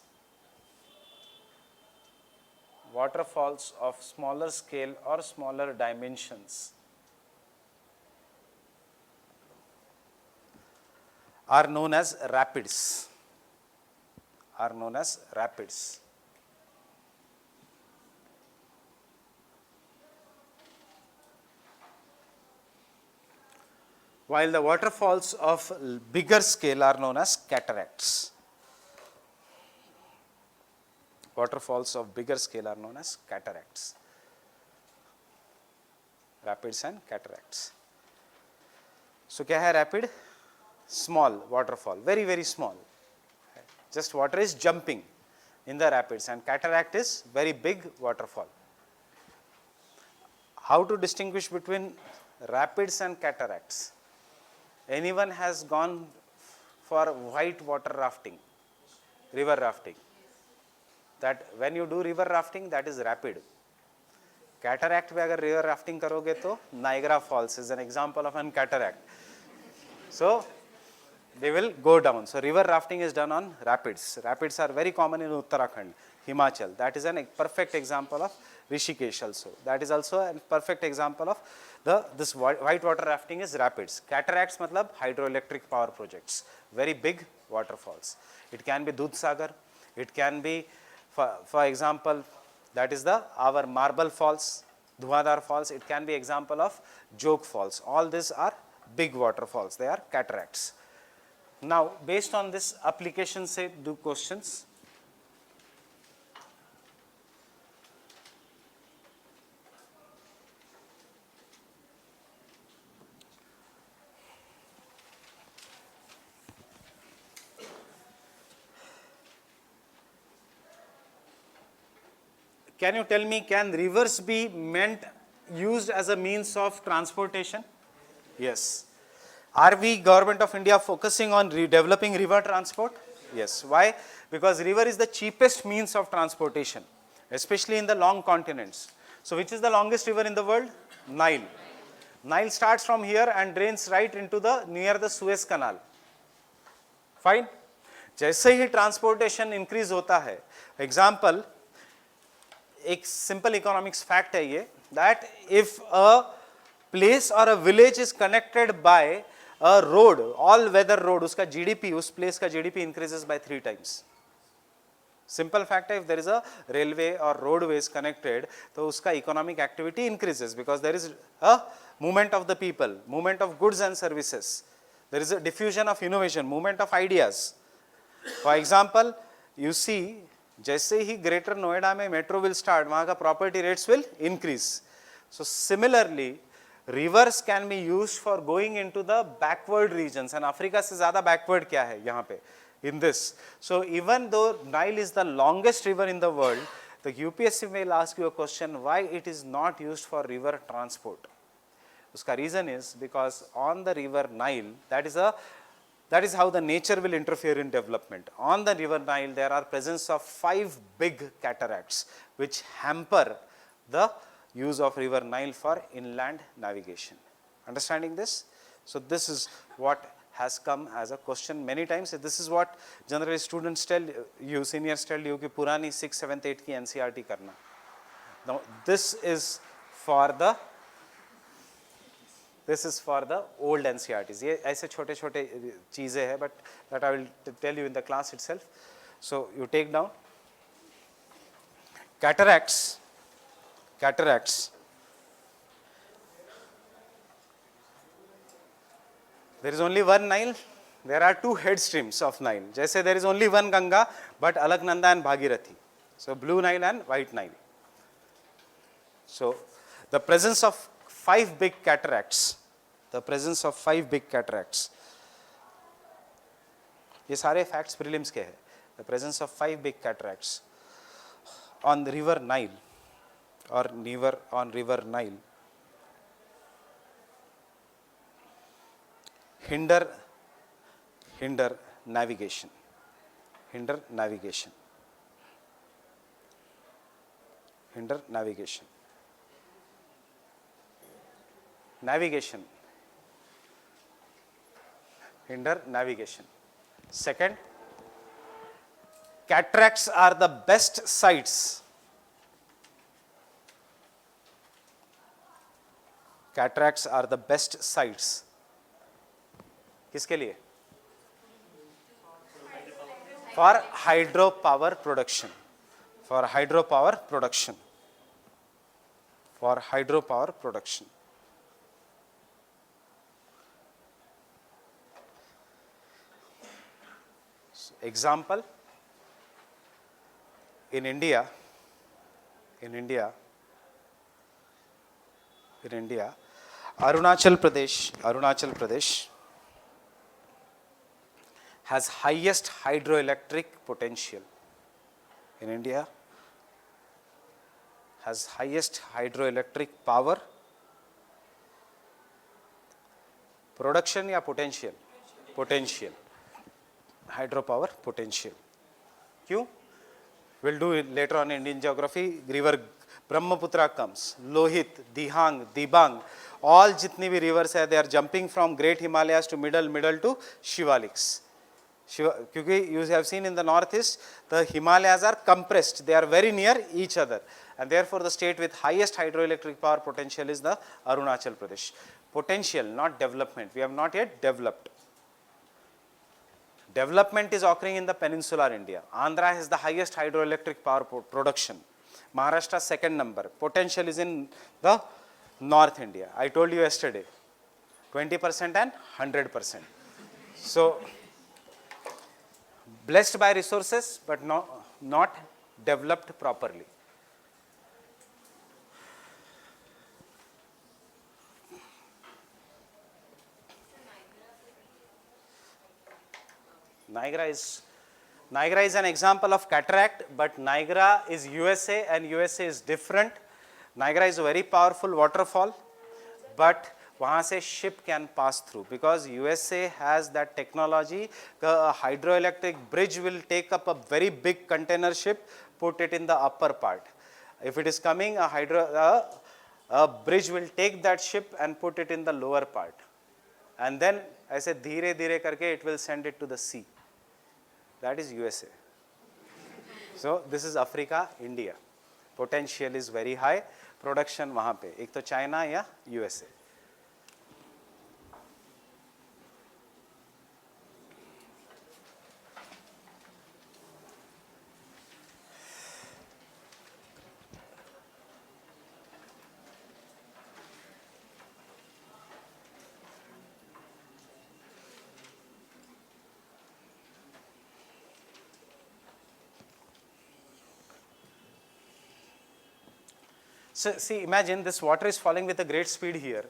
Waterfalls of smaller scale or smaller dimensions are known as rapids. While the waterfalls of bigger scale are known as cataracts. Waterfalls of bigger scale are known as cataracts. Rapids and cataracts. So, क्या है rapid? Small waterfall, very very small. Just water is jumping in the rapids, and cataract is very big waterfall. How to distinguish between rapids and cataracts? Anyone has gone for white water rafting, river rafting? That when you do river rafting, that is rapid. Cataract में अगर river rafting करोगे तो Niagara Falls is an example of an cataract. So they will go down. So river rafting is done on rapids. Rapids are very common in Uttarakhand, Himachal. That is a perfect example of Rishikesh also. That is also a perfect example of this white water rafting is rapids. Cataracts matlab hydroelectric power projects, very big waterfalls. It can be Dudhsagar, it can be, for example, that is our Marble Falls, Dhuvadar Falls. It can be example of Jog Falls. All these are big waterfalls. They are cataracts. Now, based on this application, say do questions. Can you tell me, can rivers be used as a means of transportation? Yes. Are we, Government of India, focusing on developing river transport? Yes. Why? Because river is the cheapest means of transportation, especially in the long continents. So which is the longest river in the world? Nile. Nile starts from here and drains right into near the Suez Canal. Fine. जैसे ही transportation increase होता है, example एक simple economics fact है ये, that if a place और a village is connected by a road, all weather road, उसका GDP, उस place का GDP increases by 3 times. Simple fact है, if there is a railway और roadways connected तो उसका economic activity increases because there is a movement of the people, movement of goods and services, there is a diffusion of innovation, movement of ideas. For example you see, जैसे ही greater Noida में metro will start, वहां का property rates will increase. So similarly rivers can be used for going into the backward regions, and Africa से ज्यादा backward क्या है यहाँ पे in this. So even though Nile is the longest river in the world, the UPSC will ask you a question, why it is not used for river transport? Uska reason is because on the river Nile, that is how the nature will interfere in development. On the river Nile there are presence of 5 big cataracts which hamper the use of river Nile for inland navigation. Understanding this? So this is what has come as a question many times. This is what generally students tell you, seniors tell you कि पुरानी 6th, 7th, 8th की NCERT करना. Now this is for the old NCERTs. ये ऐसे छोटे छोटे चीज़ें हैं, but that I will tell you in the class itself. So you take down cataracts. There is only one Nile, there are 2 head streams of Nile. जैसे there is only one Ganga, but Alaknanda and Bhagirathi. So Blue Nile and White Nile. So the presence of 5 big cataracts, ये सारे facts prelims के हैं. The presence of 5 big cataracts on the river Nile on river Nile hinder navigation. Second, cataracts are the best sites. किसके लिए? For hydropower production. So, example, in India, Arunachal Pradesh has highest hydroelectric potential. In India, has highest hydroelectric power. Production या potential? Potential. Hydropower potential. क्यों? We'll do it later on in Indian geography. River Brahmaputra comes, Lohit, Dihang, Dibang, all जितनी भी rivers है, they are jumping from Great Himalayas to middle to Shivaliks. क्योंकि you have seen in the northeast, the Himalayas are compressed, they are very near each other, and therefore the state with highest hydroelectric power potential is the Arunachal Pradesh. Potential, not development. We have not yet developed. Development is occurring in the peninsular India. Andhra has the highest hydroelectric power production. Maharashtra second number. Potential is in the North India. I told you yesterday, 20% and 100%. So, blessed by resources, but not developed properly. Niagara is Niagara is an example of cataract, but Niagara is USA and USA is different. Niagara is a very powerful waterfall, but वहाँ से ship can pass through because USA has that technology. A hydroelectric bridge will take up a very big container ship, put it in the upper part. If it is coming, a bridge will take that ship and put it in the lower part, and then ऐसे धीरे धीरे करके it will send it to the sea. That is USA. So this is Africa, India. Potential is very high. Production वहाँ पे एक तो China या USA. So see, imagine this water is falling with a great speed here.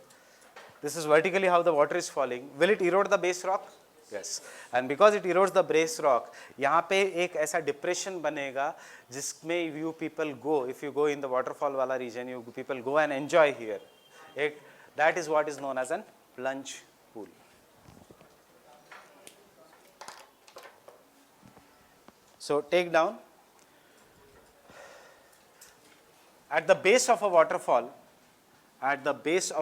This is vertically how the water is falling. Will it erode the base rock? Yes. And because it erodes the base rock, यहाँ पे एक ऐसा depression बनेगा जिसमें you people go, if you go in the waterfall वाला region, you people go and enjoy here. That is what is known as a plunge pool. So take down. At the base of a waterfall, a depression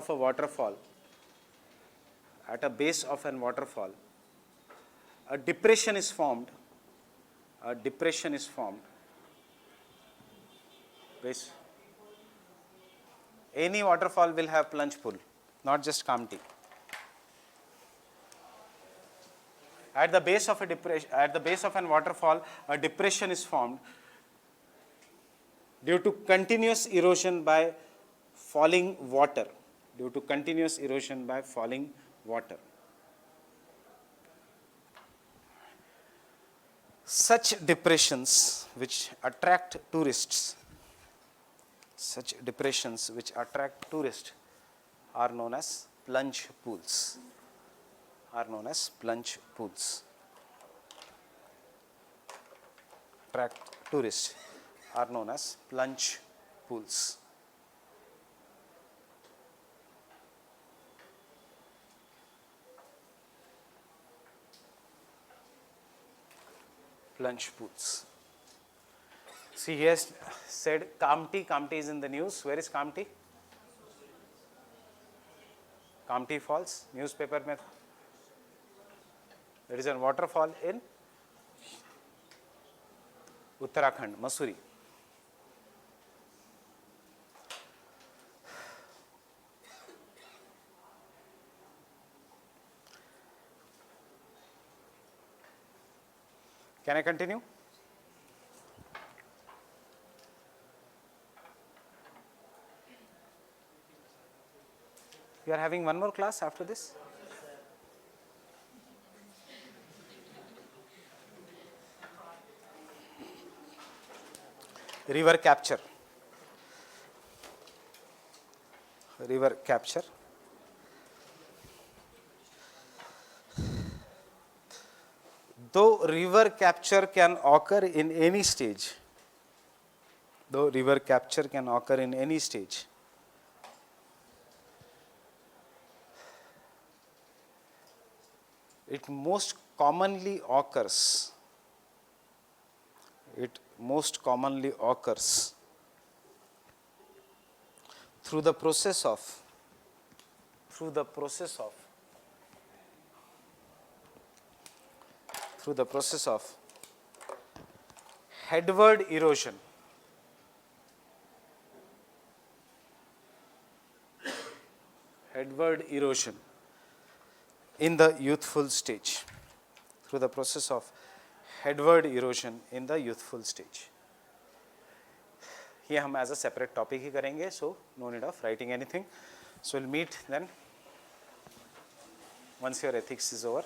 is formed. Any waterfall will have plunge pool, not just Kamti. At the base of an waterfall, a depression is formed due to continuous erosion by falling water. Such depressions which attract tourists are known as plunge pools. Attract tourists are known as plunge pools. See, he has said Kamti. Kamti is in the news. Where is Kamti? Kamti Falls, newspaper mein. There is a waterfall in Uttarakhand, Mussoorie. Can I continue? You are having one more class after this? River capture. Though river capture can occur in any stage, it most commonly occurs through the process of headward erosion. In the youthful stage. Through the process of headward erosion in the youthful stage. ये हम as a separate topic ही करेंगे, so no need of writing anything. So we'll meet then once your ethics is over.